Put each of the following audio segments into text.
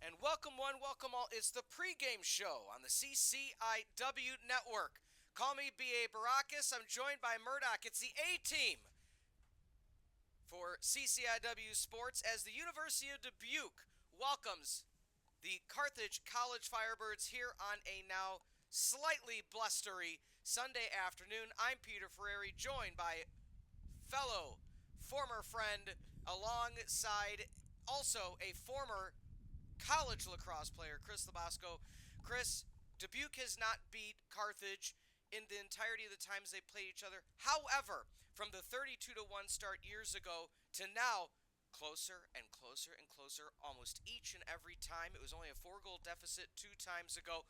And welcome one, welcome all. It's the pregame show on the CCIW network. Call me B.A. Baracus. I'm joined by Murdoch. It's the A-team for CCIW Sports as the University of Dubuque welcomes the Carthage College Firebirds here on a now slightly blustery Sunday afternoon. I'm Peter Ferreri, joined by fellow former friend alongside also a former college lacrosse player, Chris LoBosco. Chris, Dubuque has not beat Carthage in the entirety of the times they played each other. However, from the 32-1 start years ago to now, closer and closer and closer almost each and every time. It was only a 4-goal deficit 2 times ago.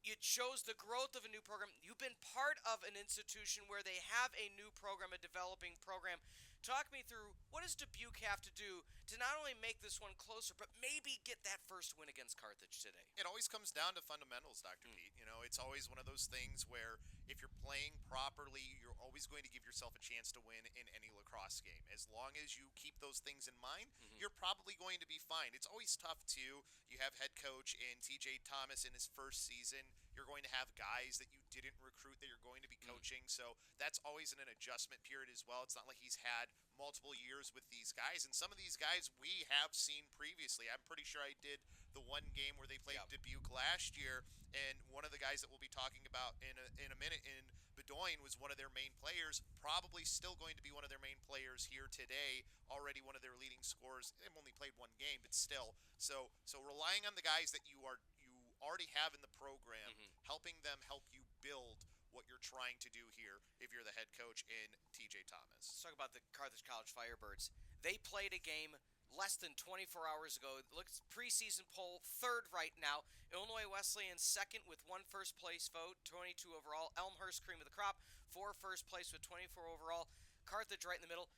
It shows the growth of a new program. You've been part of an institution where they have a new program, a developing program. Talk me through, what does Dubuque have to do to not only make this one closer, but maybe get that first win against Carthage today? It always comes down to fundamentals, Dr. Pete. You know, it's always one of those things where if you're playing properly, you're always going to give yourself a chance to win in any lacrosse game. As long as you keep those things in mind, you're probably going to be fine. It's always tough, too. You have head coach in TJ Thomas in his first season. You're going to have guys that you didn't recruit that you're going to be coaching. So that's always in an adjustment period as well. It's not like he's had multiple years with these guys. And some of these guys we have seen previously. I'm pretty sure I did the one game where they played Dubuque last year, and one of the guys that we'll be talking about in a minute in Bedoin was one of their main players, probably still going to be one of their main players here today, already one of their leading scorers. They've only played one game, but still. So relying on the guys that you already have in the program, helping them help you build what you're trying to do here if you're the head coach in TJ Thomas. Let's talk about the Carthage College Firebirds. They played a game less than 24 hours ago. It looks preseason poll, third right now. Illinois Wesleyan second with 1 first place vote, 22 overall. Elmhurst cream of the crop, 4 first place with 24 overall. Carthage right in the middle.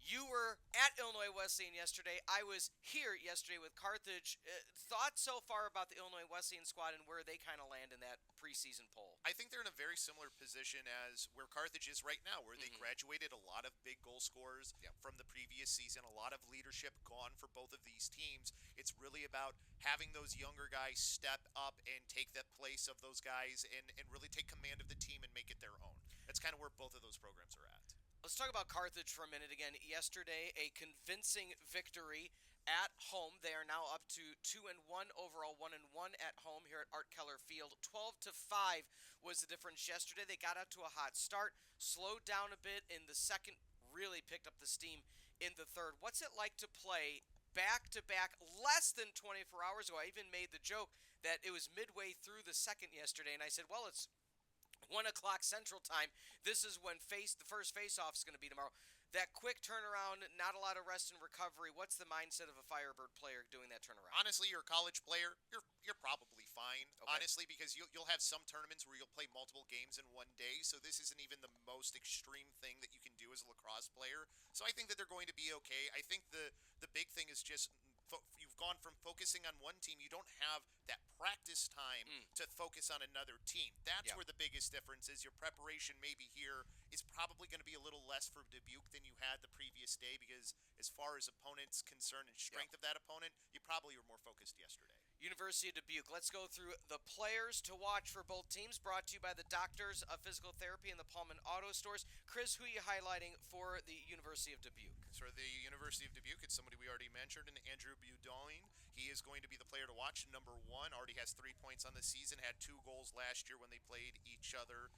You were at Illinois Wesleyan yesterday. I was here yesterday with Carthage. Thoughts so far about the Illinois Wesleyan squad and where they kind of land in that preseason poll? I think they're in a very similar position as where Carthage is right now, where they graduated a lot of big goal scorers from the previous season, a lot of leadership gone for both of these teams. It's really about having those younger guys step up and take that place of those guys and really take command of the team and make it their own. That's kind of where both of those programs are at. Let's talk about Carthage for a minute again. Yesterday, a convincing victory at home. They are now up to 2-1 overall, 1-1 at home here at Art Keller Field. 12-5 was the difference yesterday. They got out to a hot start, slowed down a bit in the second, really picked up the steam in the third. What's it like to play back-to-back less than 24 hours ago? I even made the joke that it was midway through the second yesterday, and I said, well, it's 1 o'clock Central Time. This is when the first face-off is going to be tomorrow. That quick turnaround, not a lot of rest and recovery. What's the mindset of a Firebird player doing that turnaround? Honestly, you're a college player. You're probably fine. Okay. Honestly, because you'll have some tournaments where you'll play multiple games in one day. So this isn't even the most extreme thing that you can do as a lacrosse player. So I think that they're going to be okay. I think the big thing is just you've gone from focusing on one team. You don't have that practice time to focus on another team. That's where the biggest difference is. Your preparation maybe here is probably going to be a little less for Dubuque than you had the previous day, because as far as opponents concerned and strength of that opponent, you probably were more focused yesterday. University of Dubuque. Let's go through the players to watch for both teams, brought to you by the Doctors of Physical Therapy and the Pullman Auto Stores. Chris, who are you highlighting for the University of Dubuque? So the University of Dubuque, it's somebody we already mentioned, and Andrew Bedoin. He is going to be the player to watch. Number 1, already has 3 points on the season, had 2 goals last year when they played each other.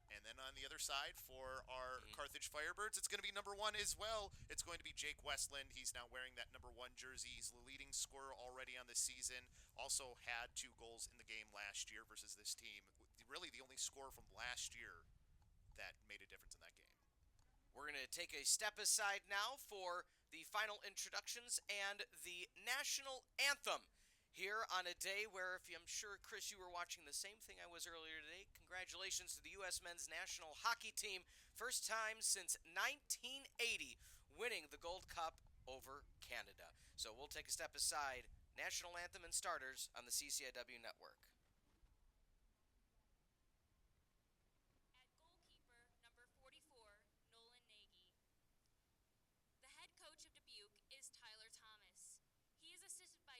And then on the other side for our Carthage Firebirds, it's going to be number 1 as well. It's going to be Jake Westland. He's now wearing that number 1 jersey. He's the leading scorer already on the season. Also had 2 goals in the game last year versus this team. Really the only scorer from last year that made a difference in that game. We're going to take a step aside now for the final introductions and the national anthem. Here on a day where, I'm sure, Chris, you were watching the same thing I was earlier today. Congratulations to the U.S. men's national hockey team. First time since 1980 winning the Gold Cup over Canada. So we'll take a step aside. National anthem and starters on the CCIW network. At goalkeeper, number 44, Nolan Nagy. The head coach of Dubuque is Tyler Thomas. He is assisted by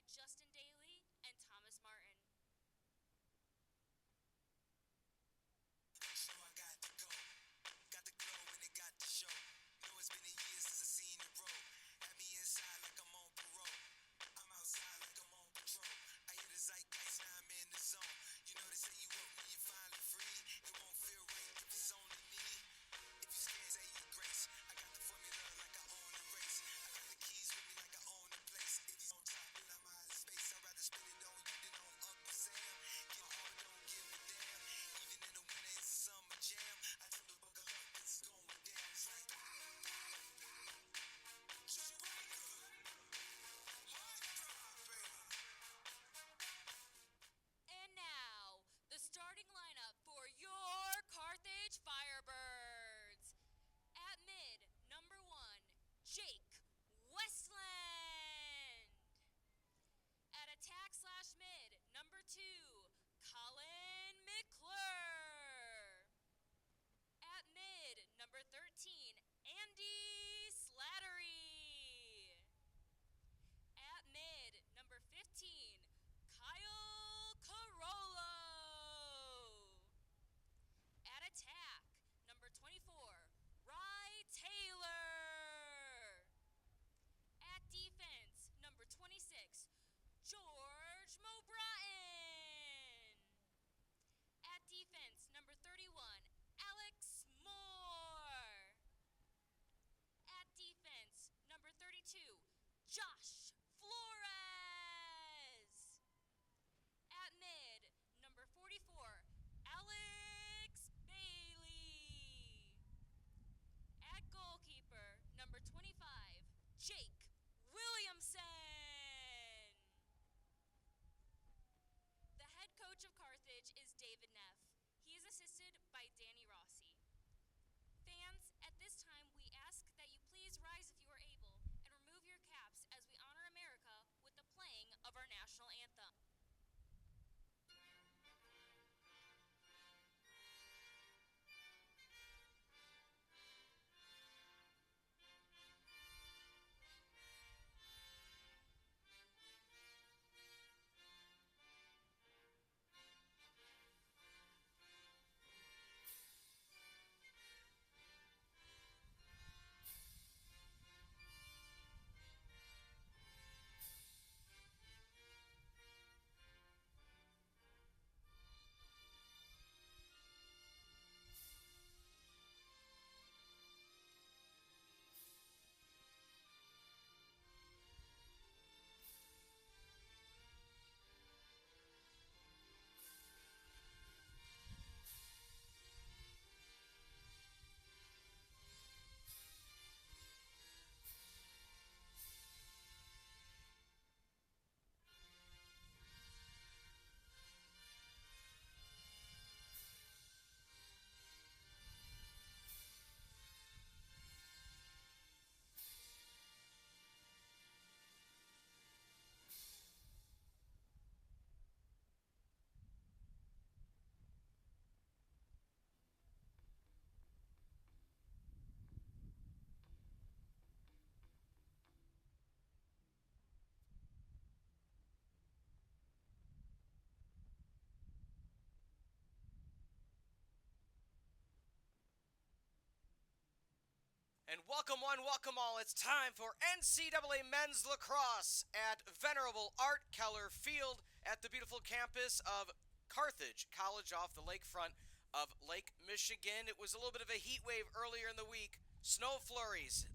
And welcome one, welcome all. It's time for NCAA Men's Lacrosse at Venerable Art Keller Field at the beautiful campus of Carthage College off the lakefront of Lake Michigan. It was a little bit of a heat wave earlier in the week. Snow flurries.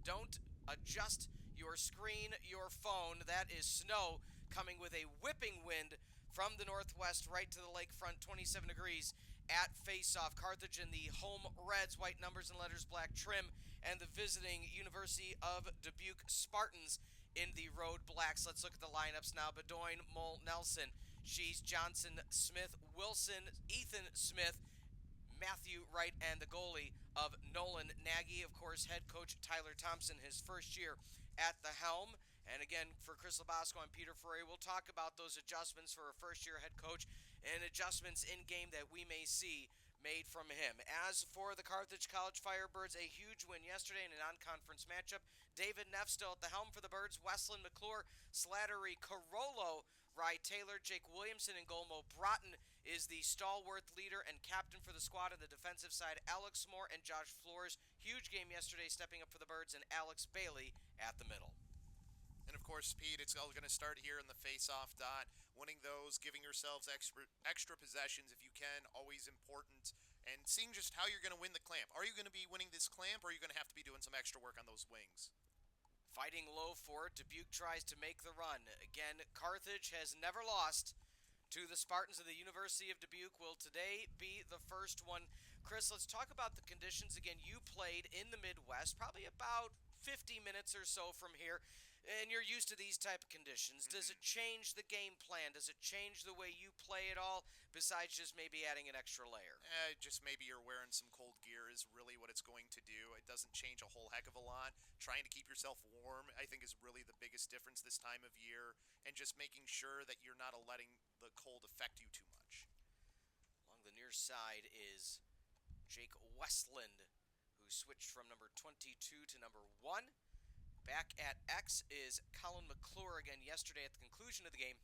Don't adjust your screen, your phone. That is snow coming with a whipping wind from the northwest right to the lakefront, 27 degrees at face-off. Carthage in the home Reds, white numbers and letters, black trim, and the visiting University of Dubuque Spartans in the road blacks. Let's look at the lineups now. Bedoin, Mole, Nelson, Shees, Johnson, Smith, Wilson, Ethan Smith, Matthew Wright, and the goalie of Nolan Nagy. Of course, head coach Tyler Thompson, his first year at the helm. And again, for Chris LoBosco and Peter Ferreri, we'll talk about those adjustments for a first-year head coach and adjustments in-game that we may see made from him. As for the Carthage College Firebirds, a huge win yesterday in a non-conference matchup. David Neff still at the helm for the Birds. Westland, McClure, Slattery, Carollo, Rye Taylor, Jake Williamson, and Golmo Broughton is the stalwart leader and captain for the squad. On the defensive side, Alex Moore and Josh Flores. Huge game yesterday, stepping up for the Birds, and Alex Bailey at the middle. And of course, Pete, it's all going to start here in the face-off dot. Winning those, giving yourselves extra possessions if you can, always important. And seeing just how you're going to win the clamp. Are you going to be winning this clamp, or are you going to have to be doing some extra work on those wings? Fighting low for it, Dubuque tries to make the run. Again, Carthage has never lost to the Spartans of the University of Dubuque. Will today be the first one? Chris, let's talk about the conditions again. You played in the Midwest, probably about 50 minutes or so from here, and you're used to these type of conditions. Does it change the game plan? Does it change the way you play at all, besides just maybe adding an extra layer? Just maybe you're wearing some cold gear is really what it's going to do. It doesn't change a whole heck of a lot. Trying to keep yourself warm, I think, is really the biggest difference this time of year, and just making sure that you're not letting the cold affect you too much. Along the near side is Jake Westland, who switched from number 22 to number 1. Back at X is Colin McClure again yesterday at the conclusion of the game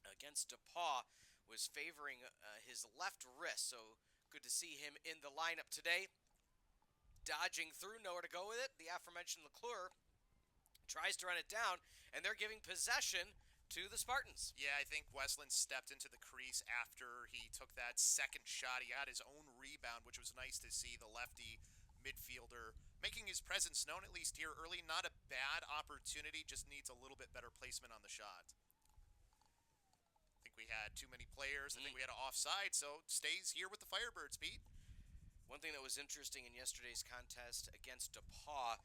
against DePaul, was favoring his left wrist, so good to see him in the lineup today. Dodging through, nowhere to go with it. The aforementioned McClure tries to run it down, and they're giving possession to the Spartans. Yeah, I think Westland stepped into the crease after he took that second shot. He got his own rebound, which was nice to see. The lefty midfielder making his presence known, at least here early. Not a bad opportunity, just needs a little bit better placement on the shot. I think we had too many players. I think we had an offside, so stays here with the Firebirds, Pete. One thing that was interesting in yesterday's contest against DePaul,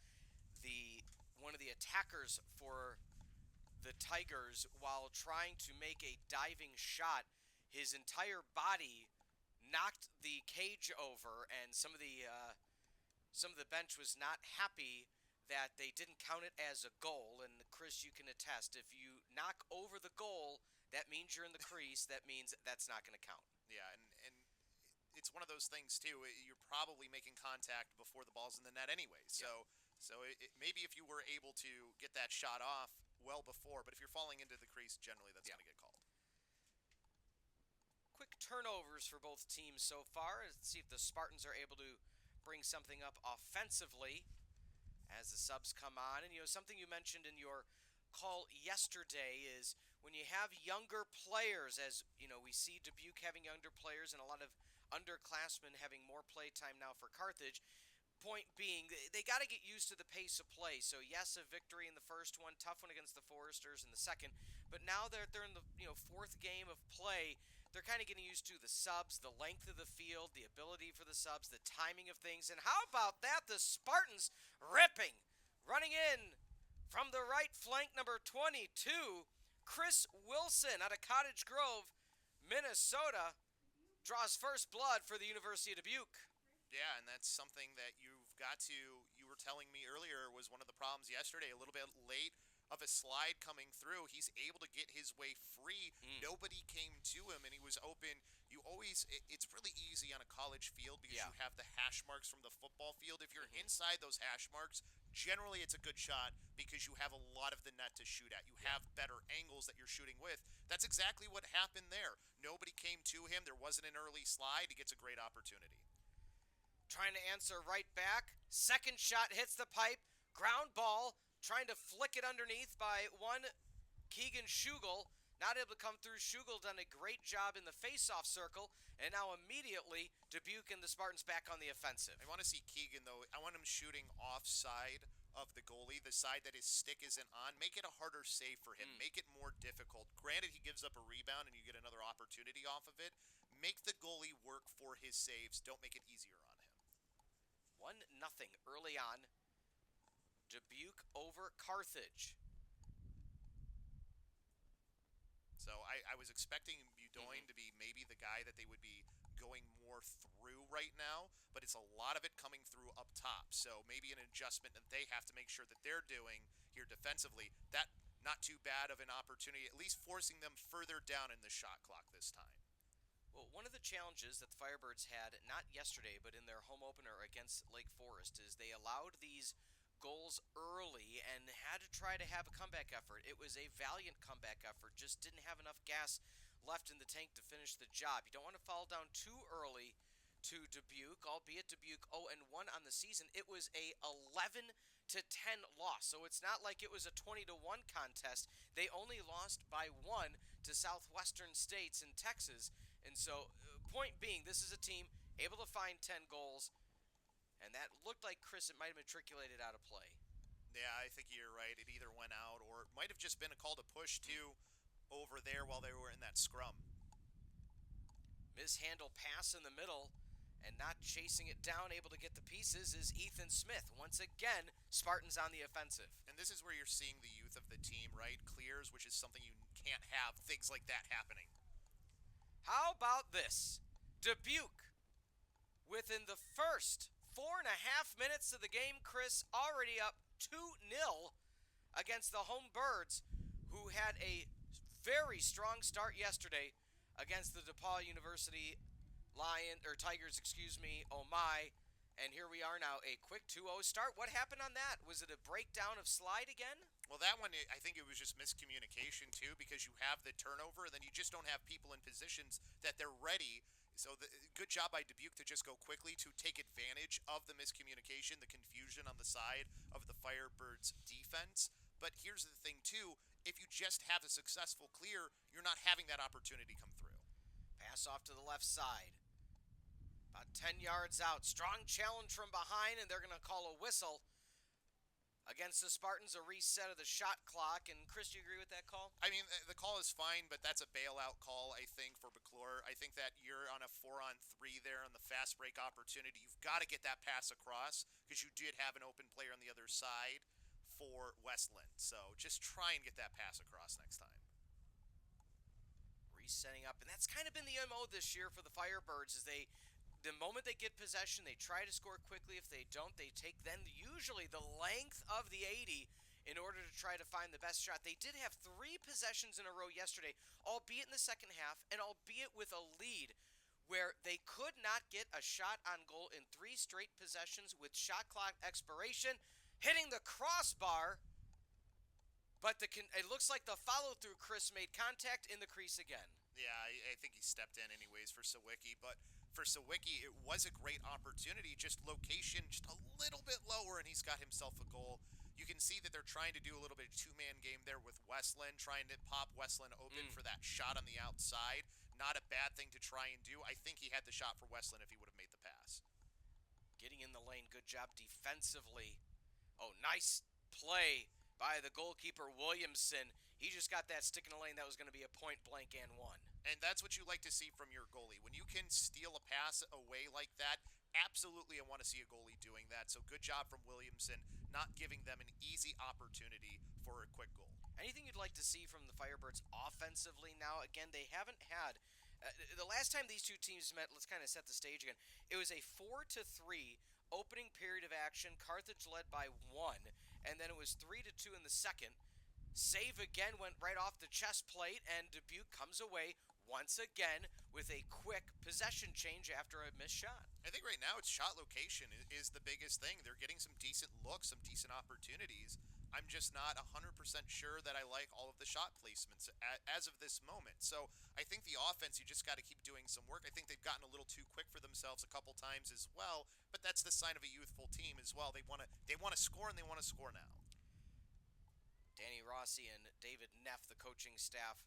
one of the attackers for the Tigers, while trying to make a diving shot, his entire body knocked the cage over, and some of the bench was not happy that they didn't count it as a goal. And Chris, you can attest, if you knock over the goal, that means you're in the crease. That means that's not going to count. Yeah, and it's one of those things too. You're probably making contact before the ball's in the net anyway. So maybe if you were able to get that shot off well before, but if you're falling into the crease, generally that's going to get called. Quick turnovers for both teams so far. Let's see if the Spartans are able to bring something up offensively as the subs come on. And, something you mentioned in your call yesterday is when you have younger players, as, we see Dubuque having younger players and a lot of underclassmen having more play time now for Carthage. Point being, they got to get used to the pace of play. So, yes, a victory in the first one, tough one against the Foresters in the second. But now that they're in the fourth game of play, they're kind of getting used to the subs, the length of the field, the ability for the subs, the timing of things. And how about that? The Spartans ripping, running in from the right flank, number 22, Chris Wilson out of Cottage Grove, Minnesota, draws first blood for the University of Dubuque. Yeah, and that's something that you were telling me earlier was one of the problems yesterday, a little bit late of a slide coming through. He's able to get his way free. Nobody came to him, and he was open. It's really easy on a college field because you have the hash marks from the football field. If you're inside those hash marks, generally it's a good shot because you have a lot of the net to shoot at. You have better angles that you're shooting with. That's exactly what happened there. Nobody came to him. There wasn't an early slide. He gets a great opportunity. trying to answer right back. Second shot hits the pipe. Ground ball, trying to flick it underneath by one Keegan Schugel. Not able to come through. Schugel done a great job in the face-off circle, and now immediately Dubuque and the Spartans back on the offensive. I want to see Keegan, though. I want him shooting offside of the goalie, the side that his stick isn't on. Make it a harder save for him. Make it more difficult. Granted, he gives up a rebound and you get another opportunity off of it. Make the goalie work for his saves. Don't make it easier on him. 1-0 early on. Dubuque over Carthage. So I was expecting Budoin to be maybe the guy that they would be going more through right now, but it's a lot of it coming through up top. So maybe an adjustment that they have to make sure that they're doing here defensively. That not too bad of an opportunity, at least forcing them further down in the shot clock this time. Well, one of the challenges that the Firebirds had, not yesterday, but in their home opener against Lake Forest, is they allowed these goals early and had to try to have a comeback effort. It was a valiant comeback effort, just didn't have enough gas left in the tank to finish the job. You don't want to fall down too early to Dubuque, albeit Dubuque 0-1 on the season. It was a 11-10 loss, so it's not like it was a 20-1 contest. They only lost by 1 to Southwestern States in Texas, and so point being, this is a team able to find 10 goals. And that looked like, Chris, it might have matriculated out of play. Yeah, I think you're right. It either went out or it might have just been a call to push too over there while they were in that scrum. Mishandled pass in the middle and not chasing it down, able to get the pieces, is Ethan Smith. Once again, Spartans on the offensive. And this is where you're seeing the youth of the team, right? Clears, which is something you can't have, things like that happening. How about this? Dubuque, within the first 4.5 minutes of the game, Chris, already up 2-0 against the home Birds, who had a very strong start yesterday against the DePaul University Tigers, oh my. And here we are now, a quick 2-0 start. What happened on that? Was it a breakdown of slide again? Well, that one, I think it was just miscommunication, too, because you have the turnover, and then you just don't have people in positions that they're ready. So good job by Dubuque to just go quickly to take advantage of the miscommunication, the confusion on the side of the Firebirds defense. But here's the thing, too. If you just have a successful clear, you're not having that opportunity come through. Pass off to the left side. About 10 yards out. Strong challenge from behind, and they're going to call a whistle. Against the Spartans, a reset of the shot clock. And, Chris, do you agree with that call? I mean, the call is fine, but that's a bailout call, I think, for McClure. I think that you're on a 4-on-3 there on the fast break opportunity. You've got to get that pass across because you did have an open player on the other side for Westland. So just try and get that pass across next time. Resetting up. And that's kind of been the MO this year for the Firebirds, is the moment they get possession, they try to score quickly. If they don't, they take then usually the length of the 80 in order to try to find the best shot. They did have 3 possessions in a row yesterday, albeit in the second half, and albeit with a lead, where they could not get a shot on goal in 3 straight possessions with shot clock expiration, hitting the crossbar. But it looks like the follow-through, Chris, made contact in the crease again. Yeah, I think he stepped in anyways for Sawicki, but for Sawicki, it was a great opportunity, just location just a little bit lower, and he's got himself a goal. You can see that they're trying to do a little bit of two-man game there with Westland, trying to pop Westland open for that shot on the outside. Not a bad thing to try and do. I think he had the shot for Westland if he would have made the pass. Getting in the lane, good job defensively. Oh, nice play by the goalkeeper, Williamson. He just got that stick in the lane. That was going to be a point blank and one. And that's what you like to see from your goalie. When you can steal a pass away like that, absolutely I want to see a goalie doing that. So good job from Williamson, not giving them an easy opportunity for a quick goal. Anything you'd like to see from the Firebirds offensively now? Again, they haven't had the last time these two teams met, let's kind of set the stage again. It was a 4-3 opening period of action. Carthage led by 1, and then it was 3-2 in the second. Save again went right off the chest plate, and Dubuque comes away once again with a quick possession change after a missed shot. I think right now it's shot location is the biggest thing. They're getting some decent looks, some decent opportunities. I'm just not 100% sure that I like all of the shot placements as of this moment. So I think the offense, you just got to keep doing some work. I think they've gotten a little too quick for themselves a couple times as well, but that's the sign of a youthful team as well. They want to score, and they want to score now. Danny Rossi and David Neff, the coaching staff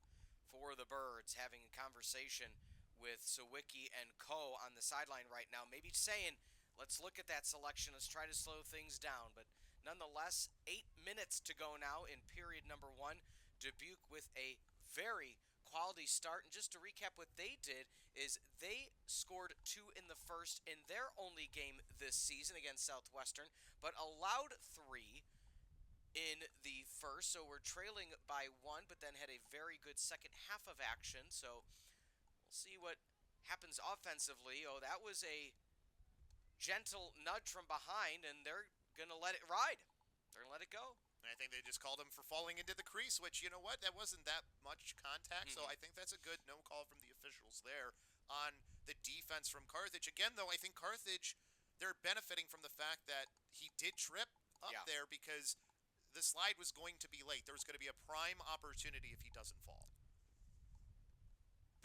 for the Birds, having a conversation with Sawicki and Co. on the sideline right now, maybe saying, let's look at that selection, let's try to slow things down. But nonetheless, 8 minutes to go now in period number 1. Dubuque with a very quality start. And just to recap what they did is they scored 2 in the first in their only game this season against Southwestern, but allowed 3 in the first, so we're trailing by 1, but then had a very good second half of action. So we'll see what happens offensively. Oh, that was a gentle nudge from behind, and they're going to let it ride. They're going to let it go. And I think they just called him for falling into the crease, which, you know what, that wasn't that much contact, so I think that's a good no call from the officials there on the defense from Carthage. Again, though, I think Carthage, they're benefiting from the fact that he did trip up there because the slide was going to be late. There was going to be a prime opportunity if he doesn't fall.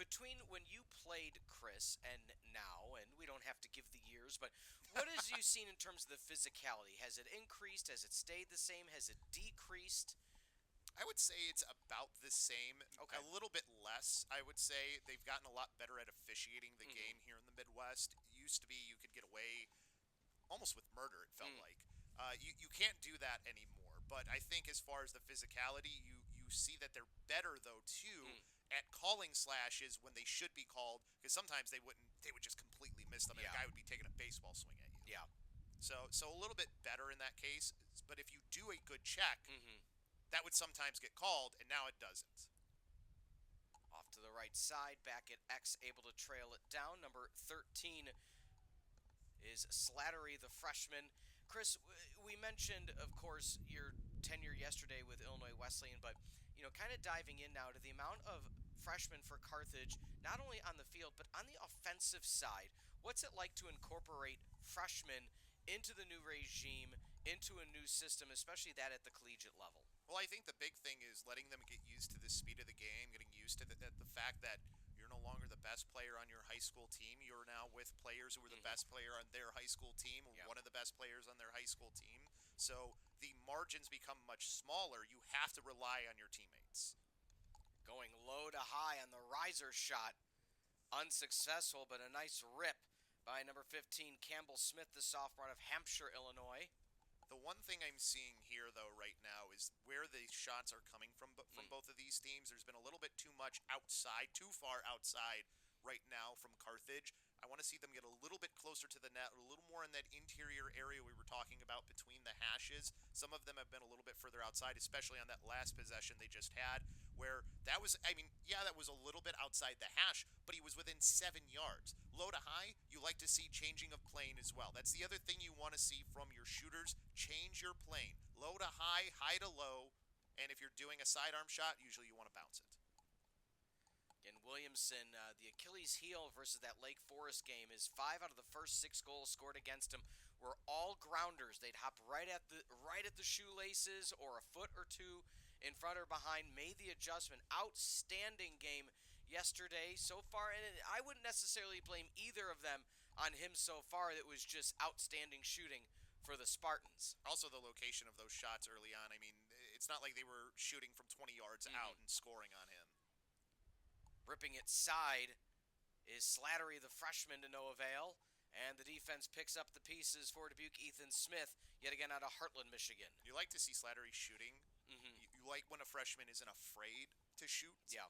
Between when you played, Chris, and now, and we don't have to give the years, but what have you seen in terms of the physicality? Has it increased? Has it stayed the same? Has it decreased? I would say it's about the same. Okay. A little bit less. I would say they've gotten a lot better at officiating the game here in the Midwest. It used to be you could get away almost with murder, it felt like. You can't do that anymore. But I think as far as the physicality, you see that they're better, though, too, at calling slashes when they should be called, because sometimes they would just completely miss them, and a guy would be taking a baseball swing at you. Yeah. So a little bit better in that case, but if you do a good check, that would sometimes get called, and now it doesn't. Off to the right side, back at X, able to trail it down. Number 13 is Slattery, the freshman. Chris, we mentioned, of course, your tenure yesterday with Illinois Wesleyan, but, kind of diving in now to the amount of freshmen for Carthage, not only on the field, but on the offensive side. What's it like to incorporate freshmen into the new regime, into a new system, especially that at the collegiate level? Well, I think the big thing is letting them get used to the speed of the game, getting used to the fact that you're no longer the best player on your high school team. You're now with players who were the best player on their high school team, one of the best players on their high school team. So the margins become much smaller. You have to rely on your teammates. Going low to high on the riser shot. Unsuccessful, but a nice rip by number 15, Campbell Smith, the sophomore out of Hampshire, Illinois. The one thing I'm seeing here, though, right now is where the shots are coming from both of these teams. There's been a little bit too much outside, too far outside right now from Carthage. I want to see them get a little bit closer to the net, a little more in that interior area we were talking about between the hashes. Some of them have been a little bit further outside, especially on that last possession they just had, where that was, that was a little bit outside the hash, but he was within 7 yards. Low to high, you like to see changing of plane as well. That's the other thing you want to see from your shooters. Change your plane. Low to high, high to low, and if you're doing a sidearm shot, usually you want to bounce it. Again, Williamson, the Achilles heel versus that Lake Forest game is 5 out of the first 6 goals scored against him were all grounders. They'd hop right at the shoelaces or a foot or two in front or behind. Made the adjustment. Outstanding game yesterday so far, and I wouldn't necessarily blame either of them on him so far. It was just outstanding shooting for the Spartans. Also, the location of those shots early on. It's not like they were shooting from 20 yards out and scoring on him. Ripping it side is Slattery, the freshman, to no avail. And the defense picks up the pieces for Dubuque. Ethan Smith, yet again out of Heartland, Michigan. You like to see Slattery shooting. You like when a freshman isn't afraid to shoot. Yeah.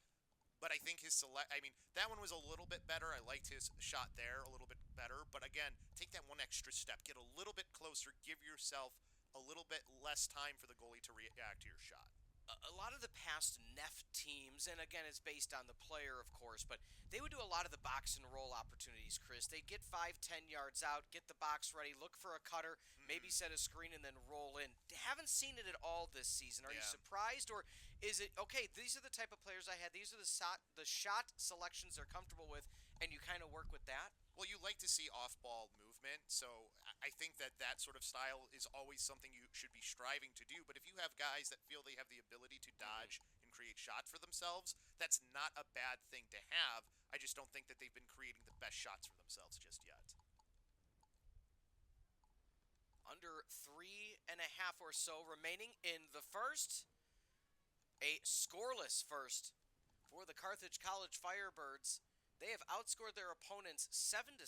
But I think that one was a little bit better. I liked his shot there a little bit better. But again, take that one extra step. Get a little bit closer. Give yourself a little bit less time for the goalie to react to your shot. a lot of the past Neff teams, and again, it's based on the player, of course, but they would do a lot of the box and roll opportunities, Chris. They'd get 5-10 yards out, get the box ready, look for a cutter, maybe set a screen, and then roll in. Haven't seen it at all this season. Are you surprised, or is it, okay, these are the type of players I had, these are the shot selections they're comfortable with, and you kind of work with that? Well, you like to see off-ball movement, so I think that sort of style is always something you should be striving to do. But if you have guys that feel they have the ability to dodge and create shots for themselves, that's not a bad thing to have. I just don't think that they've been creating the best shots for themselves just yet. Under 3.5 or so remaining in the first. A scoreless first for the Carthage College Firebirds. They have outscored their opponents 7-6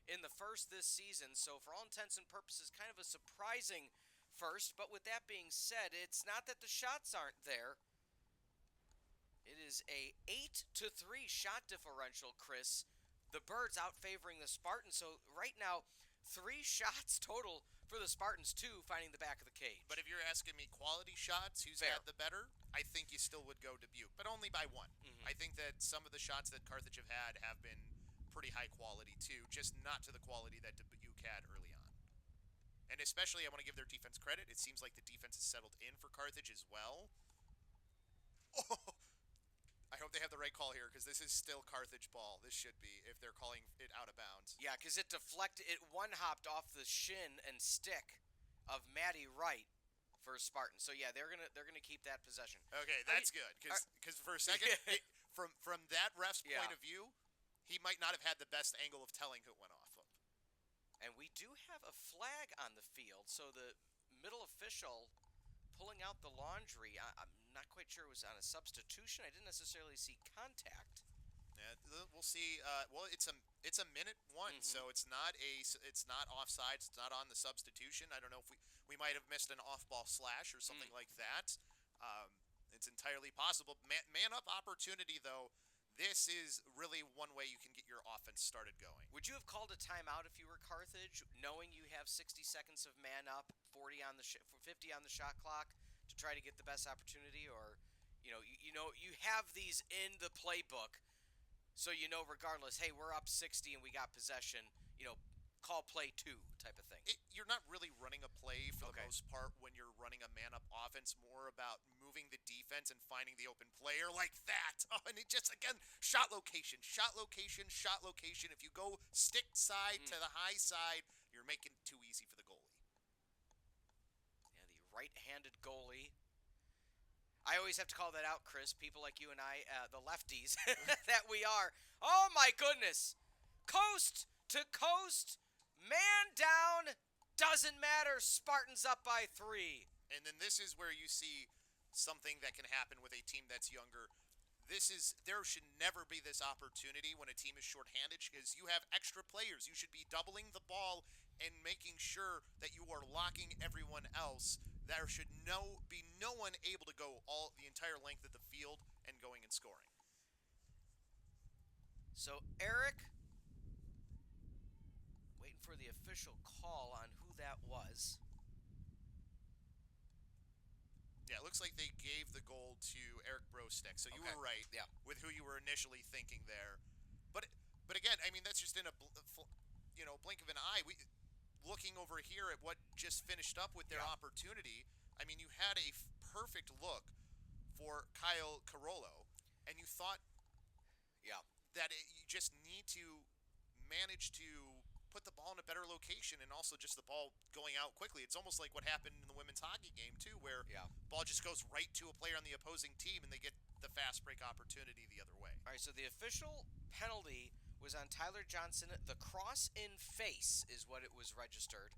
in the first this season, so for all intents and purposes, kind of a surprising first. But with that being said, it's not that the shots aren't there. It is a 8-3 shot differential, Chris. The Birds out favoring the Spartans, so right now, 3 shots total for the Spartans, 2 finding the back of the cage. But if you're asking me quality shots, who's had the better, I think you still would go Dubuque, but only by 1. I think that some of the shots that Carthage have been pretty high quality too, just not to the quality that Dubuque had early on. And especially, I want to give their defense credit. It seems like the defense has settled in for Carthage as well. Oh, I hope they have the right call here, because this is still Carthage ball. This should be, if they're calling it out of bounds. Yeah, because it deflected, it one-hopped off the shin and stick of Matty Wright for Spartan. So yeah, they're gonna keep that possession. Okay, that's good, because for a second, from that ref's point of view, he might not have had the best angle of telling who it went off of. And we do have a flag on the field, so the middle official pulling out the laundry. I'm not quite sure it was on a substitution. I didn't necessarily see contact. Yeah, we'll see. Well, it's a minute one, so it's not offsides. It's not on the substitution. I don't know if we might have missed an off-ball slash or something like that. It's entirely possible. Man up opportunity, though. This is really one way you can get your offense started going. Would you have called a timeout if you were Carthage, knowing you have 60 seconds of man up, 50 on the shot clock to try to get the best opportunity, or you have these in the playbook, so regardless, hey, we're up 60 and we got possession, call play 2 type of thing. You're not really running a play for the most part when you're running a man-up offense, more about moving the defense and finding the open player like that. Oh, and it just, again, shot location. If you go stick side to the high side, you're making it too easy for the goalie. Yeah, the right-handed goalie. I always have to call that out, Chris. People like you and I, the lefties that we are. Oh, my goodness. Coast to coast. Man down, doesn't matter. Spartans up by 3. And then this is where you see something that can happen with a team that's younger. There should never be this opportunity when a team is shorthanded, because you have extra players. You should be doubling the ball and making sure that you are locking everyone else. There should be no one able to go the entire length of the field and going and scoring. So Eric, waiting for the official call on who that was. Yeah, it looks like they gave the goal to Eric Brostek. So you were right with who you were initially thinking there. But again, I mean, that's just in a blink of an eye. Looking over here at what just finished up with their opportunity, I mean, you had a perfect look for Kyle Carollo, and you thought that you just need to manage to put the ball in a better location, and also just the ball going out quickly. It's almost like what happened in the women's hockey game, too, where ball just goes right to a player on the opposing team, and they get the fast break opportunity the other way. All right, so the official penalty was on Tyler Johnson. The cross in face is what it was registered.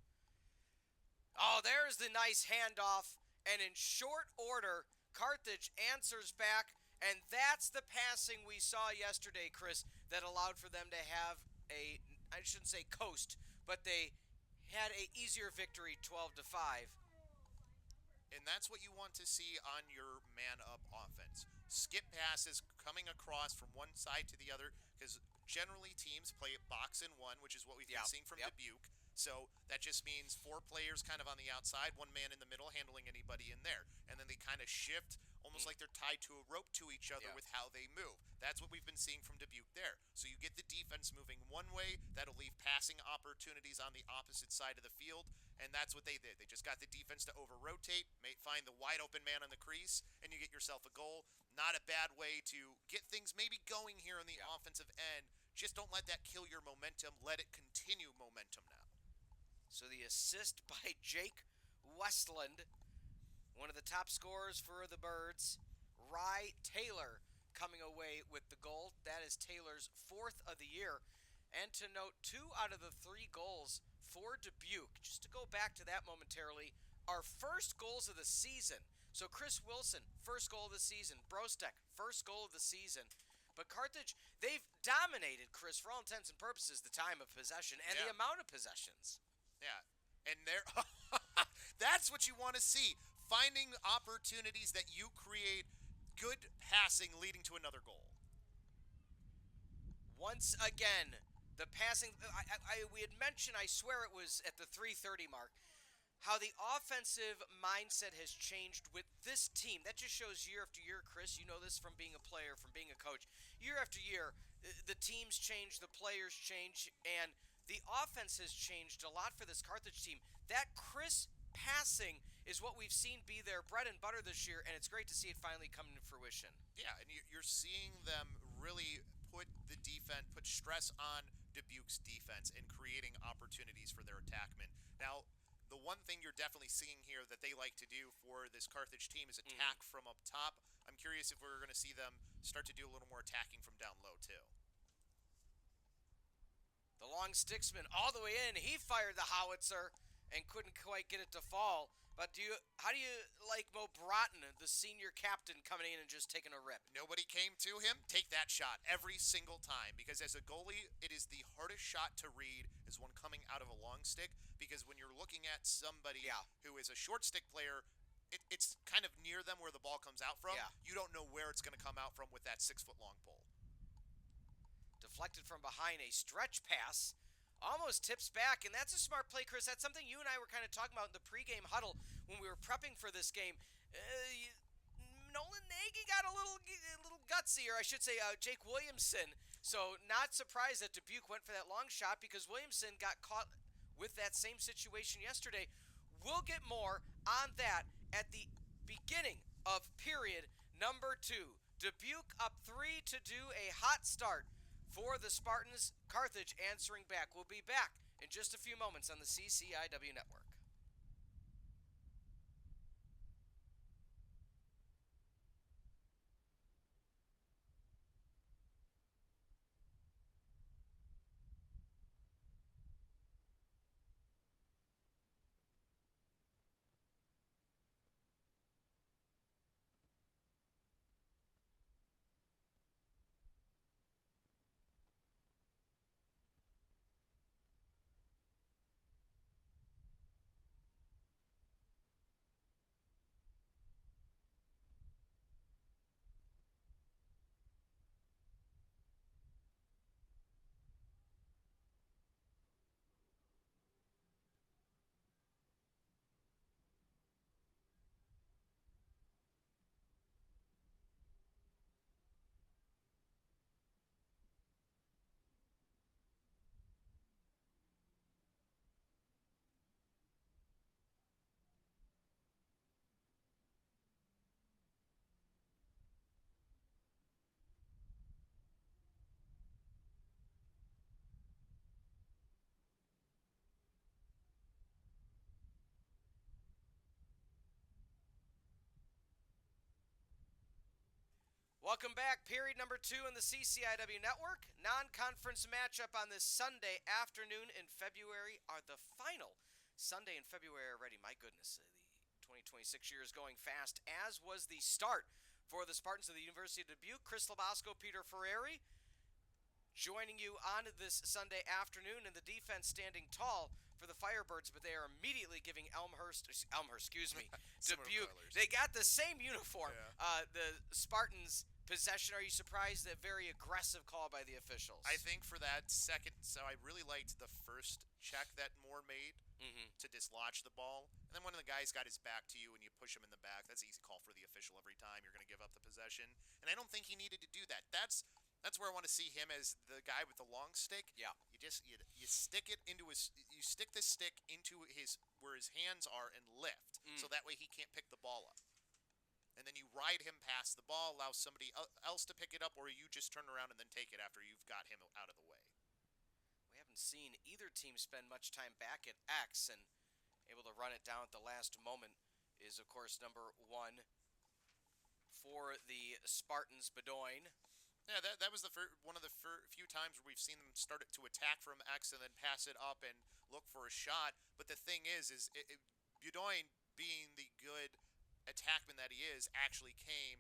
Oh, there's the nice handoff, and in short order, Carthage answers back, and that's the passing we saw yesterday, Chris, that allowed for them to have I shouldn't say coast, but they had a easier victory, 12-5. And that's what you want to see on your man-up offense. Skip passes coming across from one side to the other, because generally teams play box and one, which is what we've been seeing from Dubuque. So that just means 4 players kind of on the outside, 1 man in the middle handling anybody in there. And then they kind of shift almost like they're tied to a rope to each other with how they move. That's what we've been seeing from Dubuque there. So you get the defense moving one way, that'll leave passing opportunities on the opposite side of the field, and that's what they did. They just got the defense to over-rotate, find the wide-open man on the crease, and you get yourself a goal. Not a bad way to get things maybe going here on the offensive end. Just don't let that kill your momentum. Let it continue momentum now. So the assist by Jake Westland, one of the top scorers for the Birds. Rye Taylor coming away with the goal. That is Taylor's 4th of the year. And to note, 2 out of the 3 goals for Dubuque. Just to go back to that momentarily, our first goals of the season. So Chris Wilson, first goal of the season. Brostek, first goal of the season. But Carthage, they've dominated, Chris, for all intents and purposes, the time of possession and the amount of possessions. Yeah. And there, that's what you want to see. Finding opportunities that you create good passing leading to another goal. Once again, the passing, we had mentioned, I swear it was at the 3:30 mark, how the offensive mindset has changed with this team. That just shows year after year, Chris. You know this from being a player, from being a coach. Year after year, the teams change, the players change, and the offense has changed a lot for this Carthage team. That crisp passing is what we've seen be their bread and butter this year, and it's great to see it finally come to fruition. Yeah, and you're seeing them really put stress on Dubuque's defense and creating opportunities for their attackmen. Now, the one thing you're definitely seeing here that they like to do for this Carthage team is attack from up top. I'm curious if we're going to see them start to do a little more attacking from down low, too. The long sticksman all the way in. He fired the howitzer and couldn't quite get it to fall. But how do you like Mo Broughton, the senior captain, coming in and just taking a rip? Nobody came to him. Take that shot every single time, because as a goalie, it is the hardest shot to read is one coming out of a long stick, because when you're looking at somebody who is a short stick player, it's kind of near them where the ball comes out from. Yeah. You don't know where it's going to come out from with that 6-foot-long pole. Deflected from behind, a stretch pass. Almost tips back, and that's a smart play, Chris. That's something you and I were kind of talking about in the pregame huddle when we were prepping for this game. Nolan Nagy got a little gutsy, or I should say Jake Williamson. So not surprised that Dubuque went for that long shot, because Williamson got caught with that same situation yesterday. We'll get more on that at the beginning of period number 2. Dubuque up 3 to do a hot start for the Spartans. Carthage answering back. We'll be back in just a few moments on the CCIW Network. Welcome back. Period number 2 in the CCIW Network. Non-conference matchup on this Sunday afternoon in February are the final Sunday in February already. My goodness, the 2026 year is going fast, as was the start for the Spartans of the University of Dubuque. Chris LoBosco, Peter Ferreri, joining you on this Sunday afternoon, and the defense standing tall for the Firebirds, but they are immediately giving Dubuque. They got the same uniform. Yeah. The Spartans possession. Are you surprised that very aggressive call by the officials? I think for that second, so I really liked the first check that Moore made to dislodge the ball. And then when the guy's got his back to you and you push him in the back, that's an easy call for the official every time. You're going to give up the possession. And I don't think he needed to do that. That's where I want to see him as the guy with the long stick. Yeah. You stick it into you stick the stick into his where his hands are and lift, so that way he can't pick the ball up. And then you ride him past the ball, allow somebody else to pick it up, or you just turn around and then take it after you've got him out of the way. We haven't seen either team spend much time back at X, and able to run it down at the last moment is, of course, number 1 for the Spartans, Bedoin. Yeah, that was one of the few times where we've seen them start to attack from X and then pass it up and look for a shot. But the thing is Bedoin, being the good attackman that he is, actually came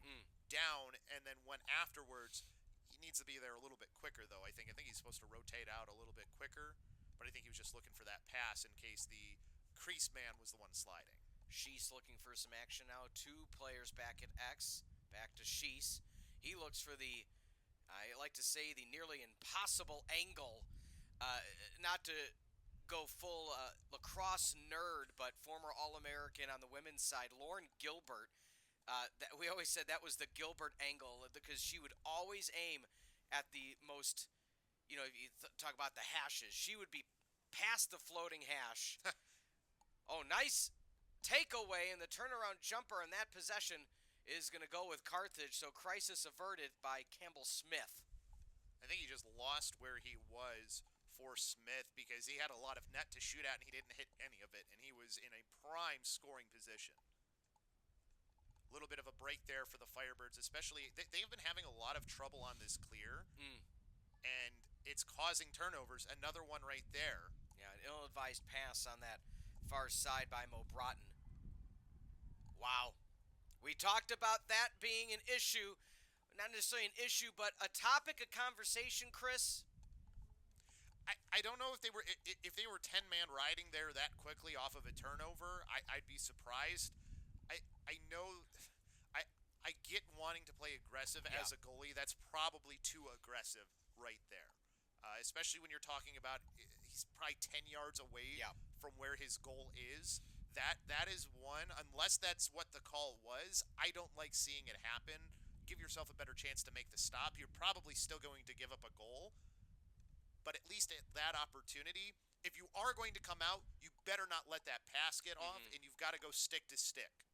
down and then went afterwards. He needs to be there a little bit quicker, though. I think he's supposed to rotate out a little bit quicker, but I think he was just looking for that pass in case the crease man was the one sliding. Sheese looking for some action now. 2 players back at X. Back to Sheese. He looks for the, I like to say, the nearly impossible angle. Not to go full lacrosse nerd, but former All-American on the women's side, Lauren Gilbert. We always said that was the Gilbert angle because she would always aim at the most, if you talk about the hashes, she would be past the floating hash. Oh, nice takeaway, and the turnaround jumper on that possession is going to go with Carthage, so crisis averted by Campbell Smith. I think he just lost where he was for Smith because he had a lot of net to shoot at and he didn't hit any of it, and he was in a prime scoring position. A little bit of a break there for the Firebirds, especially they've been having a lot of trouble on this clear, and it's causing turnovers. Another one right there. Yeah, an ill-advised pass on that far side by Mo Broughton. Wow. We talked about that being an issue, not necessarily an issue, but a topic of conversation, Chris. I don't know if they were 10-man riding there that quickly off of a turnover. I'd be surprised. I know I get wanting to play aggressive as a goalie. That's probably too aggressive right there, especially when you're talking about he's probably 10 yards away from where his goal is. That is one. Unless that's what the call was, I don't like seeing it happen. Give yourself a better chance to make the stop. You're probably still going to give up a goal. But at least at that opportunity, if you are going to come out, you better not let that pass get off, and you've got to go stick to stick.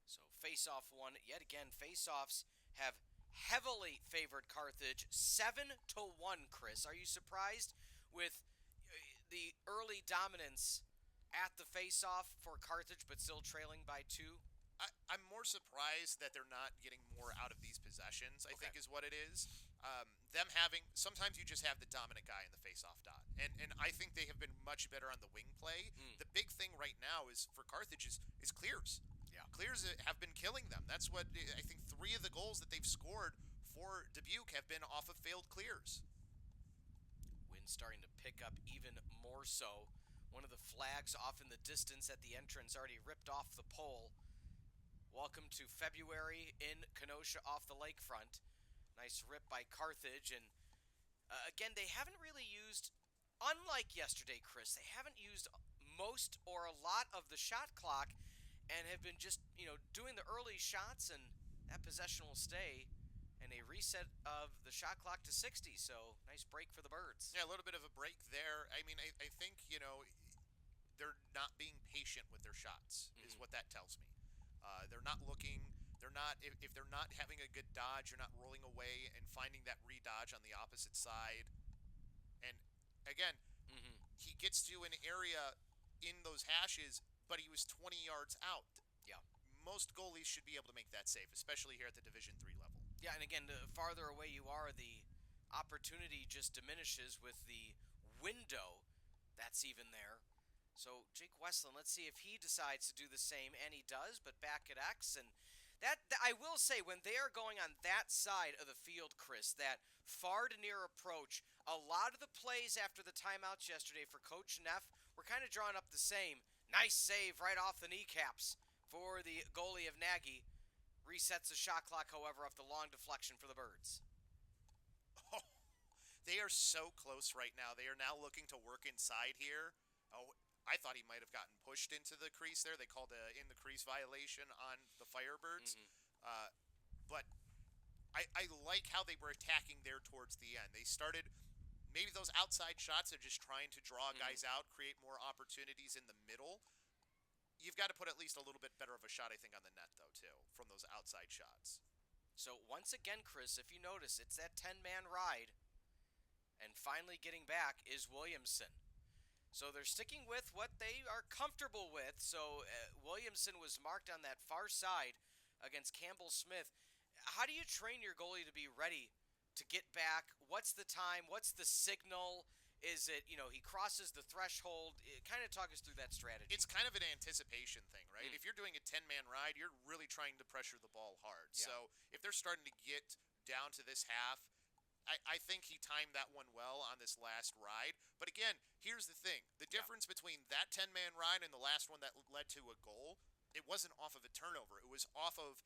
So face-off one. Yet again, face-offs have heavily favored Carthage. 7-1, Chris. Are you surprised with the early dominance at the face-off for Carthage, but still trailing by 2? I'm more surprised that they're not getting more out of these possessions, I think is what it is. Sometimes you just have the dominant guy in the face-off dot. And I think they have been much better on the wing play. The big thing right now is for Carthage is clears. Yeah. Clears have been killing them. That's what I think 3 of the goals that they've scored for Dubuque have been off of failed clears. Wind starting to pick up even more so. One of the flags off in the distance at the entrance already ripped off the pole. Welcome to February in Kenosha off the lakefront. Nice rip by Carthage. And again, they haven't really used, unlike yesterday, Chris, they haven't used most or a lot of the shot clock and have been just, doing the early shots, and that possession will stay. And a reset of the shot clock to 60, so nice break for the Birds. Yeah, a little bit of a break there. I mean, I think, they're not being patient with their shots is what that tells me. They're not looking, if they're not having a good dodge, you're not rolling away and finding that re-dodge on the opposite side. And again, he gets to an area in those hashes, but he was 20 yards out. Yeah. Most goalies should be able to make that save, especially here at the Division III level. Yeah, and again, the farther away you are, the opportunity just diminishes with the window that's even there. So Jake Westland, let's see if he decides to do the same, and he does, but back at X. And that I will say, when they are going on that side of the field, Chris, that far to near approach, a lot of the plays after the timeouts yesterday for Coach Neff were kind of drawing up the same. Nice save right off the kneecaps for the goalie of Nagy. resets the shot clock, however, off the long deflection for the Birds. Oh, they are so close right now. They are now looking to work inside here. Oh, I thought he might have gotten pushed into the crease there. They called a in the crease violation on the Firebirds. But I like how they were attacking there towards the end. They started maybe those outside shots. They're just trying to draw guys out, create more opportunities in the middle. You've got to put at least a little bit better of a shot, I think, on the net, though, too, from those outside shots. So once again, Chris, if you notice, it's that 10-man ride. And finally getting back is Williamson. So they're sticking with what they are comfortable with. So Williamson was marked on that far side against Campbell Smith. How do you train your goalie to be ready to get back? What's the time? What's the signal? Is it, he crosses the threshold? Kind of talk us through that strategy. It's kind of an anticipation thing, right? If you're doing a 10-man ride, you're really trying to pressure the ball hard. Yeah. So if they're starting to get down to this half, I think he timed that one well on this last ride. But again, here's the thing. The difference between that 10-man ride and the last one that led to a goal, it wasn't off of a turnover. It was off of,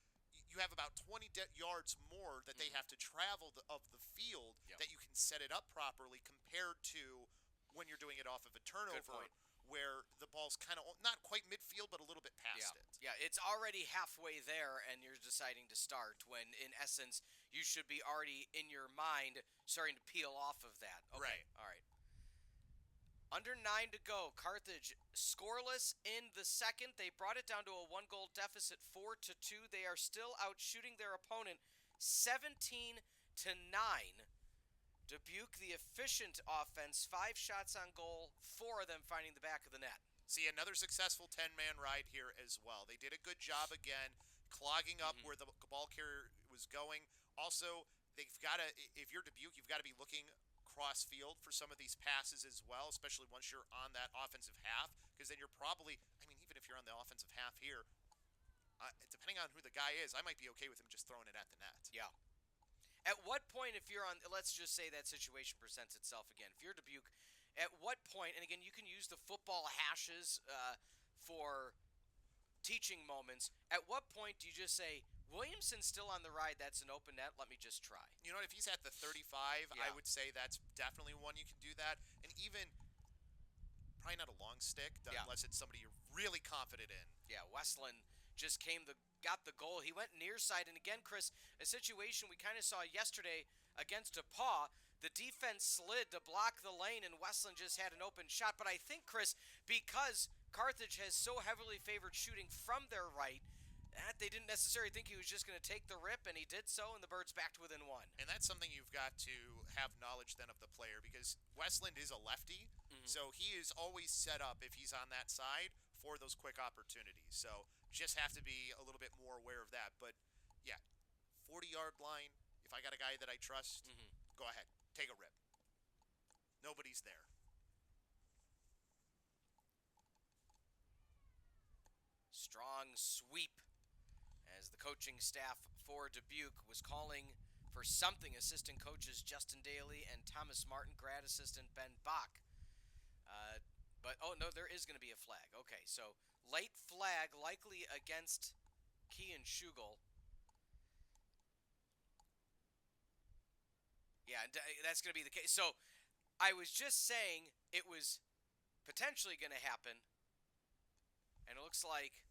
you have about 20 yards more that they have to travel of the field that you can set it up properly compared to when you're doing it off of a turnover where the ball's kind of not quite midfield but a little bit past it. Yeah, it's already halfway there and you're deciding to start when in essence you should be already in your mind starting to peel off of that. Okay, right. All right. Under 9 to go. Carthage scoreless in the second. They brought it down to a 1-goal deficit, 4-2. They are still out shooting their opponent 17-9. Dubuque, the efficient offense, 5 shots on goal, 4 of them finding the back of the net. See, another successful 10-man ride here as well. They did a good job again, clogging up where the ball carrier was going. Also, they've got to, if you're Dubuque, you've got to be looking cross field for some of these passes as well, especially once you're on that offensive half, because then you're probably, even if you're on the offensive half here, depending on who the guy is, I might be okay with him just throwing it at the net. Yeah. At what point, if you're on, let's just say that situation presents itself again. If you're Dubuque, at what point, and again, you can use the football hashes for teaching moments, at what point do you just say, Williamson's still on the ride, that's an open net, let me just try? You know what, if he's at the 35, I would say that's definitely one you can do that. And even, probably not a long stick, unless it's somebody you're really confident in. Yeah, Westland just got the goal. He went near side, and again, Chris, a situation we kind of saw yesterday against DePaul. The defense slid to block the lane, and Westland just had an open shot. But I think, Chris, because Carthage has so heavily favored shooting from their right, they didn't necessarily think he was just going to take the rip, and he did so, and the Birds back to within 1. And that's something you've got to have knowledge then of the player, because Westland is a lefty, so he is always set up, if he's on that side, for those quick opportunities. So just have to be a little bit more aware of that. But, yeah, 40-yard line, if I got a guy that I trust, go ahead, take a rip. Nobody's there. Strong sweep as the coaching staff for Dubuque was calling for something. Assistant coaches Justin Daly and Thomas Martin, grad assistant Ben Bach. But, oh, no, there is going to be a flag. Okay, so late flag likely against Kean Schugel. Yeah, that's going to be the case. So I was just saying it was potentially going to happen, and it looks like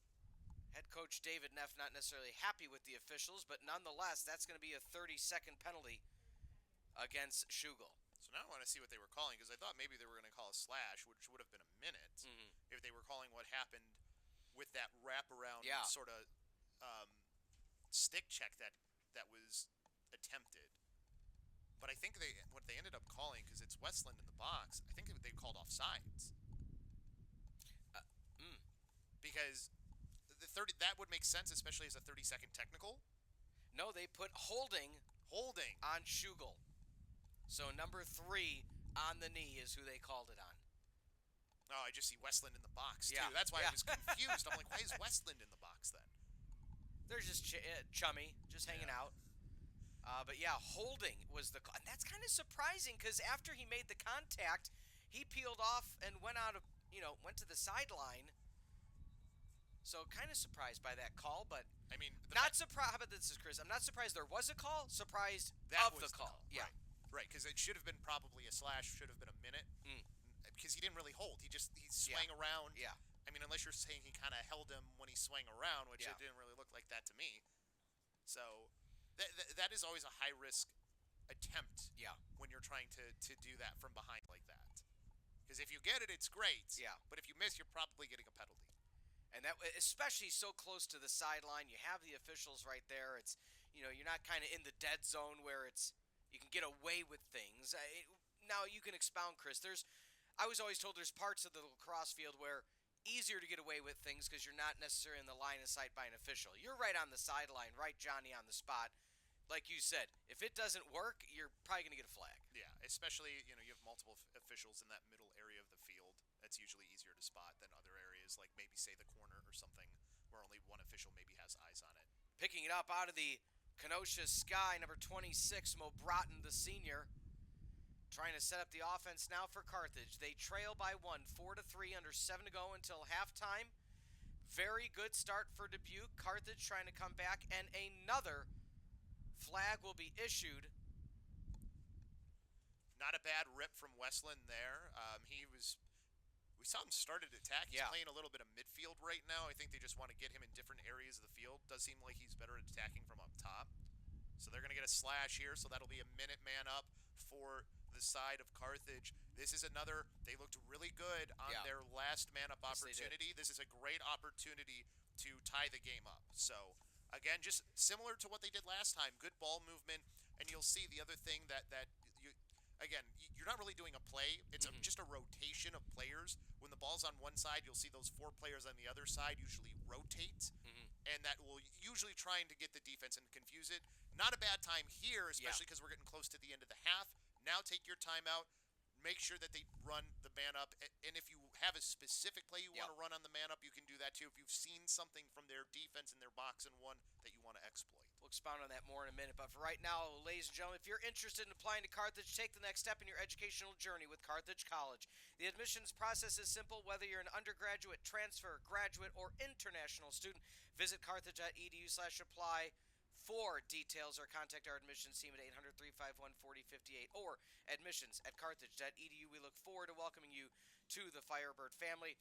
head coach David Neff not necessarily happy with the officials, but nonetheless, that's going to be a 30-second penalty against Schugel. So now I want to see what they were calling, because I thought maybe they were going to call a slash, which would have been a minute, if they were calling what happened with that wraparound sort of stick check that was attempted. But I think what they ended up calling, because it's Westland in the box, I think they called offsides. Because that would make sense, especially as a 30-second technical. No, they put holding on Schugel. So number 3 on the knee is who they called it on. Oh, I just see Westland in the box, too. Yeah. That's why I was confused. I'm like, why is Westland in the box, then? They're just chummy, just hanging out. But, yeah, holding was the call. And that's kind of surprising, because after he made the contact, he peeled off and went out of, went to the sideline. So kind of surprised by that call, but I mean, not surprised. How about this, Chris? I'm not surprised there was a call. Surprised that of was the call. Yeah. Right, because it should have been probably a slash, should have been a minute, because he didn't really hold. He swang around. Yeah. I mean, unless you're saying he kind of held him when he swang around, which Yeah. it didn't really look like that to me. So that is always a high risk attempt. Yeah. When you're trying to do that from behind like that, because if you get it, it's great. Yeah. But if you miss, you're probably getting a penalty. And that, especially so close to the sideline, you have the officials right there. It's, you're not kind of in the dead zone where you can get away with things. Now you can expound, Chris. I was always told there's parts of the lacrosse field where easier to get away with things because you're not necessarily in the line of sight by an official. You're right on the sideline, right, Johnny, on the spot. Like you said, if it doesn't work, you're probably going to get a flag. Yeah, especially, you have multiple officials in that middle area of the field. That's usually easier to spot than other areas, like maybe, say, the corner or something, where only one official maybe has eyes on it. Picking it up out of the Kenosha sky, number 26, Mo Broughton, the senior, trying to set up the offense now for Carthage. They trail by 1, 4-3, under 7 to go until halftime. Very good start for Dubuque. Carthage trying to come back, and another flag will be issued. Not a bad rip from Westland there. We saw him started to attack. He's playing a little bit of midfield right now. I think they just want to get him in different areas of the field. Does seem like he's better at attacking from up top. So they're going to get a slash here, so that'll be a minute man up for the side of Carthage. This is another, they looked really good on their last man up opportunity. This is a great opportunity to tie the game up. So, again, just similar to what they did last time. Good ball movement, and you'll see the other thing that you're not really doing a play. It's just a rotation of players. When the ball's on one side, you'll see those 4 players on the other side usually rotate, and that will usually trying to get the defense and confuse it. Not a bad time here, especially because we're getting close to the end of the half. Now take your timeout. Make sure that they run the man up, and if you have a specific play you want to run on the man up, you can do that too. If you've seen something from their defense in their box and one that you want to exploit. We'll expound on that more in a minute, but for right now, ladies and gentlemen, if you're interested in applying to Carthage, take the next step in your educational journey with Carthage College. The admissions process is simple. Whether you're an undergraduate, transfer, graduate, or international student, visit carthage.edu/apply for details or contact our admissions team at 800-351-4058 or admissions@carthage.edu. We look forward to welcoming you to the Firebird family.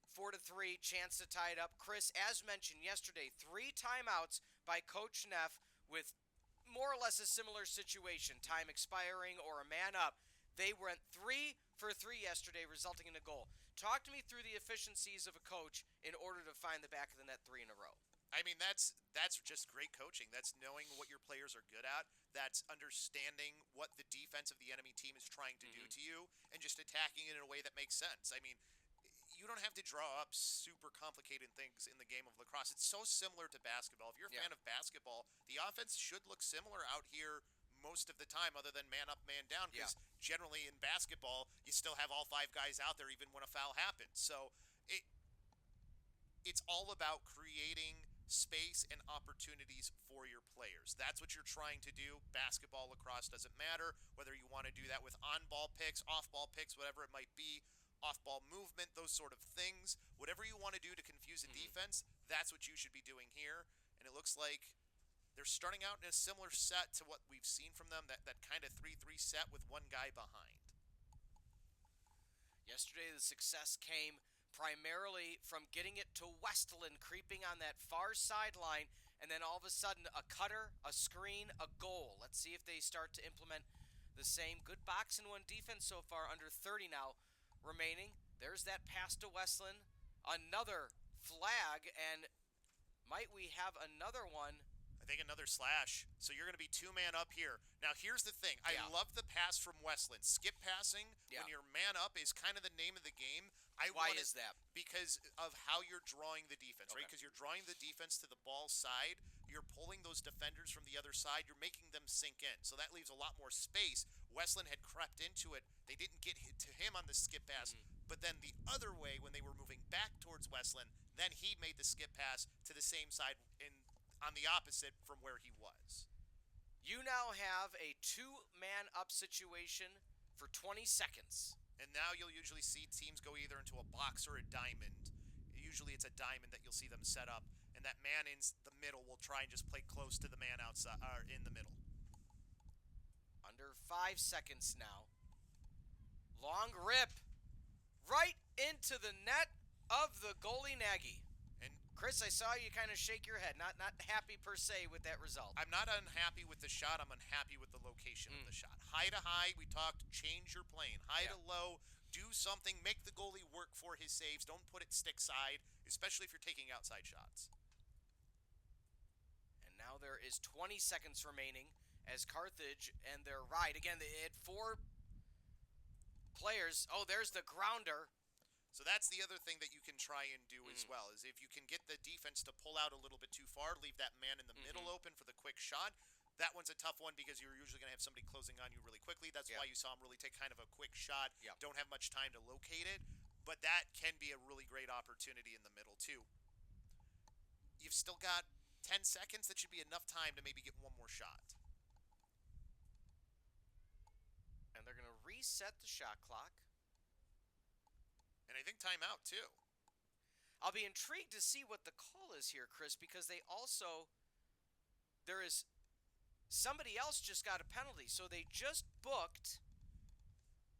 4-3, chance to tie it up. Chris, as mentioned yesterday, 3 timeouts by Coach Neff with more or less a similar situation, time expiring or a man up. They went 3 for 3 yesterday, resulting in a goal. Talk to me through the efficiencies of a coach in order to find the back of the net 3 in a row. I mean, that's just great coaching. That's knowing what your players are good at. That's understanding what the defense of the enemy team is trying to do to you and just attacking it in a way that makes sense. I mean, you don't have to draw up super complicated things in the game of lacrosse. It's so similar to basketball. If you're a fan of basketball, the offense should look similar out here most of the time, other than man up, man down, because generally in basketball, you still have all 5 guys out there even when a foul happens. So it's all about creating space and opportunities for your players. That's what you're trying to do. Basketball, lacrosse, doesn't matter. Whether you want to do that with on-ball picks, off-ball picks, whatever it might be, off-ball movement, those sort of things. Whatever you want to do to confuse a defense, that's what you should be doing here. And it looks like they're starting out in a similar set to what we've seen from them, that kind of 3-3 set with one guy behind. Yesterday, the success came primarily from getting it to Westland, creeping on that far sideline, and then all of a sudden a cutter, a screen, a goal. Let's see if they start to implement the same. Good box and 1 defense so far, under 30 now remaining. There's that pass to Westland. Another flag, and might we have another one? I think another slash. So you're going to be 2-man up here. Now, here's the thing. I love the pass from Westland. Skip passing when you're man up is kind of the name of the game. Why is that? Because of how you're drawing the defense, right? Because you're drawing the defense to the ball side. You're pulling those defenders from the other side. You're making them sink in. So that leaves a lot more space. Westland had crept into it. They didn't get to him on the skip pass. But then the other way, when they were moving back towards Westland, then he made the skip pass to the same side on the opposite from where he was. You now have a 2-man up situation for 20 seconds. And now you'll usually see teams go either into a box or a diamond. Usually it's it's a diamond that you'll see them set up, and that man in the middle will try and just play close to the man outside or in the middle. Under 5 seconds now. Long rip right into the net of the goalie Nagy. And Chris, I saw you kind of shake your head. Not happy per se with that result. I'm not unhappy with the shot. I'm unhappy with the location of the shot. High to high, we talked, change your plane. High to low, do something, make the goalie work for his saves. Don't put it stick side, especially if you're taking outside shots. And now there is 20 seconds remaining as Carthage and their ride. Again, they had 4 players. Oh, there's the grounder. So that's the other thing that you can try and do as well, is if you can get the defense to pull out a little bit too far, leave that man in the middle open for the quick shot. That one's a tough one because you're usually going to have somebody closing on you really quickly. That's why you saw him really take kind of a quick shot. Don't have much time to locate it, but that can be a really great opportunity in the middle too. You've still got 10 seconds. That should be enough time to maybe get one more shot. And they're going to reset the shot clock. And I think timeout too. I'll be intrigued to see what the call is here, Chris, because there is somebody else just got a penalty. So they just booked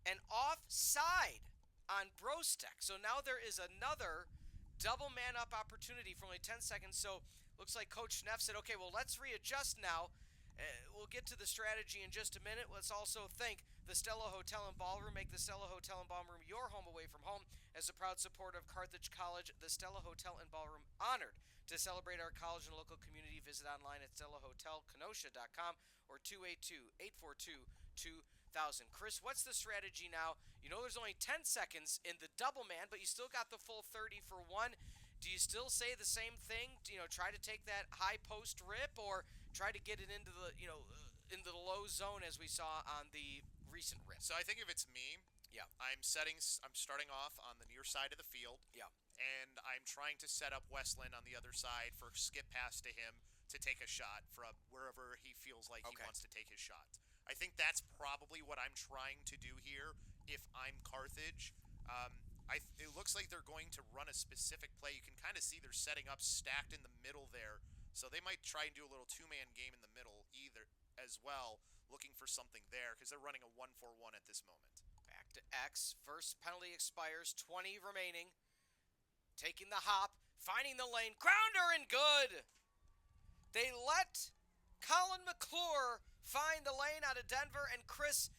an offside on Brostek. So now there is another double man up opportunity for only 10 seconds. So looks like Coach Neff said, okay, well, let's readjust now. We'll get to the strategy in just a minute. Let's also thank the Stella Hotel and Ballroom. Make the Stella Hotel and Ballroom your home away from home. As a proud supporter of Carthage College, the Stella Hotel and Ballroom honored to celebrate our college and local community. Visit online at stellahotelkenosha.com or 282-842-2000. Chris, what's the strategy now? You know there's only 10 seconds in the double man, but you still got the full 30 for one. Do you still say the same thing? Try to take that high post rip, or try to get it into the into the low zone as we saw on the recent rip? So I think if it's me, I'm starting off on the near side of the field. And I'm trying to set up Westland on the other side for skip pass to him to take a shot from wherever he feels like he wants to take his shot. I think that's probably what I'm trying to do here if I'm Carthage. It looks like they're going to run a specific play. You can kind of see they're setting up stacked in the middle there. So they might try and do a little two-man game in the middle either as well, looking for something there because they're running a 1-4-1 at this moment. Back to X. First penalty expires, 20 remaining. Taking the hop, finding the lane, grounder and good. They let Colin McClure find the lane out of Denver, and Chris,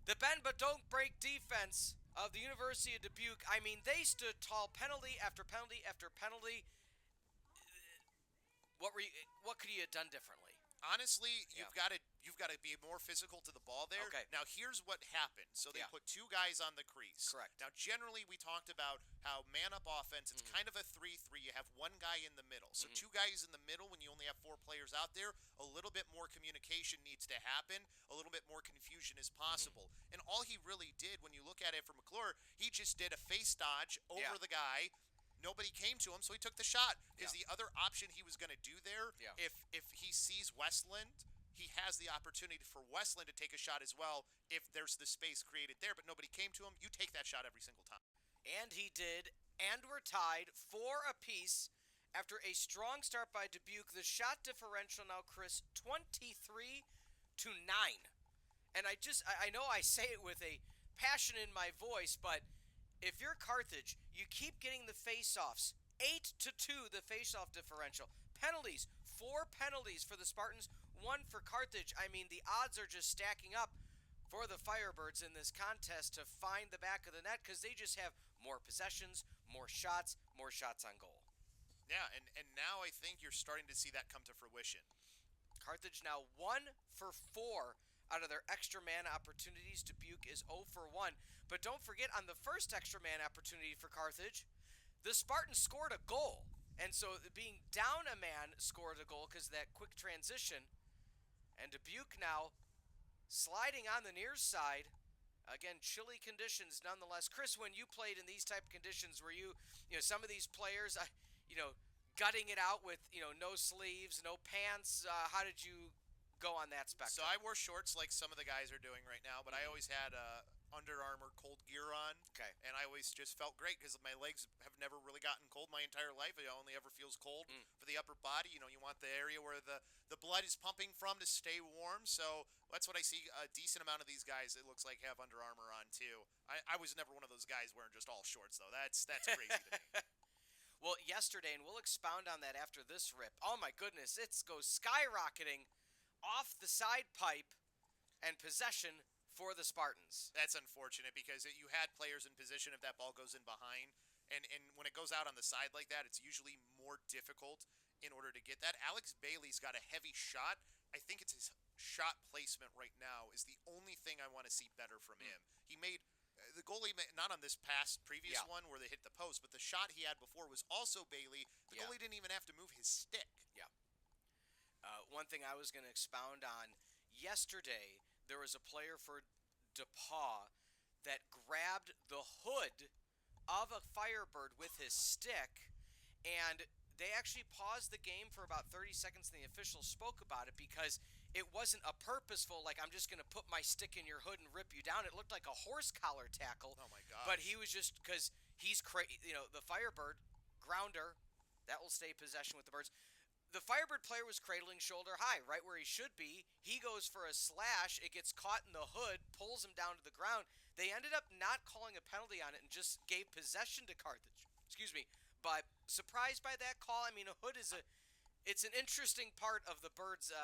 the bend but don't break defense of the University of Dubuque. I mean, they stood tall penalty after penalty after penalty. What could you have done differently? Honestly, you've got to be more physical to the ball there. Okay. Now here's what happened. So they put 2 guys on the crease. Correct. Now generally we talked about how man-up offense, it's kind of a 3-3. You have one guy in the middle. So 2 guys in the middle when you only have 4 players out there. A little bit more communication needs to happen. A little bit more confusion is possible. And all he really did, when you look at it for McClure, he just did a face dodge over the guy. Nobody came to him, so he took the shot. Because the other option he was going to do there, if he sees Westland, he has the opportunity for Westland to take a shot as well if there's the space created there, but nobody came to him. You take that shot every single time. And he did, and we're tied 4 apiece after a strong start by Dubuque. The shot differential now, Chris, 23-9. And I know I say it with a passion in my voice, but if you're Carthage, you keep getting the face-offs. 8-2, the face-off differential. Penalties, 4 penalties for the Spartans, 1 for Carthage. I mean, the odds are just stacking up for the Firebirds in this contest to find the back of the net because they just have more possessions, more shots on goal. Yeah, and now I think you're starting to see that come to fruition. Carthage now 1 for 4 out of their extra man opportunities. Dubuque is 0 for 1. But don't forget, on the first extra man opportunity for Carthage, the Spartans scored a goal. And so being down a man scored a goal because of that quick transition. And Dubuque now sliding on the near side. Again, chilly conditions nonetheless. Chris, when you played in these type of conditions, were you some of these players, gutting it out with, no sleeves, no pants? How did you go on that spectrum? So I wore shorts like some of the guys are doing right now, but I always had Under Armour cold gear on. Okay. And I always just felt great because my legs have never really gotten cold my entire life. It only ever feels cold for the upper body. You want the area where the blood is pumping from to stay warm. So that's what I see a decent amount of these guys, it looks like, have Under Armour on too. I was never one of those guys wearing just all shorts, though. That's crazy to me. Well, yesterday, and we'll expound on that after this rip. Oh my goodness, it goes skyrocketing off the side pipe and possession for the Spartans. That's unfortunate because you had players in position if that ball goes in behind. And when it goes out on the side like that, it's usually more difficult in order to get that. Alex Bailey's got a heavy shot. I think it's his shot placement right now is the only thing I want to see better from him. He made the goalie, not on this previous one where they hit the post, but the shot he had before was also Bailey. The goalie didn't even have to move his stick. Yeah. One thing I was going to expound on, yesterday there was a player for DePaul that grabbed the hood of a Firebird with his stick, and they actually paused the game for about 30 seconds, and the officials spoke about it because it wasn't a purposeful, like, I'm just going to put my stick in your hood and rip you down. It looked like a horse collar tackle. Oh, my gosh. But he was just, because he's crazy, the Firebird, grounder, that will stay possession with the Birds. The Firebird player was cradling shoulder high, right where he should be. He goes for a slash. It gets caught in the hood, pulls him down to the ground. They ended up not calling a penalty on it and just gave possession to Carthage. Excuse me. But surprised by that call. I mean, a hood it's an interesting part of the Birds'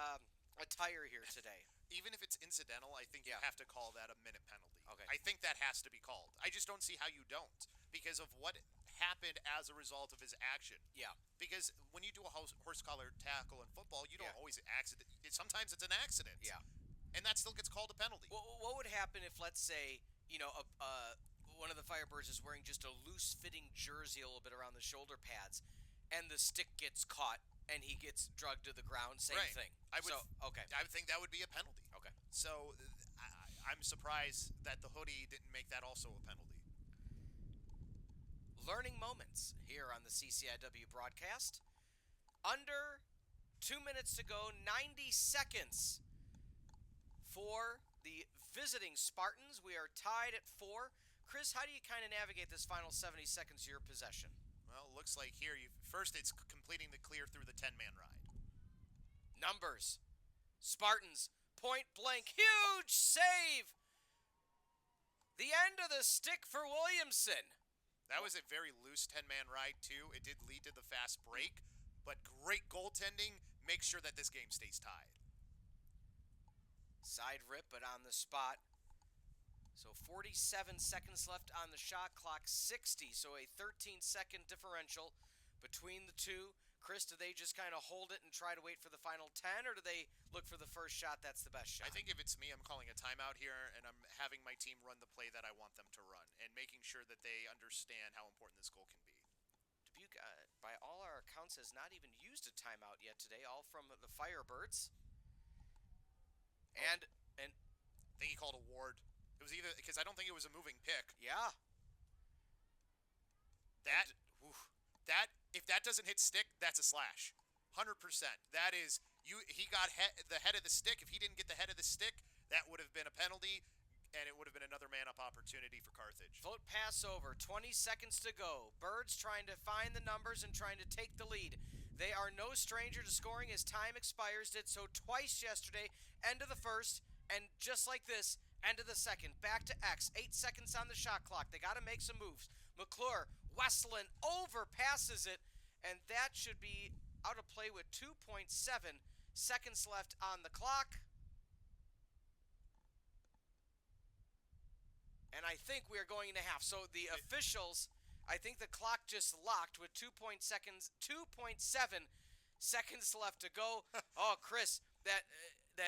attire here today. Even if it's incidental, I think you have to call that a minute penalty. Okay. I think that has to be called. I just don't see how you don't because of what happened as a result of his action. Yeah. Because when you do a horse collar tackle in football, you don't always accident. Sometimes it's an accident. Yeah. And that still gets called a penalty. Well, what would happen if, let's say, one of the Firebirds is wearing just a loose-fitting jersey a little bit around the shoulder pads, and the stick gets caught, and he gets drugged to the ground? Same thing. I would think that would be a penalty. Okay. So I'm surprised that the hoodie didn't make that also a penalty. Learning moments here on the CCIW broadcast. Under 2 minutes to go, 90 seconds for the visiting Spartans. We are tied at 4. Chris, how do you kind of navigate this final 70 seconds of your possession? Well, it looks like here, first it's completing the clear through the 10-man ride. Numbers. Spartans, point blank, huge save. The end of the stick for Williamson. That was a very loose 10-man ride, too. It did lead to the fast break, but great goaltending makes sure that this game stays tied. Side rip, but on the spot. So 47 seconds left on the shot clock, 60. So a 13-second differential between the two. Chris, do they just kind of hold it and try to wait for the final 10, or do they look for the first shot that's the best shot? I think if it's me, I'm calling a timeout here, and I'm having my team run the play that I want them to run, and making sure that they understand how important this goal can be. Dubuque, by all our accounts, has not even used a timeout yet today, all from the Firebirds. And I think he called a ward. It was either because I don't think it was a moving pick. Yeah. If that doesn't hit stick, that's a slash. 100%. That is he got the head of the stick. If he didn't get the head of the stick, that would have been a penalty, and it would have been another man-up opportunity for Carthage. Float pass over. 20 seconds to go. Birds trying to find the numbers and trying to take the lead. They are no stranger to scoring as time expires. Did so twice yesterday. End of the first, and just like this, end of the second. Back to X. 8 seconds on the shot clock. They got to make some moves. McClure, Westland overpasses it, and that should be out of play with 2.7 seconds left on the clock. And I think we are going into half. So the officials, I think the clock just locked with 2.7 seconds left to go. Oh, Chris, that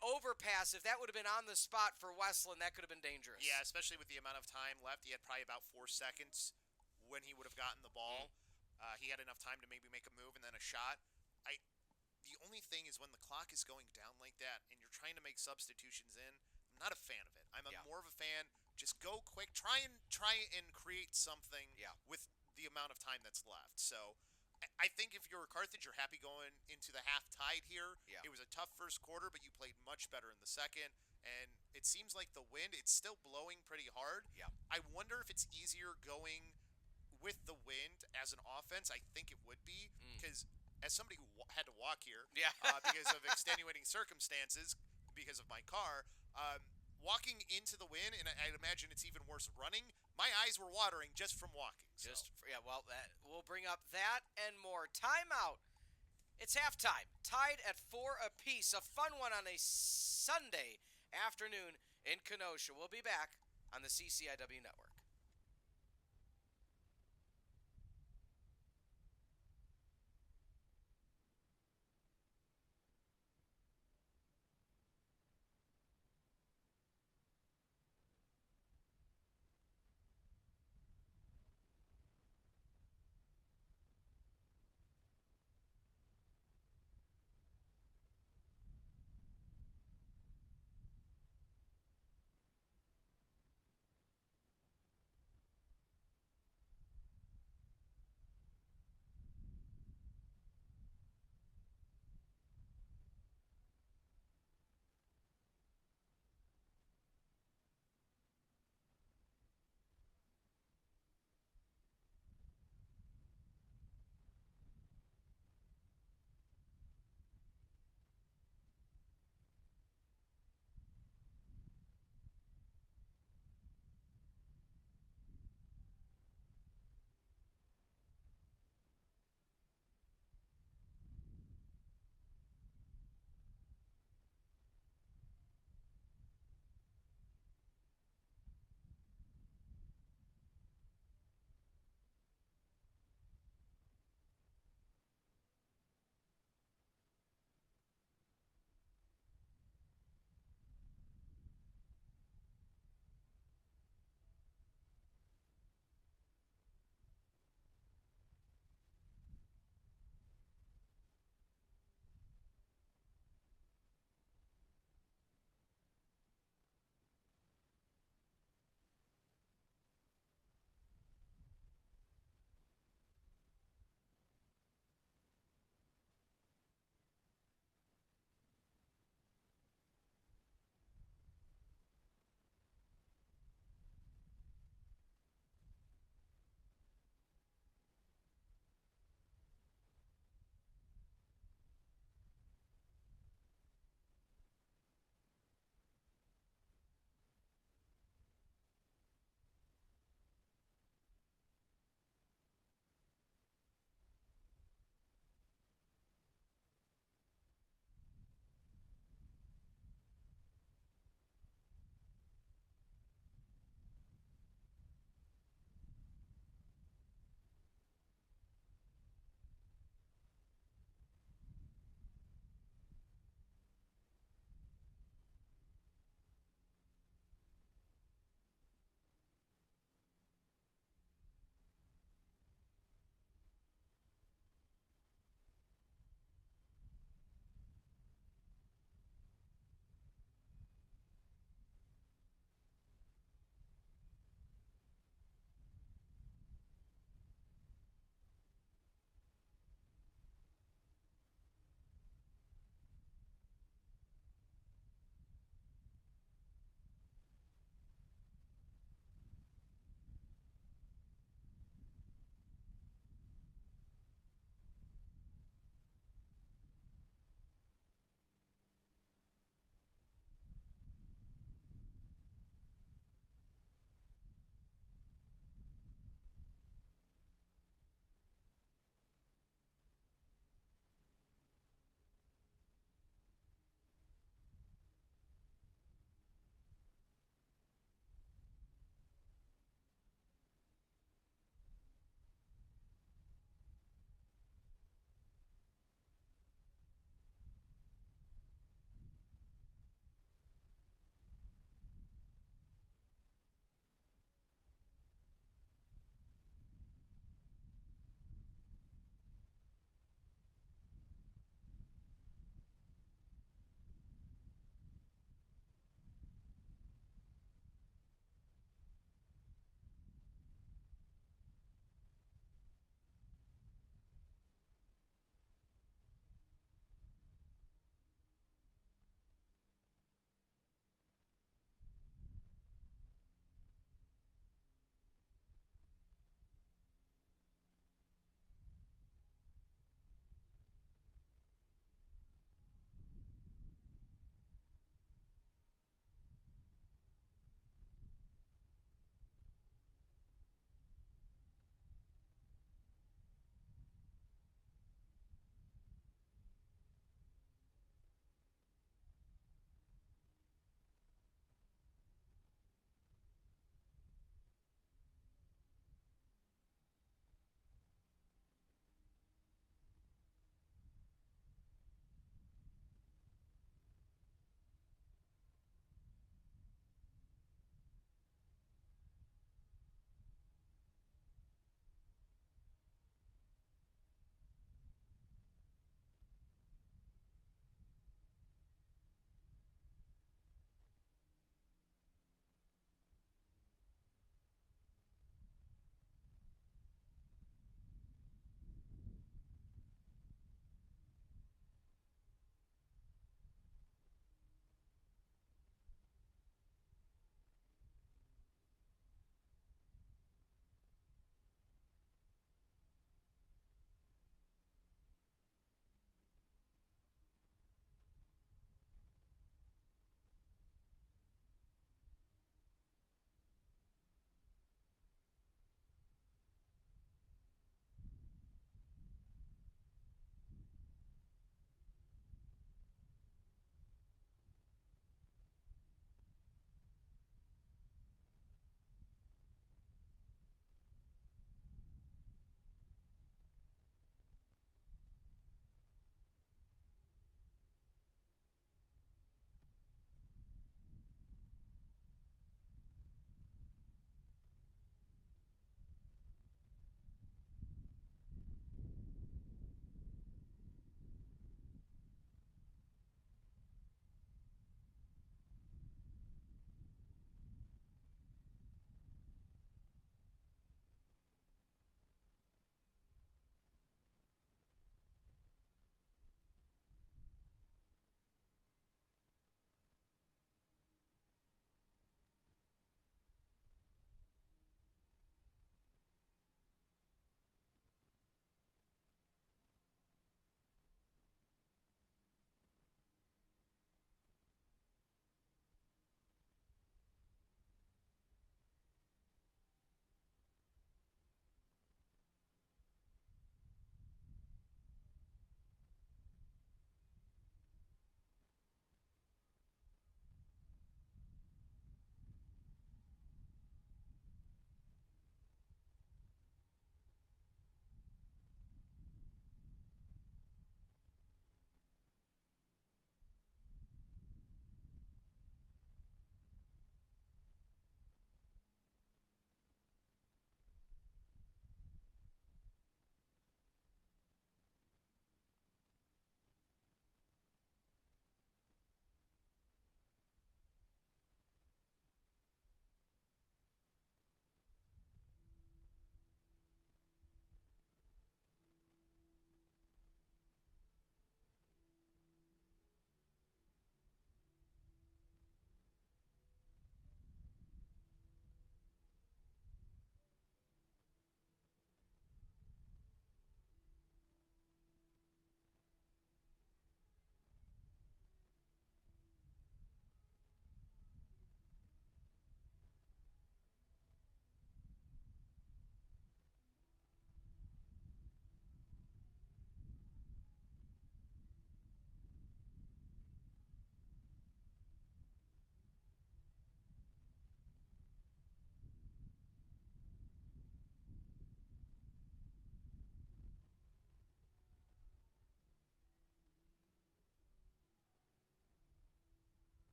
overpass, if that would have been on the spot for Westland, that could have been dangerous. Yeah, especially with the amount of time left. He had probably about 4 seconds when he would have gotten the ball. He had enough time to maybe make a move and then a shot. The only thing is when the clock is going down like that and you're trying to make substitutions in, I'm not a fan of it. I'm more of a fan, just go quick, try and create something with the amount of time that's left. So I think if you're Carthage, you're happy going into the half tied here. Yeah. It was a tough first quarter, but you played much better in the second. And it seems like the wind, it's still blowing pretty hard. Yeah. I wonder if it's easier going with the wind as an offense. I think it would be, because as somebody who had to walk here Yeah. because of extenuating circumstances, because of my car, walking into the wind, and I'd imagine it's even worse running, my eyes were watering just from walking. So. Well, we'll bring up that and more. Timeout. It's halftime. Tied at 4 apiece. A fun one on a Sunday afternoon in Kenosha. We'll be back on the CCIW Network.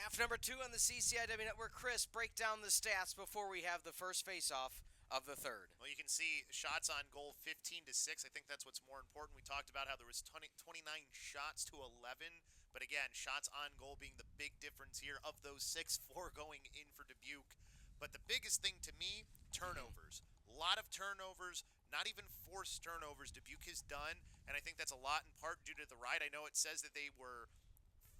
Half number 2 on the CCIW Network. Chris, break down the stats before we have the first face-off of the third. Well, you can see shots on goal 15 to 6. I think that's what's more important. We talked about how there was 29 shots to 11. But again, shots on goal being the big difference here. Of those 6, 4 going in for Dubuque. But the biggest thing to me, turnovers. A lot of turnovers, not even forced turnovers Dubuque has done. And I think that's a lot in part due to the ride. I know it says that they were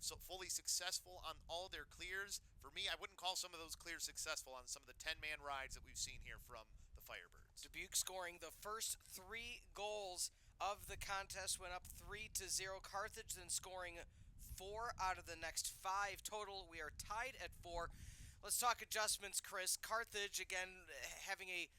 so fully successful on all their clears. For me, I wouldn't call some of those clears successful on some of the 10-man rides that we've seen here from the Firebirds. Dubuque scoring the first 3 goals of the contest, went up 3-0. Carthage then scoring 4 out of the next 5 total. We are tied at 4. Let's talk adjustments, Chris. Carthage, again, having a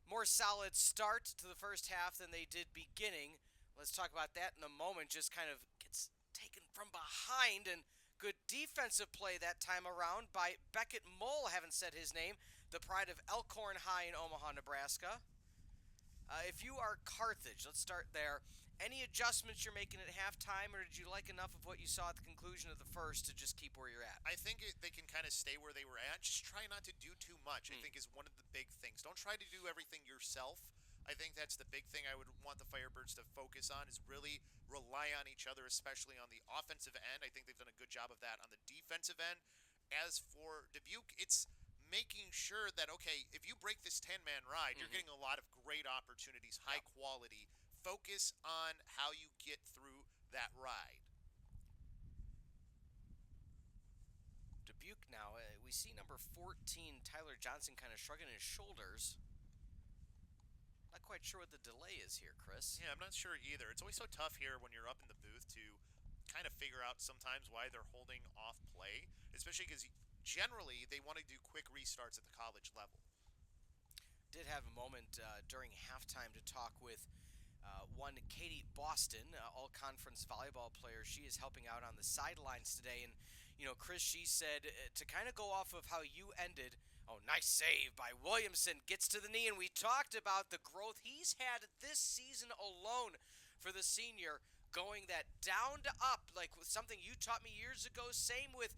more solid start to the first half than they did beginning. Let's talk about that in a moment. Just kind of gets taken from behind, and good defensive play that time around by Beckett Mole, haven't said his name, the pride of Elkhorn High in Omaha, Nebraska. If you are Carthage, let's start there. Any adjustments you're making at halftime, or did you like enough of what you saw at the conclusion of the first to just keep where you're at? I think they can kind of stay where they were at. Just try not to do too much, I think, is one of the big things. Don't try to do everything yourself. I think that's the big thing I would want the Firebirds to focus on, is really rely on each other, especially on the offensive end. I think they've done a good job of that on the defensive end. As for Dubuque, it's making sure that, okay, if you break this 10-man ride, you're getting a lot of great opportunities, high quality. Focus on how you get through that ride. Dubuque now, we see number 14, Tyler Johnson, kind of shrugging his shoulders. Not quite sure what the delay is here, Chris. Yeah, I'm not sure either. It's always so tough here when you're up in the booth to kind of figure out sometimes why they're holding off play, especially because generally they want to do quick restarts at the college level. Did have a moment during halftime to talk with one Katie Boston, all-conference volleyball player. She is helping out on the sidelines today. And, you know, Chris, she said to kind of go off of how you ended, oh, nice save by Williamson, gets to the knee. And we talked about the growth he's had this season alone for the senior, going that down to up, like something you taught me years ago. Same with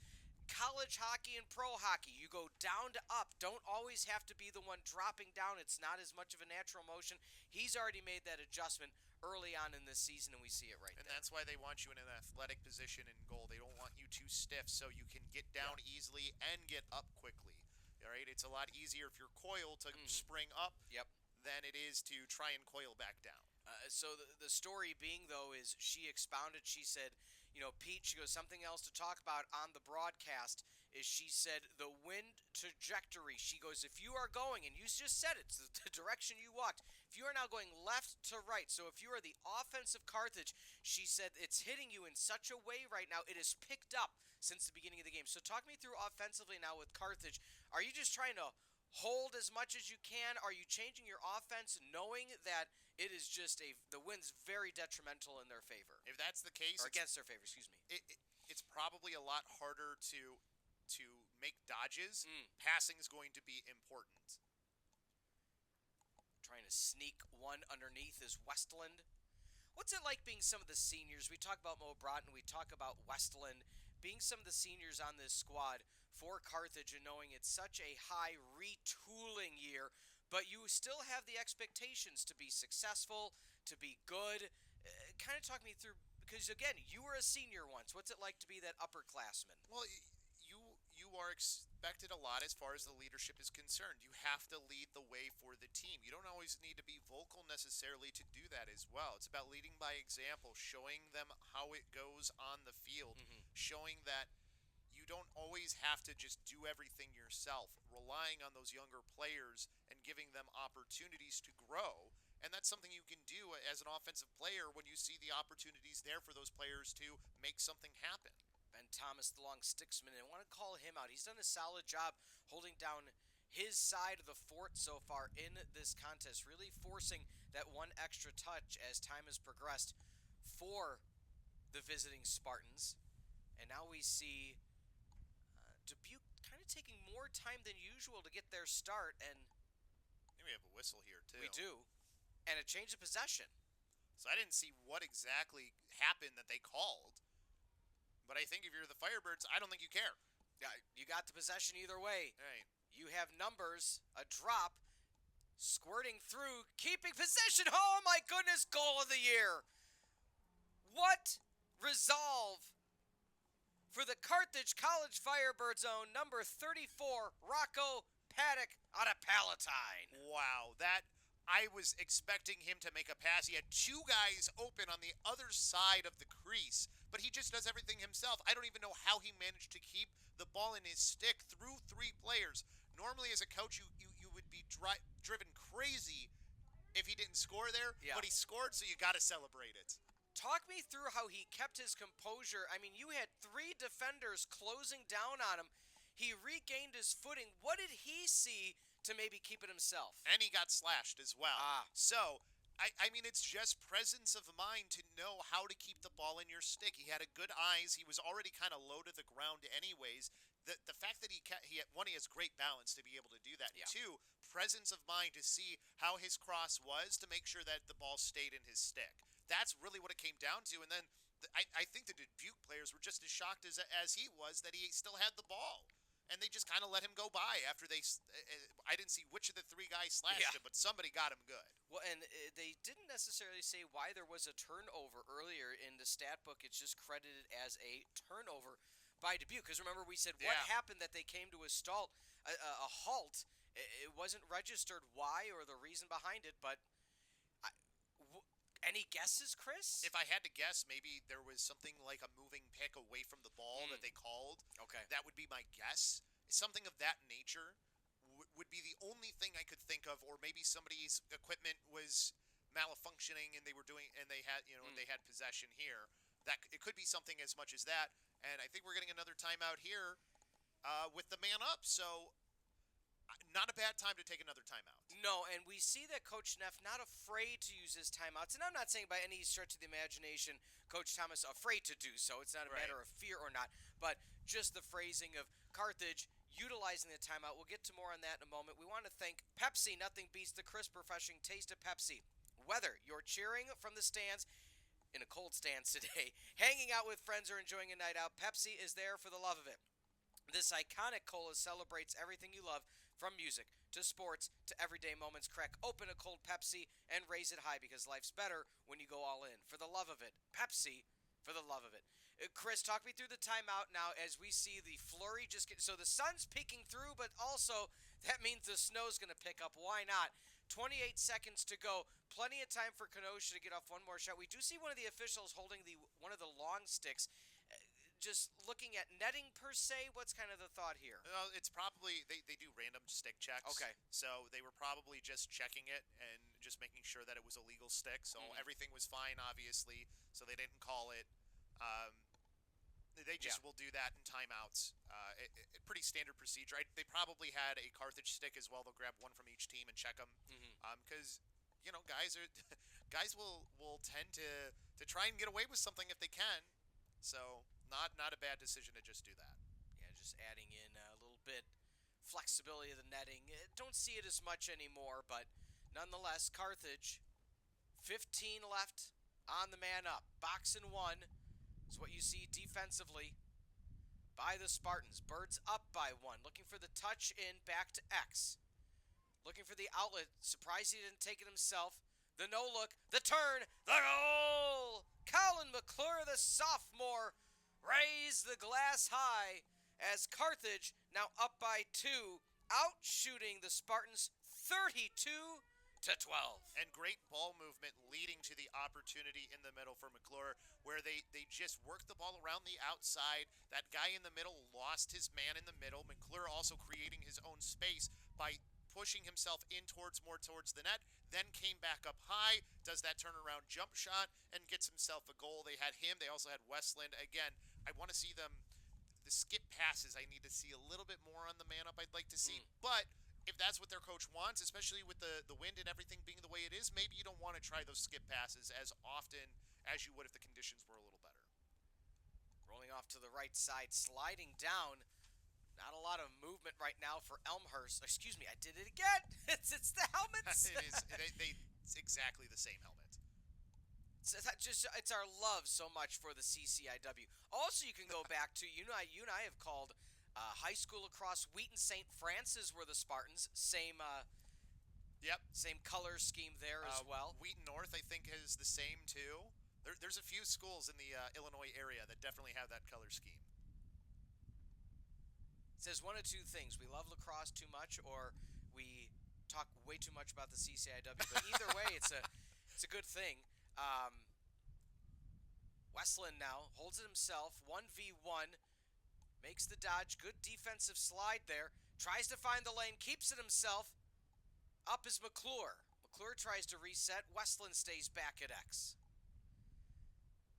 college hockey and pro hockey. You go down to up. Don't always have to be the one dropping down. It's not as much of a natural motion. He's already made that adjustment early on in this season, and we see it right And there. that's why they want you in an athletic position in goal. They don't want you too stiff so you can get down easily and get up quickly. All right, it's a lot easier if you're coiled to spring up than it is to try and coil back down. So the story being, though, is she expounded. She said, you know, Pete, she goes, something else to talk about on the broadcast is, she said, the wind trajectory. She goes, if you are going, and you just said it, it's the direction you walked, if you are now going left to right, so if you are the offensive Carthage, she said it's hitting you in such a way right now, it has picked up since the beginning of the game. So talk me through offensively now with Carthage. Are you just trying to hold as much as you can? Are you changing your offense knowing that it is just the wind's very detrimental in their favor? If that's the case, Or against their favor, excuse me. it's probably a lot harder to make dodges. Passing is going to be important. Trying to sneak one underneath is Westland. What's it like being some of the seniors? We talk about Mo Broughton, we talk about Westland, being some of the seniors on this squad for Carthage, and knowing it's such a high retooling year, but you still have the expectations to be successful, to be good. Kind of talk me through, because again, you were a senior once. What's it like to be that upperclassman? Well, you are expected a lot as far as the leadership is concerned. You have to lead the way for the team. You don't always need to be vocal necessarily to do that as well. It's about leading by example, showing them how it goes on the field, showing that you don't always have to just do everything yourself, relying on those younger players and giving them opportunities to grow. And that's something you can do as an offensive player when you see the opportunities there for those players to make something happen. Ben Thomas, the long sticksman, and I want to call him out. He's done a solid job holding down his side of the fort so far in this contest, really forcing that one extra touch as time has progressed for the visiting Spartans. And now we see Dubuque kind of taking more time than usual to get their start, and I think we have a whistle here too. we do, and a change of possession. So I didn't see what exactly happened that they called. But I think if you're the Firebirds, I don't think you care. You got the possession either way. Right. You have numbers, a drop, squirting through, keeping possession. Oh my goodness, goal of the year. What resolve for the Carthage College Firebirds own number 34, Rocco Paddock out of Palatine. Wow, I was expecting him to make a pass. He had two guys open on the other side of the crease, but he just does everything himself. I don't even know how he managed to keep the ball in his stick through three players. Normally, as a coach, you would be driven crazy if he didn't score there, but he scored, so you got to celebrate it. Talk me through how he kept his composure. I mean, you had three defenders closing down on him. He regained his footing. What did he see to maybe keep it himself? And he got slashed as well. So, I mean, it's just presence of mind to know how to keep the ball in your stick. He had a good eyes. He was already kind of low to the ground anyways. The fact that he has great balance to be able to do that. Yeah. Two, presence of mind to see how his cross was to make sure that the ball stayed in his stick. That's really what it came down to. And then I think the Dubuque players were just as shocked as he was that he still had the ball. And they just kind of let him go by after I didn't see which of the three guys slashed him, but somebody got him good. Well, and they didn't necessarily say why there was a turnover earlier in the stat book. It's just credited as a turnover by Dubuque. Because remember, we said what happened that they came to a halt. It wasn't registered why or the reason behind it, but any guesses, Chris? If I had to guess, maybe there was something like a moving pick away from the ball that they called. Okay. That would be my guess. Something of that nature would be the only thing I could think of, or maybe somebody's equipment was malfunctioning and they had they had possession here. That it could be something as much as that. And I think we're getting another timeout here with the man up. So not a bad time to take another timeout. No, and we see that Coach Neff not afraid to use his timeouts. And I'm not saying by any stretch of the imagination Coach Thomas afraid to do so. It's not a matter of fear or not. But just the phrasing of Carthage utilizing the timeout. We'll get to more on that in a moment. We want to thank Pepsi. Nothing beats the crisp, refreshing taste of Pepsi. Whether you're cheering from the stands, in a cold stance today, hanging out with friends, or enjoying a night out, Pepsi is there for the love of it. This iconic cola celebrates everything you love, from music to sports to everyday moments. Crack open a cold Pepsi and raise it high, because life's better when you go all in. For the love of it. Pepsi, for the love of it. Chris, talk me through the timeout now as we see the flurry just get. So the sun's peeking through, but also that means the snow's going to pick up. Why not? 28 seconds to go. Plenty of time for Kenosha to get off one more shot. We do see one of the officials holding one of the long sticks. Just looking at netting per se, what's kind of the thought here? Well, it's probably they do random stick checks. Okay. So they were probably just checking it and just making sure that it was a legal stick. So everything was fine, obviously. So they didn't call it. They just will do that in timeouts. Pretty standard procedure. They probably had a Carthage stick as well. They'll grab one from each team and check them. Because guys will tend to try and get away with something if they can. So not a bad decision to just do that. Yeah, just adding in a little bit flexibility of the netting. Don't see it as much anymore, but nonetheless, Carthage, 15 left on the man up. Box and one is what you see defensively by the Spartans. Birds up by one, looking for the touch in back to X. Looking for the outlet. Surprised he didn't take it himself. The no look, the turn, the goal! Colin McClure, the sophomore, raised the glass high as Carthage now up by two, outshooting the Spartans 32-12. And great ball movement leading to the opportunity in the middle for McClure, where they just worked the ball around the outside. That guy in the middle lost his man in the middle. McClure also creating his own space by pushing himself in more towards the net, then came back up high, does that turnaround jump shot, and gets himself a goal. They had him. They also had Westland. Again, I want to see the skip passes. I need to see a little bit more on the man up I'd like to see. But if that's what their coach wants, especially with the wind and everything being the way it is, maybe you don't want to try those skip passes as often as you would if the conditions were a little better. Rolling off to the right side, sliding down. Not a lot of movement right now for Elmhurst. Excuse me, I did it again. It's the helmets. It's exactly the same helmet. It's our love so much for the CCIW. Also, you can go back to you and I have called High school lacrosse, Wheaton St. Francis were the Spartans. Yep. Same color scheme there as well. Wheaton North, I think, is the same too. There's a few schools in the Illinois area that definitely have that color scheme. It says one of two things: we love lacrosse too much, or we talk way too much about the CCIW. But either way, it's a good thing. Westland now holds it himself, 1v1, makes the dodge, good defensive slide there, tries to find the lane, keeps it himself. Up is McClure. McClure tries to reset. Westland stays back at X.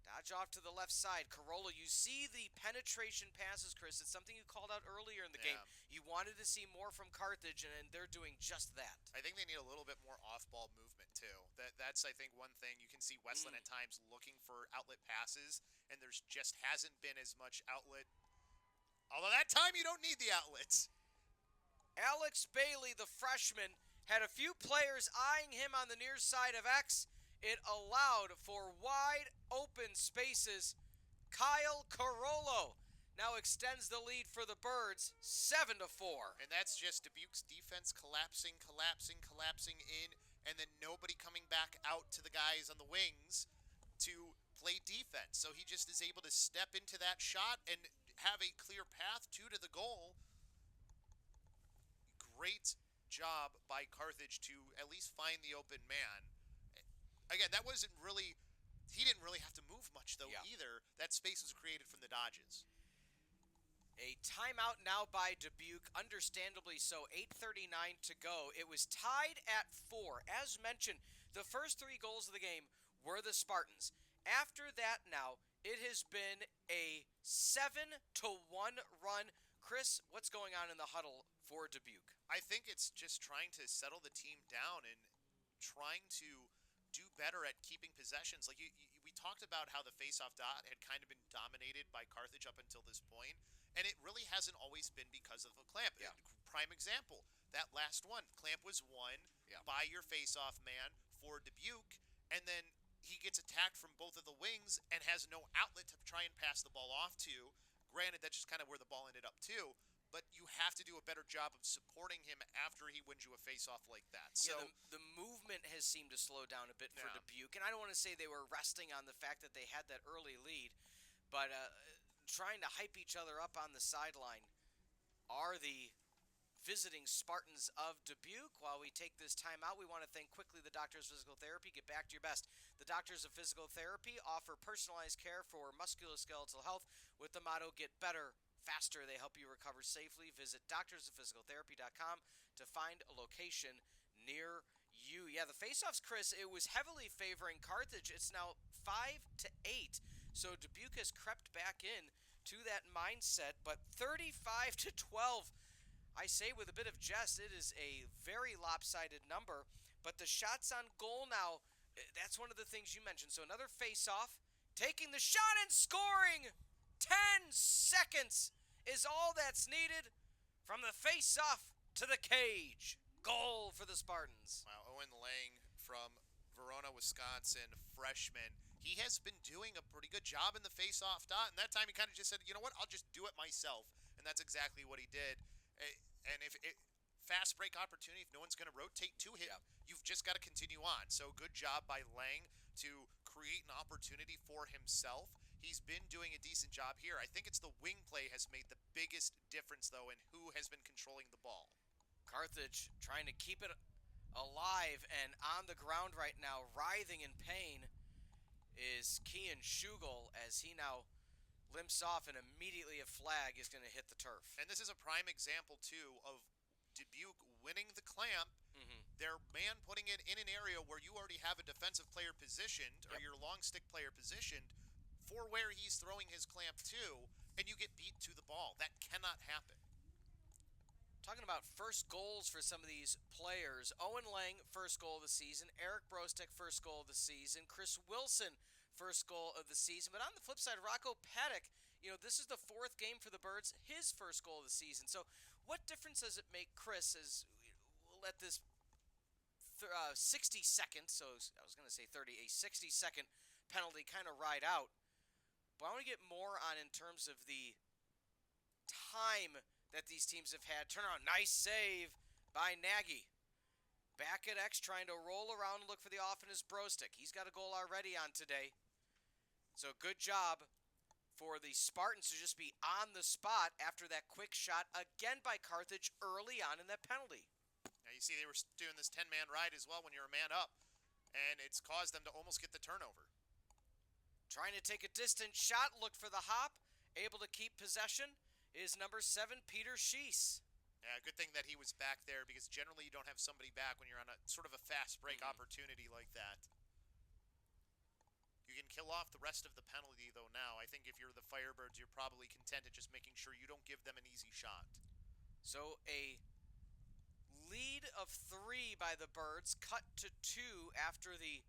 Dodge off to the left side. Corolla, you see the penetration passes, Chris. It's something you called out earlier in the game. You wanted to see more from Carthage, and they're doing just that. I think they need a little bit more off-ball movement, too. That's, I think, one thing. You can see Westland at times looking for outlet passes, and there's just hasn't been as much outlet. Although that time you don't need the outlets. Alex Bailey, the freshman, had a few players eyeing him on the near side of X. It allowed for wide open spaces. Kyle Carollo now extends the lead for the Birds, 7-4. And that's just Dubuque's defense collapsing in, and then nobody coming back out to the guys on the wings to play defense. So he just is able to step into that shot and have a clear path to the goal. Great job by Carthage to at least find the open man. Again, that wasn't really, he didn't really have to move much, though, either. That space was created from the dodges. A timeout now by Dubuque, understandably so, 8:39 to go. It was tied at 4. As mentioned, the first 3 goals of the game were the Spartans. After that now, it has been a 7-1 run. Chris, what's going on in the huddle for Dubuque? I think it's just trying to settle the team down and trying to do better at keeping possessions. Like we talked about how the faceoff dot had kind of been dominated by Carthage up until this point, and it really hasn't always been because of the clamp. Yeah. Prime example, that last one, clamp was won by your faceoff man for Dubuque, and then he gets attacked from both of the wings and has no outlet to try and pass the ball off to. Granted, that's just kind of where the ball ended up too, but you have to do a better job of supporting him after he wins you a face-off like that. So the movement has seemed to slow down a bit for Dubuque, and I don't want to say they were resting on the fact that they had that early lead, but trying to hype each other up on the sideline are the visiting Spartans of Dubuque. While we take this time out, we want to thank quickly the Doctors of Physical Therapy. Get back to your best. The Doctors of Physical Therapy offer personalized care for musculoskeletal health with the motto, get better faster. They help you recover safely. Visit doctorsofphysicaltherapy.com to find a location near you. Yeah, the faceoffs, Chris, it was heavily favoring Carthage. It's now 5-8. So Dubuque has crept back in to that mindset, but 35-12. I say with a bit of jest, it is a very lopsided number, but the shots on goal now, that's one of the things you mentioned. So another face-off, taking the shot and scoring. 10 seconds is all that's needed from the face-off to the cage. Goal for the Spartans. Wow, Owen Lang from Verona, Wisconsin, freshman. He has been doing a pretty good job in the face-off dot, and that time he kind of just said, you know what, I'll just do it myself, and that's exactly what he did. And if fast break opportunity, if no one's going to rotate to him, you've just got to continue on. So good job by Lang to create an opportunity for himself. He's been doing a decent job here. I think it's the wing play has made the biggest difference, though, in who has been controlling the ball. Carthage trying to keep it alive and on the ground right now, writhing in pain, is Kian Schugel as he now limps off, and immediately a flag is going to hit the turf. And this is a prime example, too, of Dubuque winning the clamp. Their man putting it in an area where you already have a defensive player positioned, or your long stick player positioned, for where he's throwing his clamp to, and you get beat to the ball. That cannot happen. Talking about first goals for some of these players. Owen Lang, first goal of the season. Eric Brostek, first goal of the season. Chris Wilson, first goal of the season. But on the flip side, Rocco Paddock, this is the 4th game for the Birds, his first goal of the season. So what difference does it make, Chris, as we'll let this 60 seconds, so I was going to say 30, a 60-second penalty kind of ride out. But I want to get more on in terms of the time that these teams have had. Turnaround, nice save by Nagy. Back at X, trying to roll around and look for the off in his Brostick. He's got a goal already on today. So good job for the Spartans to just be on the spot after that quick shot again by Carthage early on in that penalty. Now you see they were doing this 10-man ride as well when you're a man up, and it's caused them to almost get the turnover. Trying to take a distant shot, look for the hop, able to keep possession is number 7, Peter Schiess. Yeah, good thing that he was back there because generally you don't have somebody back when you're on a sort of a fast break opportunity like that. You can kill off the rest of the penalty, though, now. I think if you're the Firebirds, you're probably content at just making sure you don't give them an easy shot. So a lead of 3 by the Birds, cut to 2 after the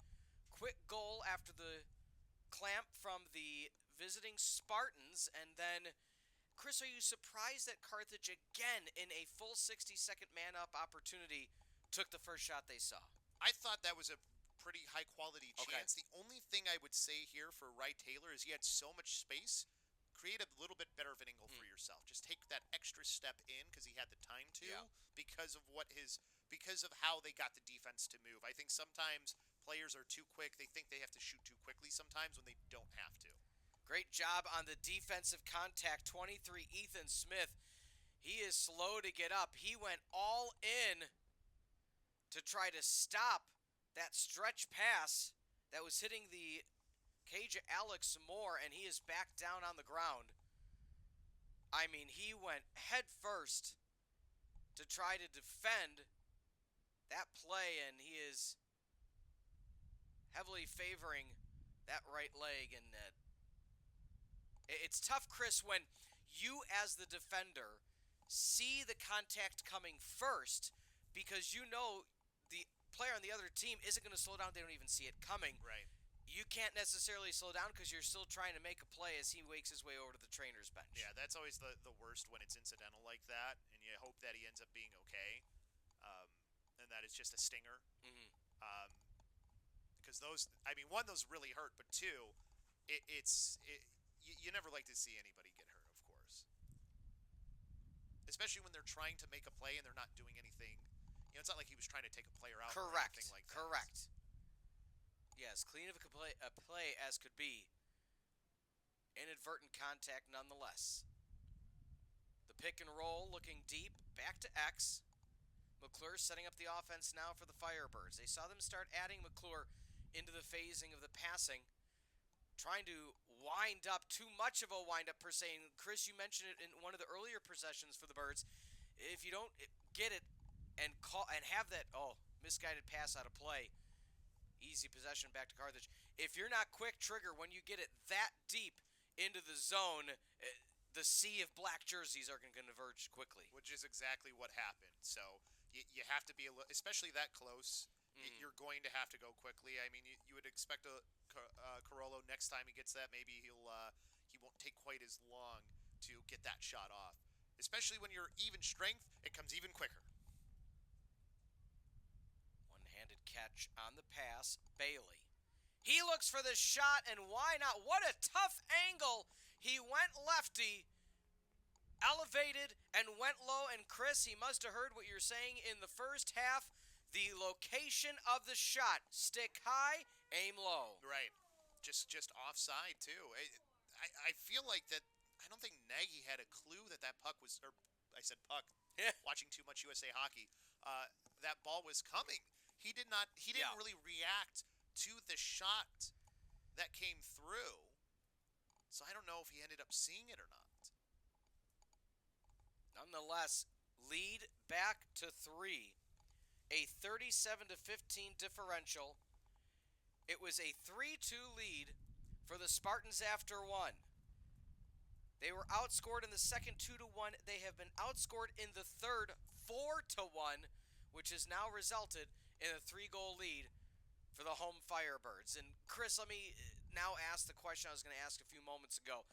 quick goal, after the clamp from the visiting Spartans. And then, Chris, are you surprised that Carthage, again, in a full 60-second man-up opportunity, took the first shot they saw? I thought that was a pretty high-quality chance. Okay. The only thing I would say here for Wright Taylor is he had so much space. Create a little bit better of an angle for yourself. Just take that extra step in because he had the time to, because of how they got the defense to move. I think sometimes players are too quick. They think they have to shoot too quickly sometimes when they don't have to. Great job on the defensive contact. 23, Ethan Smith. He is slow to get up. He went all in to try to stop that stretch pass that was hitting the cage of Alex Moore, and he is back down on the ground. I mean, he went head first to try to defend that play, and he is heavily favoring that right leg. And it's tough, Chris, when you as the defender see the contact coming first, because you know the player on the other team isn't going to slow down. They don't even see it coming. Right. You can't necessarily slow down because you're still trying to make a play as he wakes his way over to the trainer's bench. Yeah, that's always the worst when it's incidental like that, and you hope that he ends up being okay, and that it's just a stinger. Because those, I mean, one, those really hurt, but two, you never like to see anybody get hurt, of course. Especially when they're trying to make a play and they're not doing anything. You know, it's not like he was trying to take a player out or anything like that. Correct. Yes, clean of a play as could be. Inadvertent contact nonetheless. The pick and roll looking deep. Back to X. McClure setting up the offense now for the Firebirds. They saw them start adding McClure into the phasing of the passing. Trying to wind up, too much of a wind up per se. And Chris, you mentioned it in one of the earlier possessions for the Birds. If you don't get it and have that misguided pass out of play, easy possession back to Carthage. If you're not quick trigger when you get it that deep into the zone, the sea of black jerseys are going to converge quickly. Which is exactly what happened. So you have to be, especially that close, you're going to have to go quickly. I mean, you would expect Carollo next time he gets that, maybe he won't take quite as long to get that shot off. Especially when you're even strength, it comes even quicker. One-handed catch on the pass, Bailey. He looks for the shot, and why not? What a tough angle. He went lefty, elevated, and went low. And Chris, he must have heard what you're saying in the first half. The location of the shot, stick high, aim low. Right. Just offside, too. I feel like that. I don't think Nagy had a clue that puck was, or I said puck, watching too much USA Hockey, that ball was coming. He didn't really react to the shot that came through. So I don't know if he ended up seeing it or not. Nonetheless, lead back to 3. A 37-15 differential. It was a 3-2 lead for the Spartans after 1. They were outscored in the second 2-1. They have been outscored in the third 4-1, which has now resulted in a 3-goal lead for the home Firebirds. And Chris, let me now ask the question I was going to ask a few moments ago.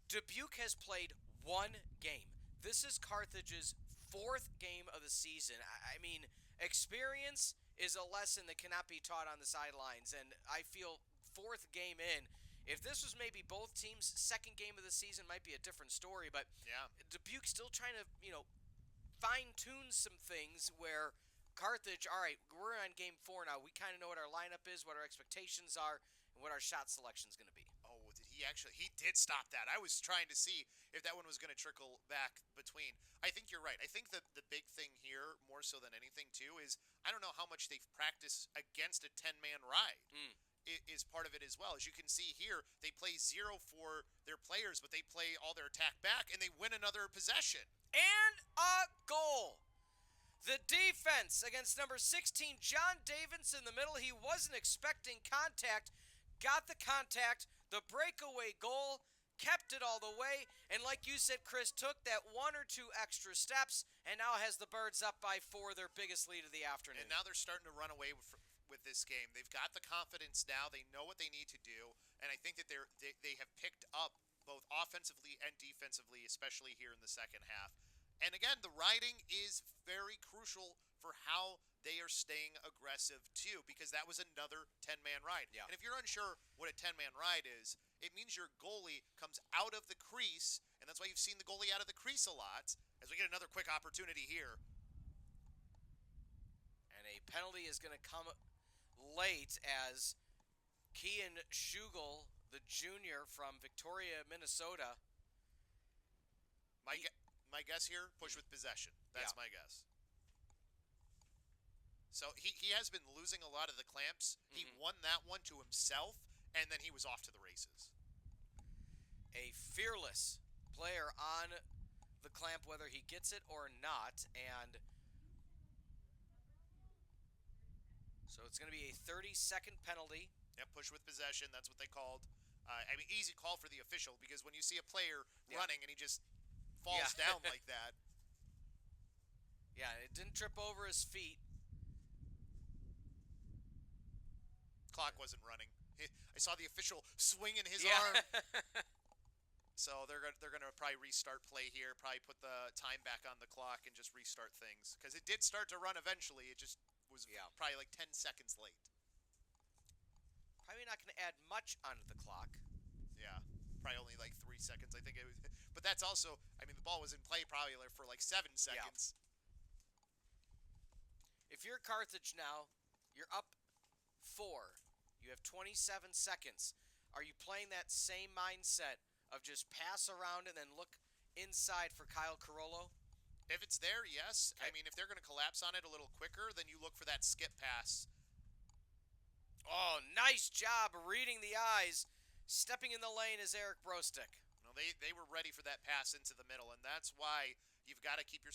Dubuque has played 1 game. This is Carthage's 4th game of the season. I mean, experience is a lesson that cannot be taught on the sidelines, and I feel 4th game in, If this was maybe both teams' second game of the season, might be a different story. But Yeah. Dubuque still trying to, fine-tune some things where Carthage, all right, we're on game 4 now. We kind of know what our lineup is, what our expectations are, and what our shot selection is going to be. Oh, did he actually? He did stop that. I was trying to see if that one was going to trickle back between. I think you're right. I think the big thing here, more so than anything, too, is I don't know how much they've practiced against a 10-man ride. Is part of it as well. As you can see here, they play 0 for their players, but they play all their attack back, and they win another possession. And a goal. The defense against number 16, John Davis in the middle. He wasn't expecting contact, got the contact, the breakaway goal, kept it all the way, and like you said, Chris, took that 1 or 2 extra steps, and now has the Birds up by 4, their biggest lead of the afternoon. And now they're starting to run away with this game. They've got the confidence now. They know what they need to do, and I think that they have picked up both offensively and defensively, especially here in the second half. And again, the riding is very crucial for how they are staying aggressive too, because that was another 10-man ride. Yeah. And if you're unsure what a 10-man ride is, it means your goalie comes out of the crease, and that's why you've seen the goalie out of the crease a lot. As we get another quick opportunity here. And a penalty is going to come late as Kian Schugel, the junior from Victoria, Minnesota. My guess here, push with possession. That's my guess. So he has been losing a lot of the clamps. He won that one to himself, and then he was off to the races. A fearless player on the clamp, whether he gets it or not. And so it's going to be a 30-second penalty. Yep, push with possession. That's what they called. Easy call for the official, because when you see a player running and he just falls down like that. Yeah, it didn't trip over his feet. Clock wasn't running. I saw the official swinging his arm. So they're going to probably restart play here, probably put the time back on the clock and just restart things. Because it did start to run eventually. It just was probably like 10 seconds late. Probably not going to add much onto the clock. Yeah, probably only like 3 seconds. I think it was. But that's also, I mean, the ball was in play probably for like 7 seconds. If you're Carthage now, you're up 4. You have 27 seconds. Are you playing that same mindset of just pass around and then look inside for Kyle Carollo? If it's there, yes. Okay. I mean, if they're going to collapse on it a little quicker, then you look for that skip pass. Oh, nice job reading the eyes. Stepping in the lane is Eric Brostek. No, they were ready for that pass into the middle, and that's why you've got to keep your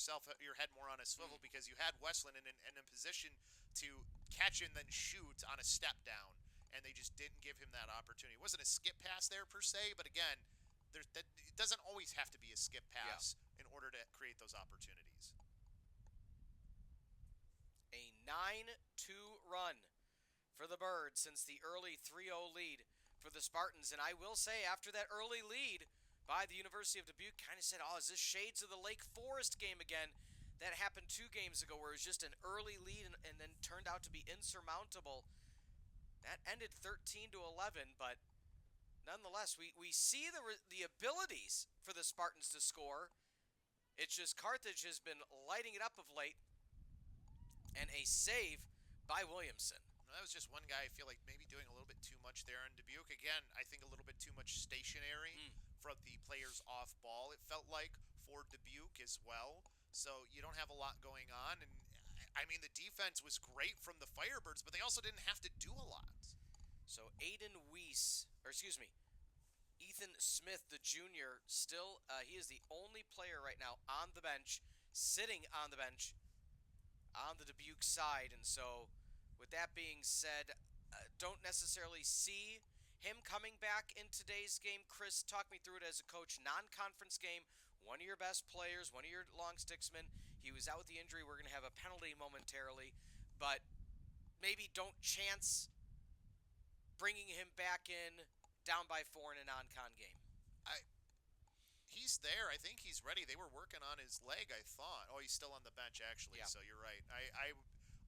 head more on a swivel, because you had Westland in a position to catch and then shoot on a step down, and they just didn't give him that opportunity. It wasn't a skip pass there per se, but again, it doesn't always have to be a skip pass in order to create those opportunities. A 9-2 run for the Birds since the early 3-0 lead for the Spartans. And I will say, after that early lead by the University of Dubuque, kind of said, oh, is this shades of the Lake Forest game again? That happened 2 games ago where it was just an early lead and then turned out to be insurmountable. That ended 13-11, but nonetheless, we see the abilities for the Spartans to score. It's just Carthage has been lighting it up of late. And a save by Williamson. That was just one guy, I feel like maybe doing a little bit too much there in Dubuque. Again, I think a little bit too much stationary from the players off ball, it felt like, for Dubuque as well. So you don't have a lot going on. And I mean, the defense was great from the Firebirds, but they also didn't have to do a lot. So Ethan Smith, the junior, still, he is the only player right now on the bench, sitting on the bench on the Dubuque side. And so, with that being said, don't necessarily see him coming back in today's game. Chris, talk me through it as a coach. Non-conference game, one of your best players, one of your long sticksmen. He was out with the injury. We're going to have a penalty momentarily, but maybe don't chance bringing him back in down by 4 in a non-con game. He's there. I think he's ready. They were working on his leg, I thought. Oh, he's still on the bench, actually. Yeah. So you're right.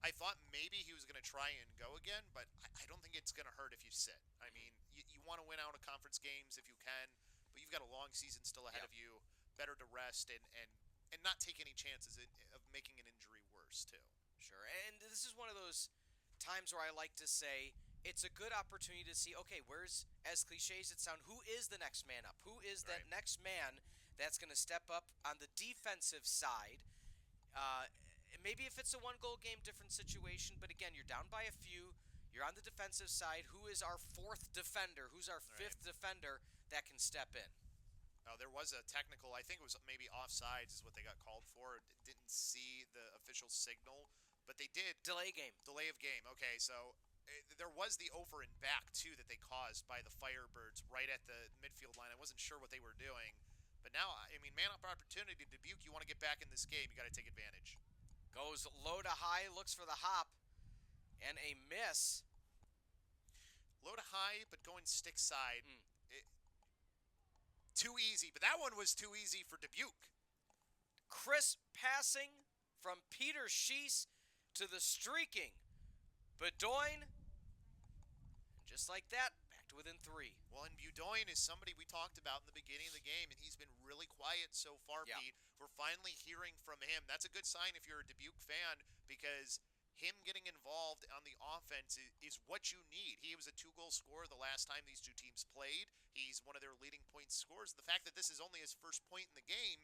I thought maybe he was going to try and go again, but I don't think it's going to hurt if you sit. I mean, you want to win out of conference games if you can, but you've got a long season still ahead of you. Better to rest and not take any chances of making an injury worse, too. Sure. And this is one of those times where I like to say it's a good opportunity to see, okay, where's, as cliche as it sounds, who is the next man up? Who is that next man that's going to step up on the defensive side? Maybe if it's a one-goal game, different situation. But again, you're down by a few. You're on the defensive side. Who is our fourth defender? Who's our fifth defender that can step in? There was a technical, I think it was maybe offsides is what they got called for. Didn't see the official signal, but they did. Delay game. Delay of game. Okay, so there was the over and back, too, that they caused by the Firebirds right at the midfield line. I wasn't sure what they were doing. But now, I mean, man up opportunity. Dubuque, you want to get back in this game, you got to take advantage. Goes low to high, looks for the hop, and a miss. Low to high, but going stick side. Too easy, but that one was too easy for Dubuque. Crisp passing from Peter Schiess to the streaking Bedoin. Just like that, back to within 3. Well, and Bedoin is somebody we talked about in the beginning of the game, and he's been really quiet so far, Pete. We're finally hearing from him. That's a good sign if you're a Dubuque fan, because him getting involved on the offense is what you need. He was a 2-goal scorer the last time these two teams played. He's one of their leading point scorers. The fact that this is only his first point in the game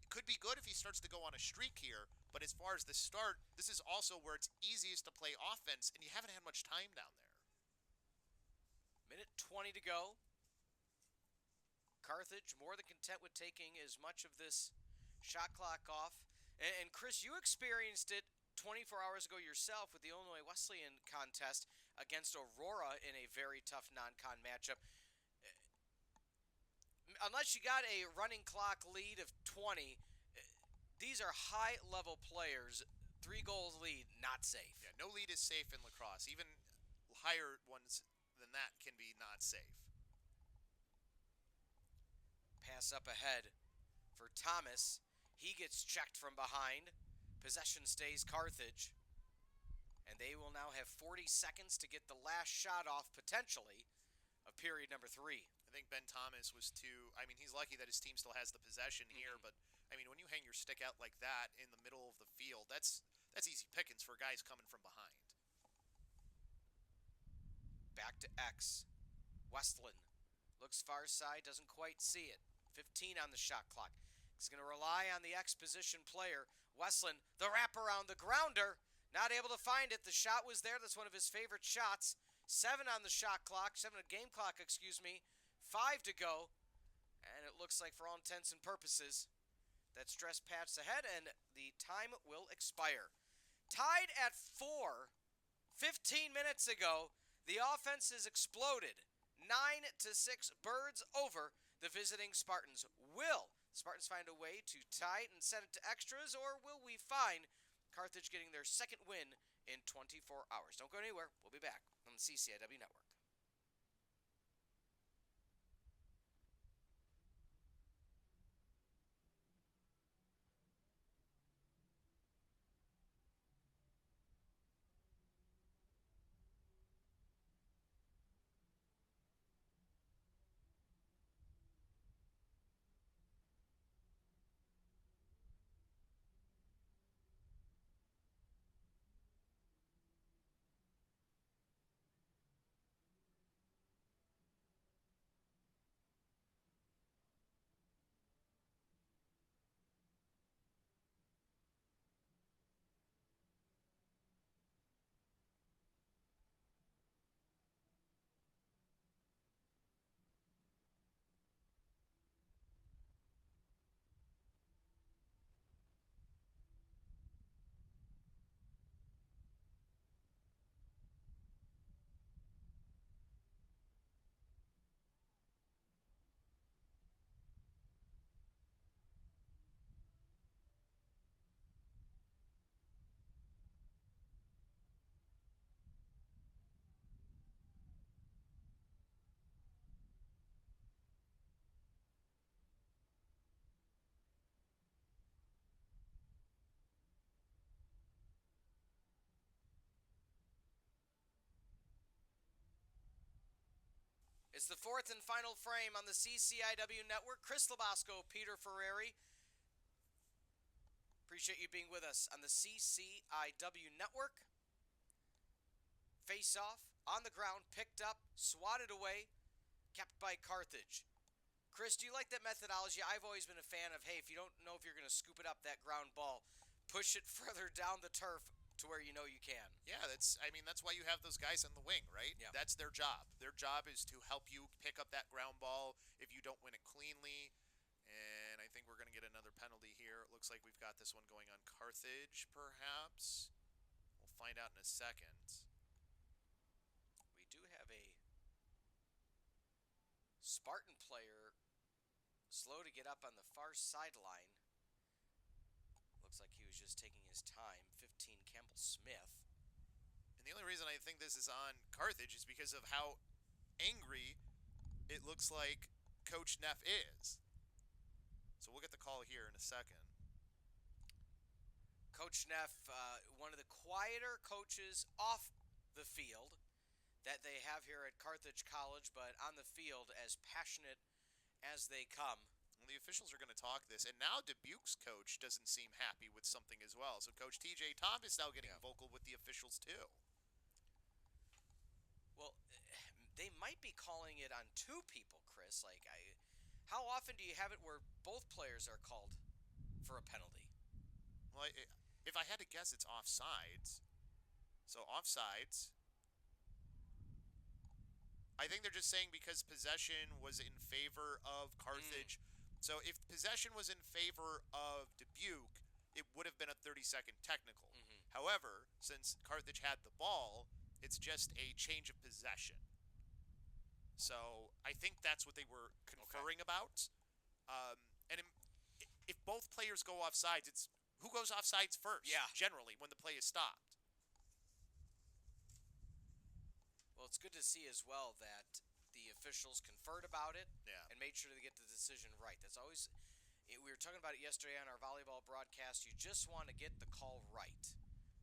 could be good if he starts to go on a streak here. But as far as the start, this is also where it's easiest to play offense, and you haven't had much time down there. Minute 20 to go. Carthage more than content with taking as much of this shot clock off. And Chris, you experienced it 24 hours ago yourself with the Illinois Wesleyan contest against Aurora in a very tough non-con matchup. Unless you got a running clock lead of 20, these are high-level players. 3 goals lead, not safe. Yeah, no lead is safe in lacrosse. Even higher ones than that can be not safe. Pass up ahead for Thomas. He gets checked from behind. Possession stays Carthage. And they will now have 40 seconds to get the last shot off, potentially, of period number 3. I think Ben Thomas was too... I mean, he's lucky that his team still has the possession here, but, I mean, when you hang your stick out like that in the middle of the field, that's easy pickings for guys coming from behind. Back to X. Westland looks far side, doesn't quite see it. 15 on the shot clock. He's going to rely on the X position player. Westland, the wraparound, the grounder. Not able to find it. The shot was there. That's one of his favorite shots. 7 on the shot clock. 7 on the game clock, excuse me. 5 to go. And it looks like, for all intents and purposes, that stress patch ahead, and the time will expire. Tied at 4, 15 minutes ago, the offense has exploded. 9-6 birds over the visiting Spartans. Will Spartans find a way to tie it and send it to extras, or will we find Carthage getting their second win in 24 hours? Don't go anywhere. We'll be back on the CCIW Network. It's the fourth and final frame on the CCIW network. Chris LoBosco, Peter Ferreri. Appreciate you being with us on the CCIW network. Face off, on the ground, picked up, swatted away, kept by Carthage. Chris, do you like that methodology? I've always been a fan of, hey, if you don't know if you're going to scoop it up, that ground ball, push it further down the turf to where you know you can. Yeah, that's why you have those guys on the wing, right? Yeah. That's their job. Their job is to help you pick up that ground ball if you don't win it cleanly. And I think we're going to get another penalty here. It looks like we've got this one going on Carthage, perhaps. We'll find out in a second. We do have a Spartan player slow to get up on the far sideline. Looks like he was just taking his time. 15, Campbell Smith. And the only reason I think this is on Carthage is because of how angry it looks like Coach Neff is. So we'll get the call here in a second. Coach Neff, one of the quieter coaches off the field that they have here at Carthage College, but on the field as passionate as they come. Well, the officials are going to talk this, and now Dubuque's coach doesn't seem happy with something as well. So Coach TJ Thomas now getting vocal with the officials too. Well, they might be calling it on two people, Chris. How often do you have it where both players are called for a penalty? Well, if I had to guess, it's offsides. So offsides. I think they're just saying because possession was in favor of Carthage. So if possession was in favor of Dubuque, it would have been a 30-second technical. However, since Carthage had the ball, it's just a change of possession. So I think that's what they were conferring about. And if both players go offsides, it's who goes offsides first, generally, when the play is stopped. Well, it's good to see as well that the officials conferred about it and made sure to get the decision right. That's always, we were talking about it yesterday on our volleyball broadcast. You just want to get the call right.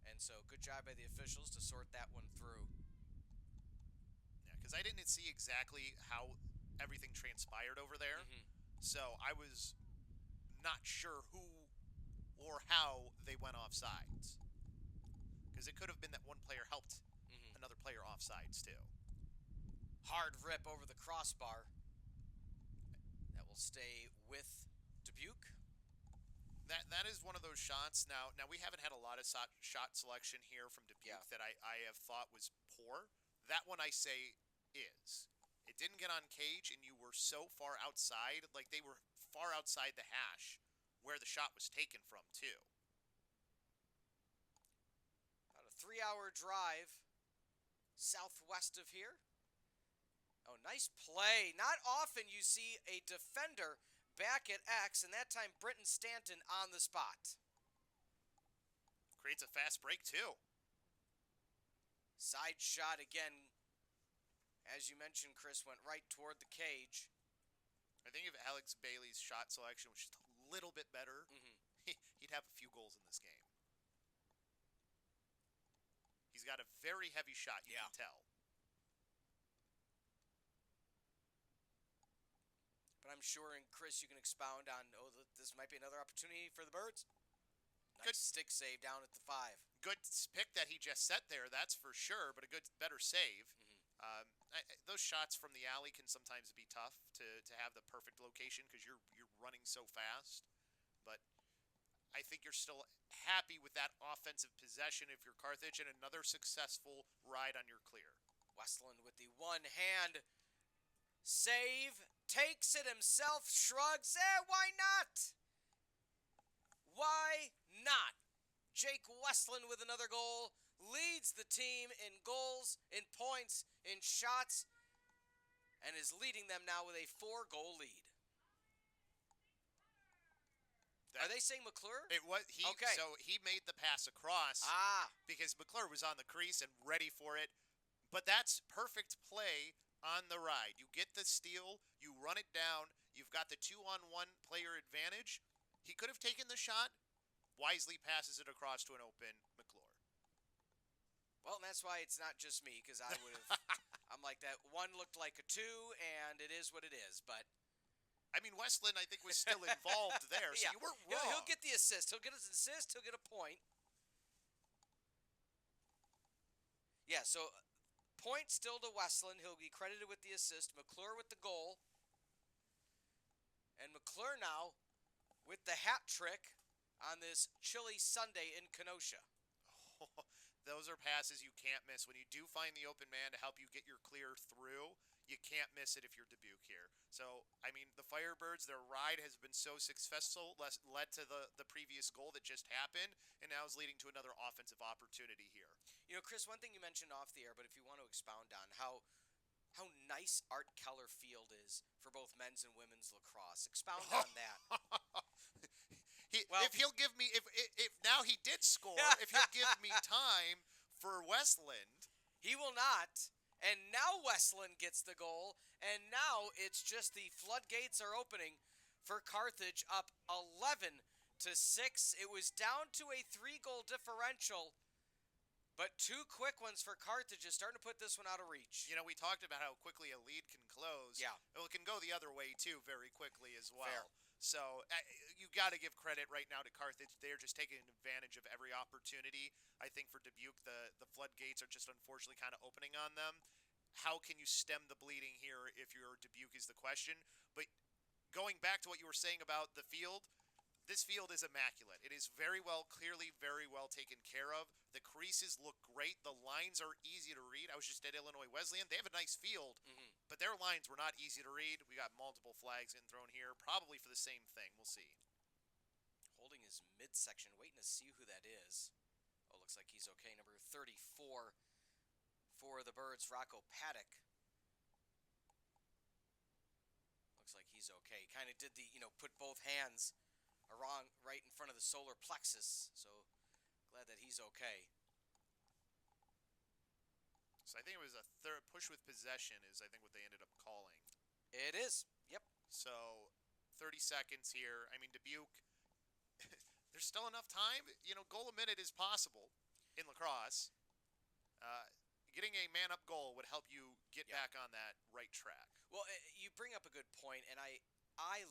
And so good job by the officials to sort that one through. Yeah, because I didn't see exactly how everything transpired over there. So I was not sure who or how they went offsides. Because it could have been that one player helped another player offsides too. Hard rip over the crossbar. That will stay with Dubuque. That is one of those shots. Now we haven't had a lot of shot selection here from Dubuque that I have thought was poor. That one I say is. It didn't get on cage, and you were so far outside, like they were far outside the hash where the shot was taken from too. About a 3-hour drive southwest of here. Oh, nice play. Not often you see a defender back at X, and that time Brenton Stanton on the spot. Creates a fast break too. Side shot again, as you mentioned, Chris, went right toward the cage. I think if Alex Bailey's shot selection was just a little bit better, he'd have a few goals in this game. He's got a very heavy shot, you can tell. But I'm sure, and Chris, you can expound on, this might be another opportunity for the Birds. Nice stick save down at the 5. Good pick that he just set there, that's for sure, but a better save. Those shots from the alley can sometimes be tough to have the perfect location because you're running so fast. But I think you're still happy with that offensive possession if you're Carthage, and another successful ride on your clear. Westland with the one-hand save, takes it himself, shrugs. Why not? Why not? Jake Westland with another goal, leads the team in goals, in points, in shots, and is leading them now with a 4-goal lead. Are they saying McClure? It was okay. So he made the pass across because McClure was on the crease and ready for it. But that's perfect play on the ride. You get the steal, you run it down, you've got the 2-on-1 player advantage. He could have taken the shot, wisely passes it across to an open McClure. Well, and that's why it's not just me, because I would have. I'm like that. One looked like a 2, and it is what it is. But I mean, Westland, I think, was still involved there, so yeah, you weren't wrong. he'll get the assist. He'll get his assist. He'll get a point. Yeah, so point still to Westland. He'll be credited with the assist. McClure with the goal. And McClure now with the hat trick on this chilly Sunday in Kenosha. Those are passes you can't miss. When you do find the open man to help you get your clear through, you can't miss it if you're Dubuque here. So, I mean, the Firebirds, their ride has been so successful, led to the previous goal that just happened, and now is leading to another offensive opportunity here. You know, Chris, one thing you mentioned off the air, but if you want to expound on how nice Art Keller Field is for both men's and women's lacrosse. Expound on that. If he'll give me, if now he did score, if he'll give me time for Westland. He will not. And now Westland gets the goal. And now it's just the floodgates are opening for Carthage, up 11-6. It was down to a 3-goal differential. But 2 quick ones for Carthage is starting to put this one out of reach. You know, we talked about how quickly a lead can close. Yeah. Well, it can go the other way, too, very quickly as well. Fair. So you got to give credit right now to Carthage. They're just taking advantage of every opportunity. I think for Dubuque, the floodgates are just unfortunately kind of opening on them. How can you stem the bleeding here if you're Dubuque is the question. But going back to what you were saying about the field, this field is immaculate. It is clearly very well taken care of. The creases look great. The lines are easy to read. I was just at Illinois Wesleyan. They have a nice field, but their lines were not easy to read. We got multiple flags getting thrown here, probably for the same thing. We'll see. Holding his midsection, waiting to see who that is. Oh, looks like he's okay. Number 34 for the Birds, Rocco Paddock. Looks like he's okay. Kind of did the, put both hands right in front of the solar plexus. So glad that he's okay. So I think it was a third push with possession is I think what they ended up calling. It is. Yep. So 30 seconds here. I mean, Dubuque, there's still enough time. Goal a minute is possible in lacrosse. Getting a man-up goal would help you get back on that right track. Well, you bring up a good point, and I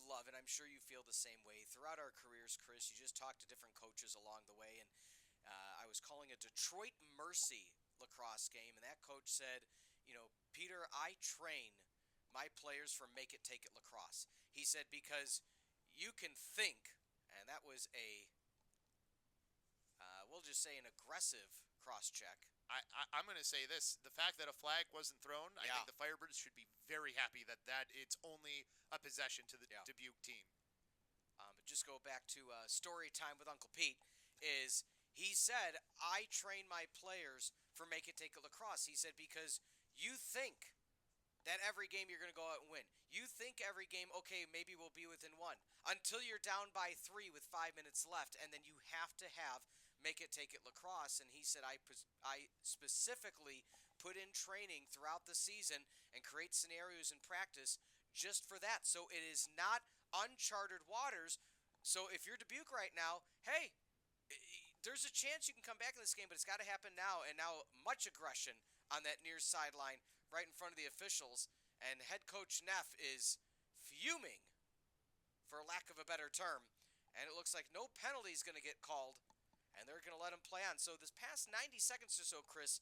love, and I'm sure you feel the same way. Throughout our careers, Chris, you just talk to different coaches along the way, and I was calling a Detroit Mercy lacrosse game, and that coach said, Peter, I train my players for Make It, Take It lacrosse. He said, because you can think, and that was we'll just say an aggressive cross-check. I'm going to say this. The fact that a flag wasn't thrown, I think the Firebirds should be very happy that it's only a possession to the Dubuque team. But just go back to story time with Uncle Pete. He said, I train my players for Make It, Take It lacrosse. He said, because you think that every game you're going to go out and win. You think every game, okay, maybe we'll be within 1. Until you're down by 3 with 5 minutes left, and then you have to have Make It, Take It lacrosse. And he said, I specifically put in training throughout the season and create scenarios in practice just for that. So it is not uncharted waters. So if you're Dubuque right now, hey, there's a chance you can come back in this game, but it's got to happen now. And now much aggression on that near sideline right in front of the officials. And head coach Neff is fuming, for lack of a better term. And it looks like no penalty is going to get called. And they're going to let him play on. So this past 90 seconds or so, Chris,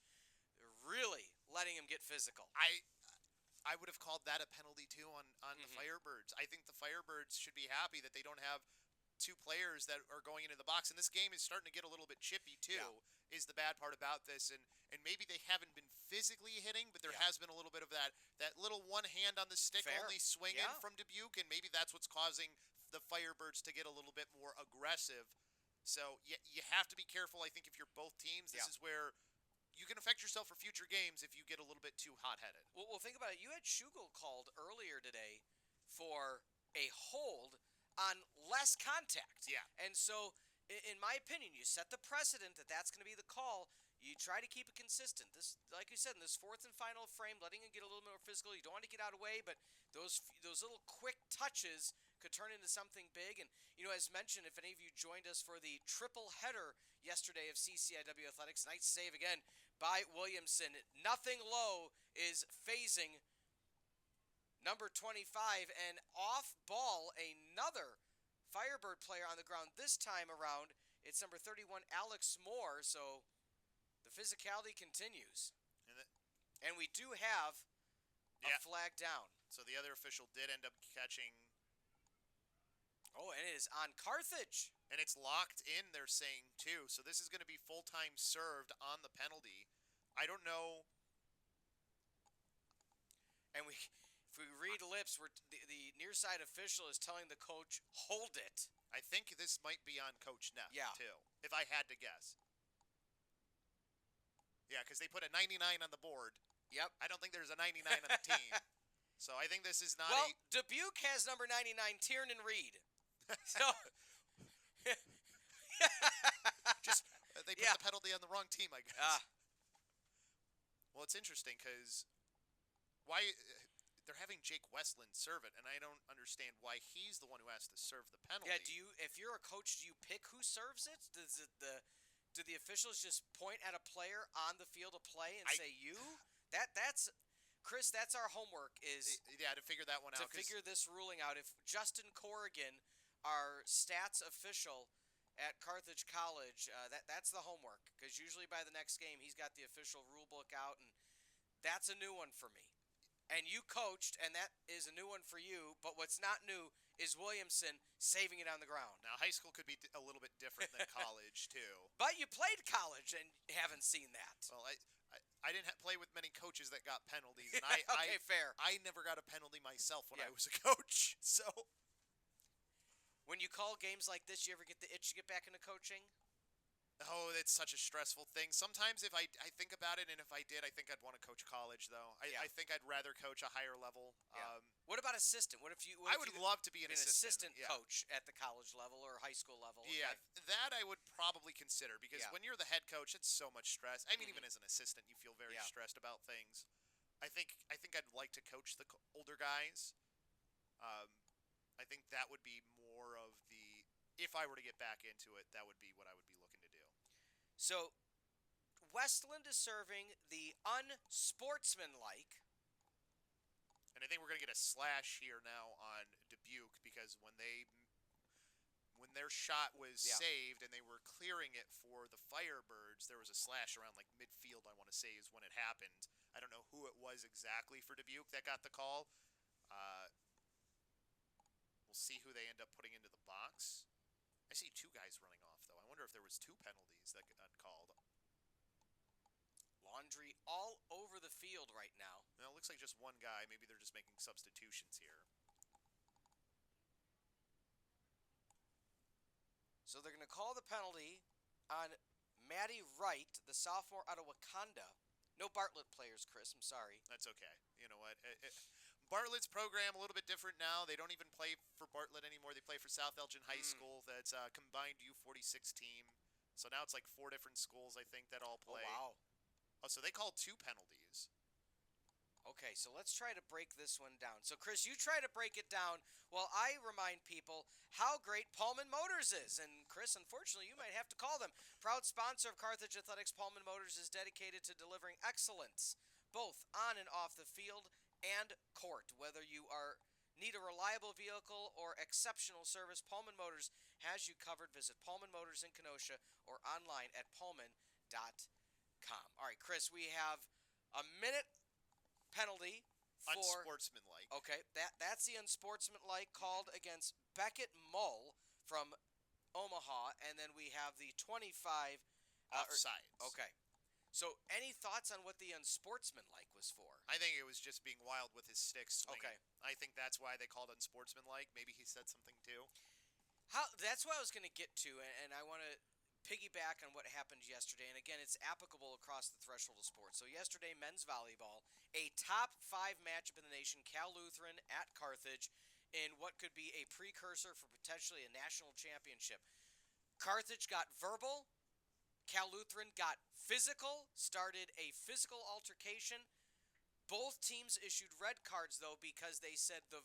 they're really letting him get physical. I would have called that a penalty, too, on the Firebirds. I think the Firebirds should be happy that they don't have 2 players that are going into the box. And this game is starting to get a little bit chippy, too, is the bad part about this. And maybe they haven't been physically hitting, but there has been a little bit of that little one hand on the stick only swinging from Dubuque. And maybe that's what's causing the Firebirds to get a little bit more aggressive. So you have to be careful, I think, if you're both teams. This is where you can affect yourself for future games if you get a little bit too hot-headed. Well, think about it. You had Schugel called earlier today for a hold on less contact. Yeah. And so, in my opinion, you set the precedent that that's going to be the call. You try to keep it consistent. This, like you said, in this 4th and final frame, letting him get a little more physical. You don't want to get out of the way, but those little quick touches could turn into something big. And, as mentioned, if any of you joined us for the triple header yesterday of CCIW Athletics, nice save again by Williamson. Nothing low is phasing number 25, and off ball, another Firebird player on the ground. This time around, it's number 31, Alex Moore, so the physicality continues. And we do have a flag down. So the other official did end up catching. Oh, and it is on Carthage. And it's locked in, they're saying, too. So this is going to be full-time served on the penalty. I don't know. And if we read lips, the near side official is telling the coach, hold it. I think this might be on Coach Neff, too, if I had to guess. Yeah, because they put a 99 on the board. Yep. I don't think there's a 99 on the team. So I think this is not Dubuque has number 99, Tiernan Reed. So just they put the penalty on the wrong team, I guess. Well, it's interesting because why they're having Jake Westland serve it, and I don't understand why he's the one who has to serve the penalty. Yeah, if you're a coach, do you pick who serves it? Do the officials just point at a player on the field of play and say you? That's Chris, that's our homework is to figure that one out. To figure this ruling out. If Justin Corrigan, our stats official at Carthage College, that's the homework, because usually by the next game he's got the official rule book out, and that's a new one for me. And you coached, and that is a new one for you, but what's not new is Williamson saving it on the ground. Now, high school could be a litlittle bit different than college, too. But you played college and haven't seen that. Well, I didn't play with many coaches that got penalties, and okay, fair. I never got a penalty myself when I was a coach, so. When you call games like this, you ever get the itch to get back into coaching? Oh, it's such a stressful thing. Sometimes if I think about it, and if I did, I think I'd want to coach college, though. I think I'd rather coach a higher level. Yeah. What about assistant? What if you? I would love to be an assistant coach at the college level or high school level. Yeah, that I would probably consider, because when you're the head coach, it's so much stress. I mean, even as an assistant, you feel very stressed about things. I think I'd like to coach the older guys. I think that would be more of the. If I were to get back into it, that would be what I would be looking to do. So, Westland is serving the unsportsmanlike. And I think we're going to get a slash here now on Dubuque, because when their shot was saved and they were clearing it for the Firebirds, there was a slash around like midfield, I want to say, is when it happened. I don't know who it was exactly for Dubuque that got the call. We'll see who they end up putting into the box. I see two guys running off, though. I wonder if there was two penalties that got called. Laundry all over the field right now. Well, it looks like just one guy. Maybe they're just making substitutions here. So they're going to call the penalty on Maddie Wright, the sophomore out of Wakanda. No Bartlett players, Chris. I'm sorry. That's okay. You know what? Bartlett's program a little bit different now. They don't even play for Bartlett anymore. They play for South Elgin High School. That's a combined U46 team. So now it's like 4 different schools, I think, that all play. Oh, wow. Oh, so they called 2 penalties. Okay, so let's try to break this one down. So, Chris, you try to break it down while I remind people how great Pullman Motors is. And, Chris, unfortunately, you might have to call them. Proud sponsor of Carthage Athletics, Pullman Motors is dedicated to delivering excellence, both on and off the field and court. Whether you need a reliable vehicle or exceptional service, Pullman Motors has you covered. Visit Pullman Motors in Kenosha or online at pullman.com. All right, Chris, we have a minute penalty for unsportsmanlike. Okay, that's the unsportsmanlike called against Beckett Mull from Omaha, and then we have the 25 offsides. Okay. So, any thoughts on what the unsportsmanlike was for? I think it was just being wild with his sticks swinging. Okay. I think that's why they called unsportsmanlike. Maybe he said something too. That's what I was going to get to, and I want to piggyback on what happened yesterday. And again, it's applicable across the threshold of sports. So yesterday, men's volleyball, a top 5 matchup in the nation, Cal Lutheran at Carthage, in what could be a precursor for potentially a national championship. Carthage got verbal. Cal Lutheran got physical, started a physical altercation. Both teams issued red cards, though, because they said the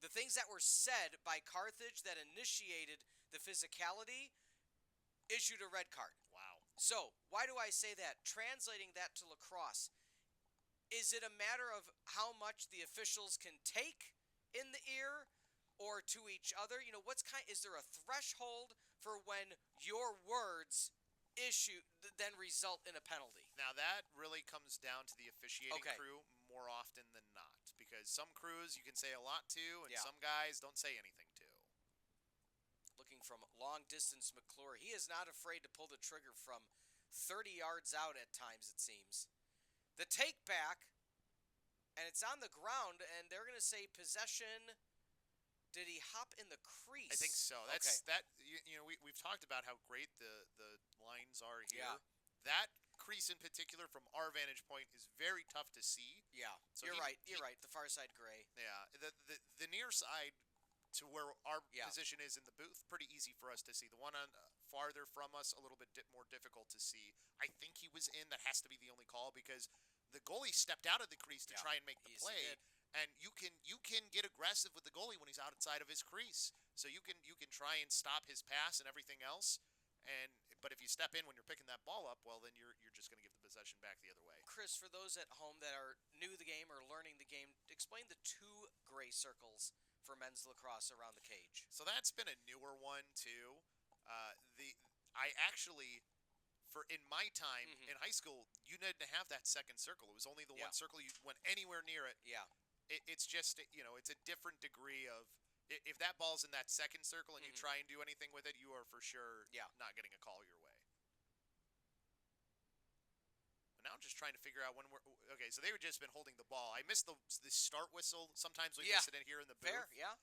things that were said by Carthage that initiated the physicality, issued a red card. Wow. So, why do I say that? Translating that to lacrosse, is it a matter of how much the officials can take in the ear or to each other? Is there a threshold for when your words then result in a penalty? Now that really comes down to the officiating Okay. crew more often than not, because some crews you can say a lot to, and Yeah. some guys don't say anything to. Looking from long distance, McClure, he is not afraid to pull the trigger from 30 yards out at times, it seems. The take back, and it's on the ground, and they're going to say possession. Did he hop in the crease? I think so. Okay. We've talked about how great the lines are here. Yeah. That crease in particular, from our vantage point, is very tough to see. Yeah, So you're he- right. You're right. The far side gray. Yeah, the near side to where our Yeah. position is in the booth, pretty easy for us to see. The one on farther from us, a little bit more difficult to see. I think he was in. That has to be the only call, because the goalie stepped out of the crease to Yeah. try and make the Yes, he play. did. And you can get aggressive with the goalie when he's outside of his crease. So you can try and stop his pass and everything else. But if you step in when you're picking that ball up, well, then you're just going to give the possession back the other way. Chris, for those at home that are new to the game or learning the game, explain the two gray circles for men's lacrosse around the cage. So that's been a newer one too. I actually, in my time Mhm. in high school, you didn't have that second circle. It was only the Yeah. one circle. You went anywhere near it. Yeah. It's just it's a different degree of, if that ball's in that second circle and you Mhm. try and do anything with it, you are for sure Yeah. not getting a call your way. But now I'm just trying to figure out when we're okay. So they've just been holding the ball. I missed the start whistle. Sometimes we Yeah. miss it in here in the booth. Fair. Yeah.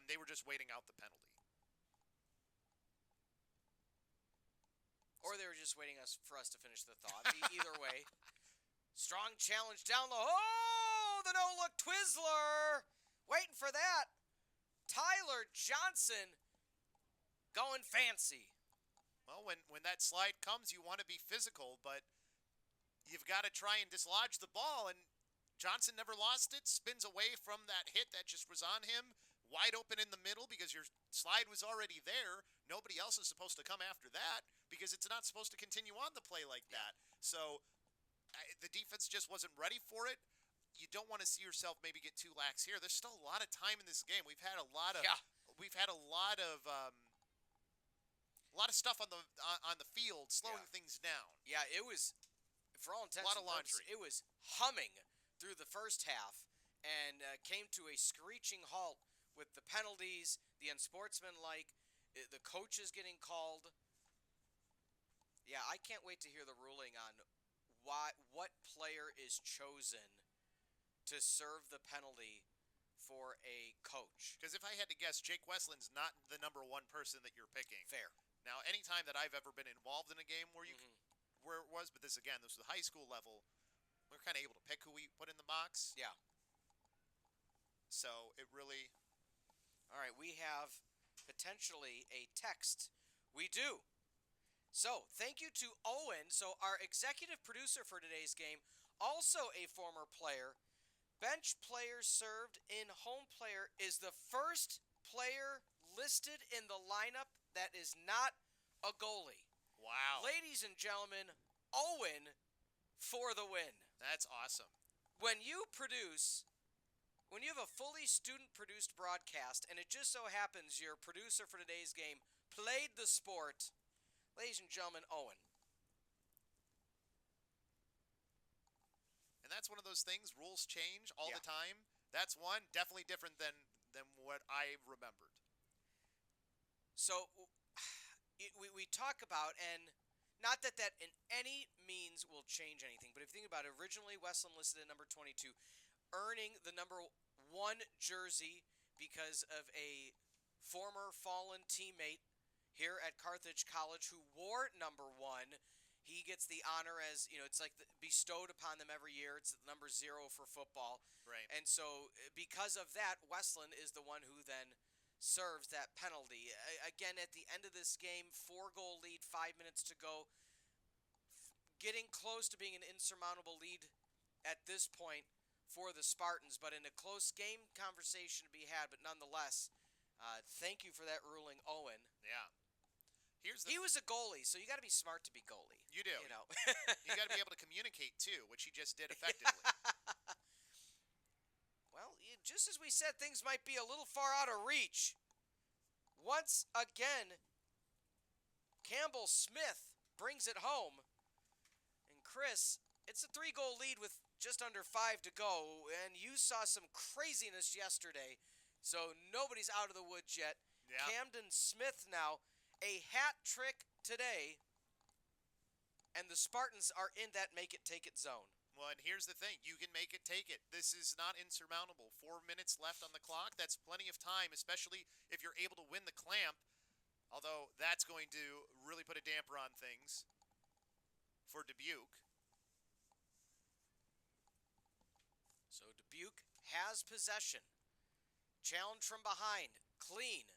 They were just waiting out the penalty. Or they were just waiting for us to finish the thought. Either way. Strong challenge down low. Oh, the no-look Twizzler. Waiting for that. Tyler Johnson going fancy. Well, when that slide comes, you want to be physical, but you've got to try and dislodge the ball. And Johnson never lost it. Spins away from that hit that just was on him. Wide open in the middle because your slide was already there. Nobody else is supposed to come after that because it's not supposed to continue on the play like that. So the defense just wasn't ready for it. You don't want to see yourself maybe get too lax here. There's still a lot of time in this game. We've had a lot of stuff on the field slowing things down. Yeah, it was, for all intents A lot and of purposes, laundry. it was humming through the first half and came to a screeching halt with the penalties, the unsportsmanlike, the coaches getting called. Yeah, I can't wait to hear the ruling on what player is chosen to serve the penalty for a coach. Because if I had to guess, Jake Westland's not the number one person that you're picking. Fair. Now, anytime that I've ever been involved in a game where Mhm. where it was, but this was the high school level, we were kind of able to pick who we put in the box. Yeah. So it really. All right, we have potentially a text. We do. So, thank you to Owen. So, our executive producer for today's game, also a former player. Bench player served in home player is the first player listed in the lineup that is not a goalie. Wow. Ladies and gentlemen, Owen for the win. That's awesome. When you have a fully student-produced broadcast, and it just so happens your producer for today's game played the sport, ladies and gentlemen, Owen. And that's one of those things. Rules change all Yeah. the time. That's one definitely different than what I remembered. So, we talk about, and not that in any means will change anything, but if you think about it, originally Westland listed at number 22, earning the number 1 jersey because of a former fallen teammate here at Carthage College who wore number 1. He gets the honor as, it's like bestowed upon them every year. It's number 0 for football. Right. And so because of that, Westland is the one who then serves that penalty. Again, at the end of this game, 4-goal lead, 5 minutes to go. Getting close to being an insurmountable lead at this point for the Spartans, but in a close game conversation to be had, but nonetheless, thank you for that ruling, Owen. Yeah. Here's the He was a goalie, so you got to be smart to be goalie. You do. You know. You got to be able to communicate too, which he just did effectively. Well, just as we said, things might be a little far out of reach. Once again, Campbell Smith brings it home. And Chris, it's a 3-goal lead with just under 5 to go. And you saw some craziness yesterday, so nobody's out of the woods yet. Yeah. Camden Smith now, a hat trick today. And the Spartans are in that make-it-take-it zone. Well, and here's the thing. You can make it, take it. This is not insurmountable. 4 minutes left on the clock. That's plenty of time, especially if you're able to win the clamp. Although that's going to really put a damper on things for Dubuque. So Dubuque has possession. Challenge from behind. Clean.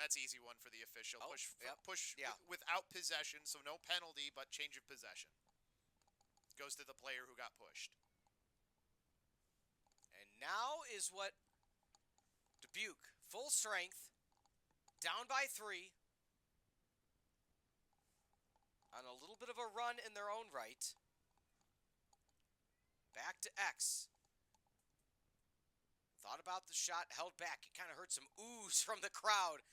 That's easy one for the official. Oh, Push yeah. without possession, so no penalty, but change of possession. Goes to the player who got pushed. And now is what Dubuque, full strength, down by 3, on a little bit of a run in their own right. Back to X. Thought about the shot, held back. You kind of heard some oohs from the crowd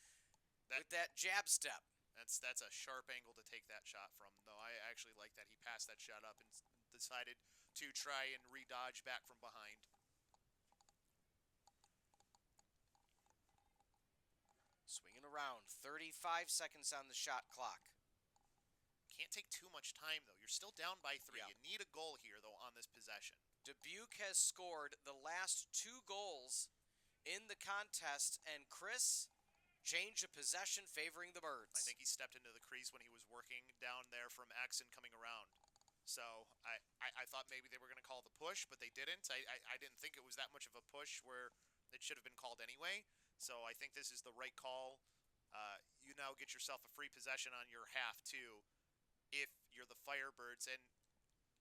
with that jab step. That's a sharp angle to take that shot from, though. I actually like that he passed that shot up and decided to try and re-dodge back from behind. Swinging around, 35 seconds on the shot clock. Can't take too much time, though. You're still down by 3. Yeah. You need a goal here, though, on this possession. Dubuque has scored the last 2 goals in the contest, and Chris, change of possession favoring the Birds. I think he stepped into the crease when he was working down there from X and coming around. So I thought maybe they were going to call the push, but they didn't. I didn't think it was that much of a push where it should have been called anyway. So I think this is the right call. You now get yourself a free possession on your half, too, if you're the Firebirds. And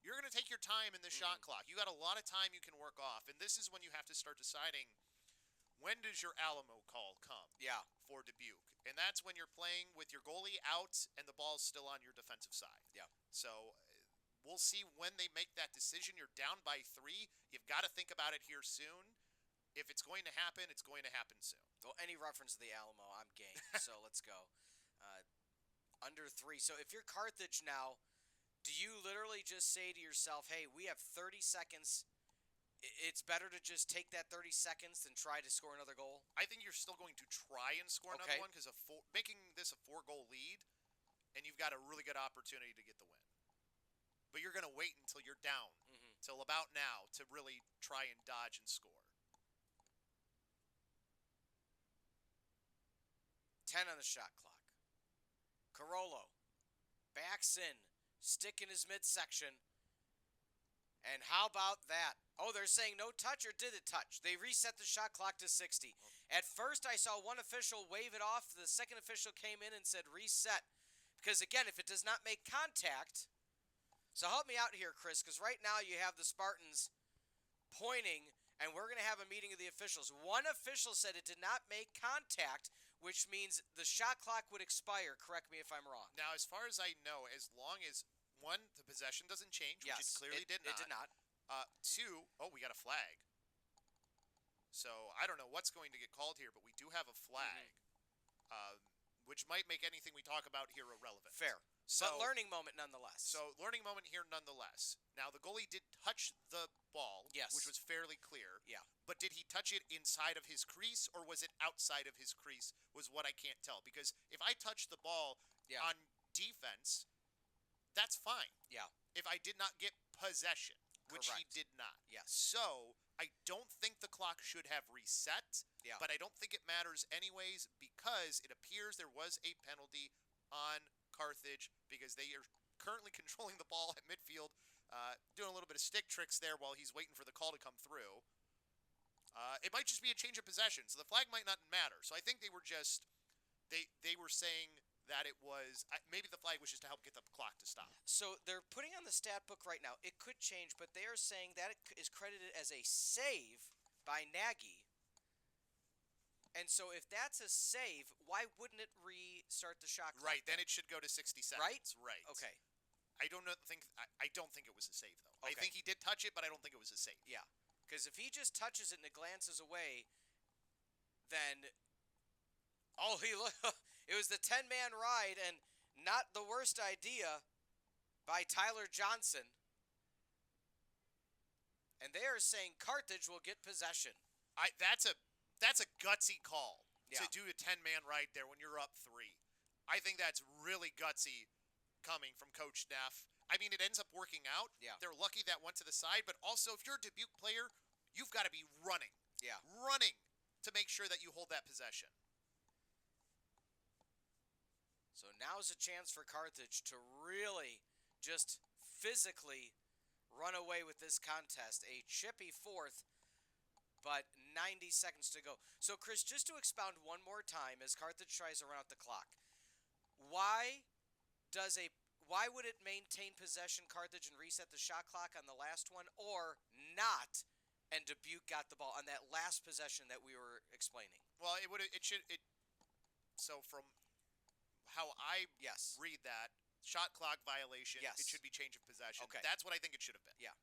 you're going to take your time in the shot clock. You got a lot of time you can work off. And this is when you have to start deciding, when does your Alamo call come for Dubuque? And that's when you're playing with your goalie out and the ball's still on your defensive side. Yeah. So we'll see when they make that decision. You're down by 3. You've got to think about it here soon. If it's going to happen, it's going to happen soon. Well, any reference to the Alamo, I'm game. So let's go. Under 3. So if you're Carthage now, do you literally just say to yourself, hey, we have 30 seconds. It's better to just take that 30 seconds than try to score another goal? I think you're still going to try and score another one because making this a 4-goal lead, and you've got a really good opportunity to get the win. But you're going to wait until you're down, till about now, to really try and dodge and score. 10 on the shot clock. Carollo backs in, stick in his midsection. And how about that? Oh, they're saying no touch, or did it touch? They reset the shot clock to 60. At first, I saw one official wave it off. The second official came in and said reset. Because, again, if it does not make contact... So help me out here, Chris, because right now you have the Spartans pointing, and we're going to have a meeting of the officials. One official said it did not make contact, which means the shot clock would expire. Correct me if I'm wrong. Now, as far as I know, as long as, 1, the possession doesn't change, which it clearly did not. It did not. 2, we got a flag. So I don't know what's going to get called here, but we do have a flag, which might make anything we talk about here irrelevant. Fair. So, but learning moment nonetheless. So learning moment here nonetheless. Now, the goalie did touch the ball, which was fairly clear. Yeah. But did he touch it inside of his crease, or was it outside of his crease, was what I can't tell. Because if I touch the ball on defense, that's fine. Yeah. If I did not get possession, which he did not. Yes. So I don't think the clock should have reset, but I don't think it matters anyways, because it appears there was a penalty on Carthage because they are currently controlling the ball at midfield, doing a little bit of stick tricks there while he's waiting for the call to come through. It might just be a change of possession, so the flag might not matter. So I think they were just they were saying that it was maybe the flag was just to help get the clock to stop. So they're putting on the stat book right now. It could change, but they are saying that it is credited as a save by Nagy. And so if that's a save, why wouldn't it restart the shot clock? Right, then it should go to 60 seconds. Right. Okay. I don't think it was a save though. Okay. I think he did touch it, but I don't think it was a save. Yeah. Because if he just touches it and it glances away, then it was the 10-man ride and not the worst idea by Tyler Johnson. And they are saying Carthage will get possession. That's a gutsy call Yeah. to do a 10-man ride there when you're up 3. I think that's really gutsy coming from Coach Neff. I mean, it ends up working out. Yeah. They're lucky that went to the side, but also if you're a Dubuque player, you've got to be running. Yeah. Running to make sure that you hold that possession. So now's a chance for Carthage to really just physically run away with this contest. A chippy fourth, but 90 seconds to go. So, Chris, just to expound one more time as Carthage tries to run out the clock, why would it maintain possession, Carthage, and reset the shot clock on the last one, or not, and Dubuque got the ball on that last possession that we were explaining? Well, so from how I Yes. read that, shot clock violation, Yes. it should be change of possession. Okay. That's what I think it should have been. Yeah.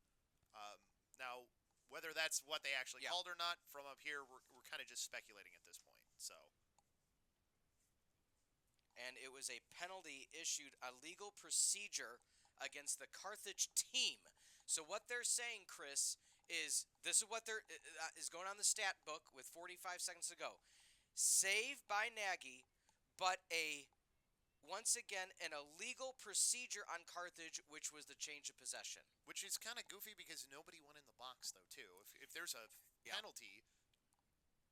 Now, whether that's what they actually Yeah. called or not, from up here, we're kind of just speculating at this point. So, And it was a penalty issued, a legal procedure against the Carthage team. So what they're saying, Chris, is this is what is going on the stat book with 45 seconds to go. Save by Nagy, but once again an illegal procedure on Carthage, which was the change of possession. which is kind of goofy because nobody went in the box, though, too. If there's a Yeah. penalty,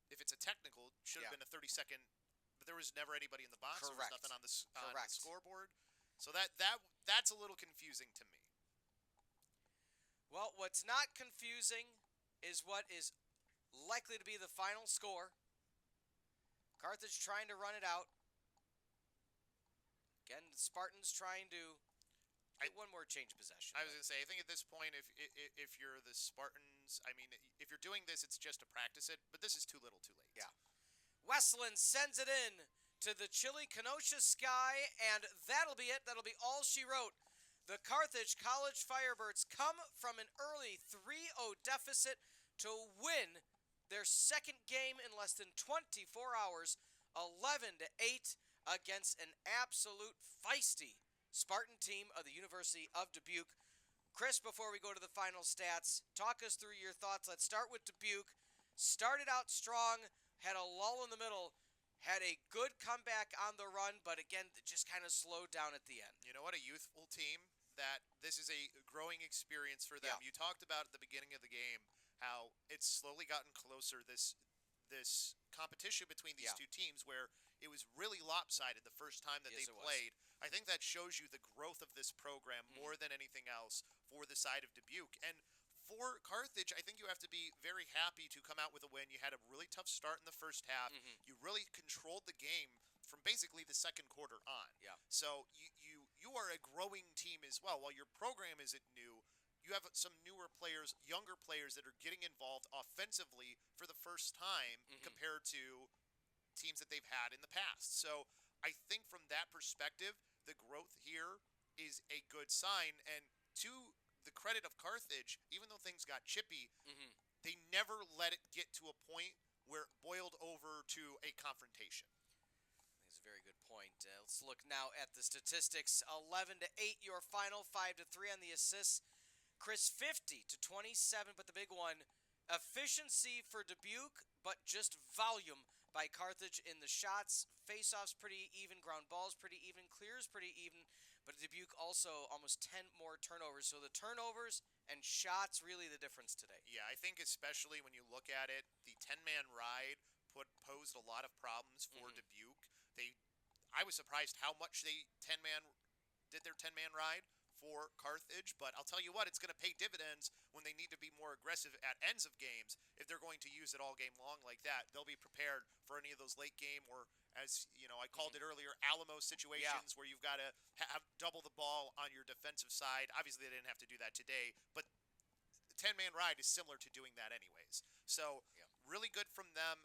if it's a technical, it should have Yeah. been a 30-second, but there was never anybody in the box. There was Correct. nothing on the Correct. scoreboard. So that's a little confusing to me. Well, what's not confusing is what is likely to be the final score. Carthage trying to run it out. Again, the Spartans trying to get one more change of possession. I was going to say, I think at this point, if you're the Spartans, I mean, if you're doing this, it's just to practice it, but this is too little, too late. Yeah. Westland sends it in to the chilly Kenosha sky, and that'll be it. That'll be all she wrote. The Carthage College Firebirds come from an early 3-0 deficit to win their second game in less than 24 hours, 11-8, against an absolute feisty Spartan team of the University of Dubuque. Chris, before we go to the final stats, talk us through your thoughts. Let's start with Dubuque. Started out strong, had a lull in the middle, had a good comeback on the run, but again, just kind of slowed down at the end. You know what? A youthful team that this is a growing experience for them. Yeah. You talked about at the beginning of the game how it's slowly gotten closer, this competition between these Yeah. two teams where it was really lopsided the first time that Yes, they it was. played. I think that shows you the growth of this program more than anything else for the side of Dubuque. And for Carthage, I think you have to be very happy to come out with a win. You had a really tough start in the first half. You really controlled the game from basically the second quarter on. Yeah. So you are a growing team as well. While your program isn't new, you have some newer players, younger players that are getting involved offensively for the first time compared to teams that they've had in the past. So I think from that perspective, the growth here is a good sign. And to the credit of Carthage, even though things got chippy, they never let it get to a point where it boiled over to a confrontation. That's a very good point. Let's look now at the statistics. 11-8, your final. 5-3 on the assists. Chris, 50-27, but the big one, efficiency for Dubuque, but just volume by Carthage in the shots. Face-offs pretty even, ground balls pretty even, clears pretty even, but Dubuque also almost 10 more turnovers. So the turnovers and shots really the difference today. Yeah, I think especially when you look at it, the 10-man ride posed a lot of problems for Dubuque. I was surprised how much they did their 10-man ride for Carthage, but I'll tell you what, it's going to pay dividends when they need to be more aggressive at ends of games. If they're going to use it all game long like that, they'll be prepared for any of those late game or, as you know, I called it earlier, Alamo situations where you've got to have double the ball on your defensive side. Obviously, they didn't have to do that today, but the 10-man ride is similar to doing that anyways. So really good from them.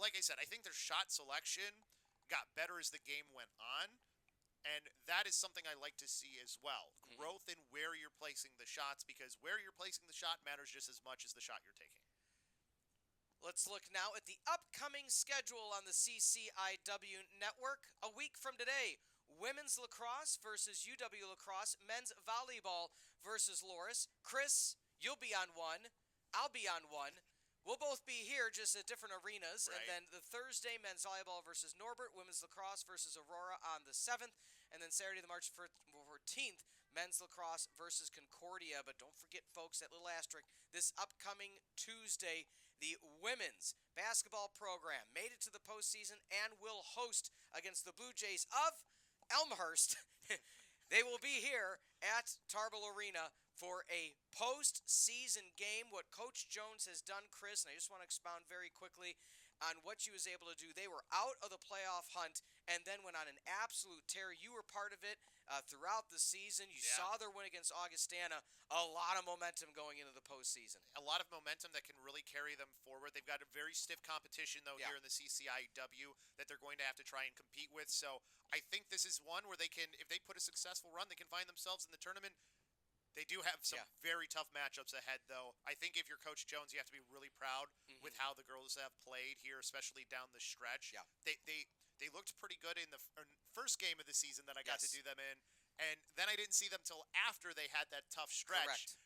like I said, I think their shot selection got better as the game went on. And that is something I like to see as well. Growth in where you're placing the shots, because where you're placing the shot matters just as much as the shot you're taking. Let's look now at the upcoming schedule on the CCIW network. A week from today, women's lacrosse versus UW Lacrosse, men's volleyball versus Loris. Chris, you'll be on one. I'll be on one. We'll both be here, just at different arenas. Right. And then the Thursday, men's volleyball versus Norbert, women's lacrosse versus Aurora on the 7th. And then Saturday, the March 14th, men's lacrosse versus Concordia. But don't forget, folks, that little asterisk, this upcoming Tuesday, the women's basketball program made it to the postseason and will host against the Blue Jays of Elmhurst. They will be here at Tarbell Arena for a postseason game. What Coach Jones has done, Chris, and I just want to expound very quickly on what she was able to do. They were out of the playoff hunt and then went on an absolute tear. You were part of it throughout the season. You saw their win against Augustana. A lot of momentum going into the postseason. A lot of momentum that can really carry them forward. They've got a very stiff competition, though, here in the CCIW that they're going to have to try and compete with. So I think this is one where they can, if they put a successful run, they can find themselves in the tournament. They do have some very tough matchups ahead, though. I think if you're Coach Jones, you have to be really proud with how the girls have played here, especially down the stretch. Yeah. They looked pretty good in the first game of the season that I got to do them in, and then I didn't see them till after they had that tough stretch. Correct.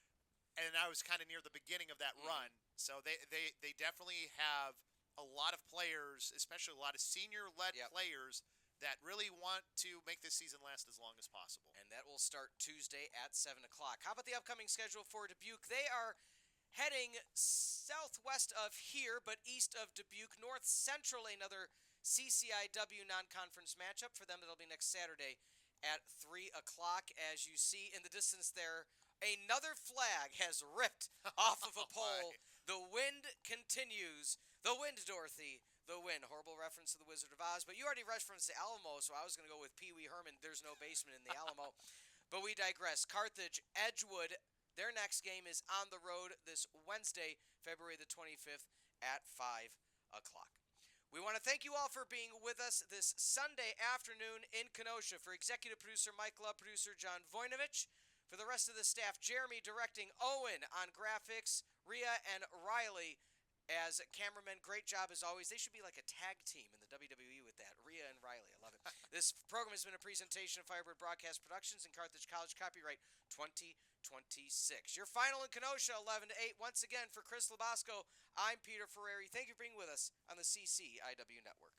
And I was kind of near the beginning of that run. So they definitely have a lot of players, especially a lot of senior-led players, that really want to make this season last as long as possible. And that will start Tuesday at 7 o'clock. How about the upcoming schedule for Dubuque? They are heading southwest of here, but east of Dubuque. North Central, another CCIW non-conference matchup. For them, it'll be next Saturday at 3 o'clock. As you see in the distance there, another flag has ripped off of a pole. The wind continues. The wind, Dorothy. The win. Horrible reference to the Wizard of Oz, but you already referenced the Alamo, so I was going to go with Pee Wee Herman. There's no basement in the Alamo. But we digress. Carthage, Edgewood, their next game is on the road this Wednesday, February the 25th at 5 o'clock. We want to thank you all for being with us this Sunday afternoon in Kenosha. For executive producer Mike Love, producer John Voinovich, for the rest of the staff, Jeremy directing, Owen on graphics, Rhea and Riley as cameramen. Great job as always. They should be like a tag team in the WWE with that. Rhea and Riley. I love it. This program has been a presentation of Firebird Broadcast Productions and Carthage College, copyright 2026. Your final in Kenosha, 11 to 8. Once again, for Chris LoBosco, I'm Peter Ferreri. Thank you for being with us on the CCIW Network.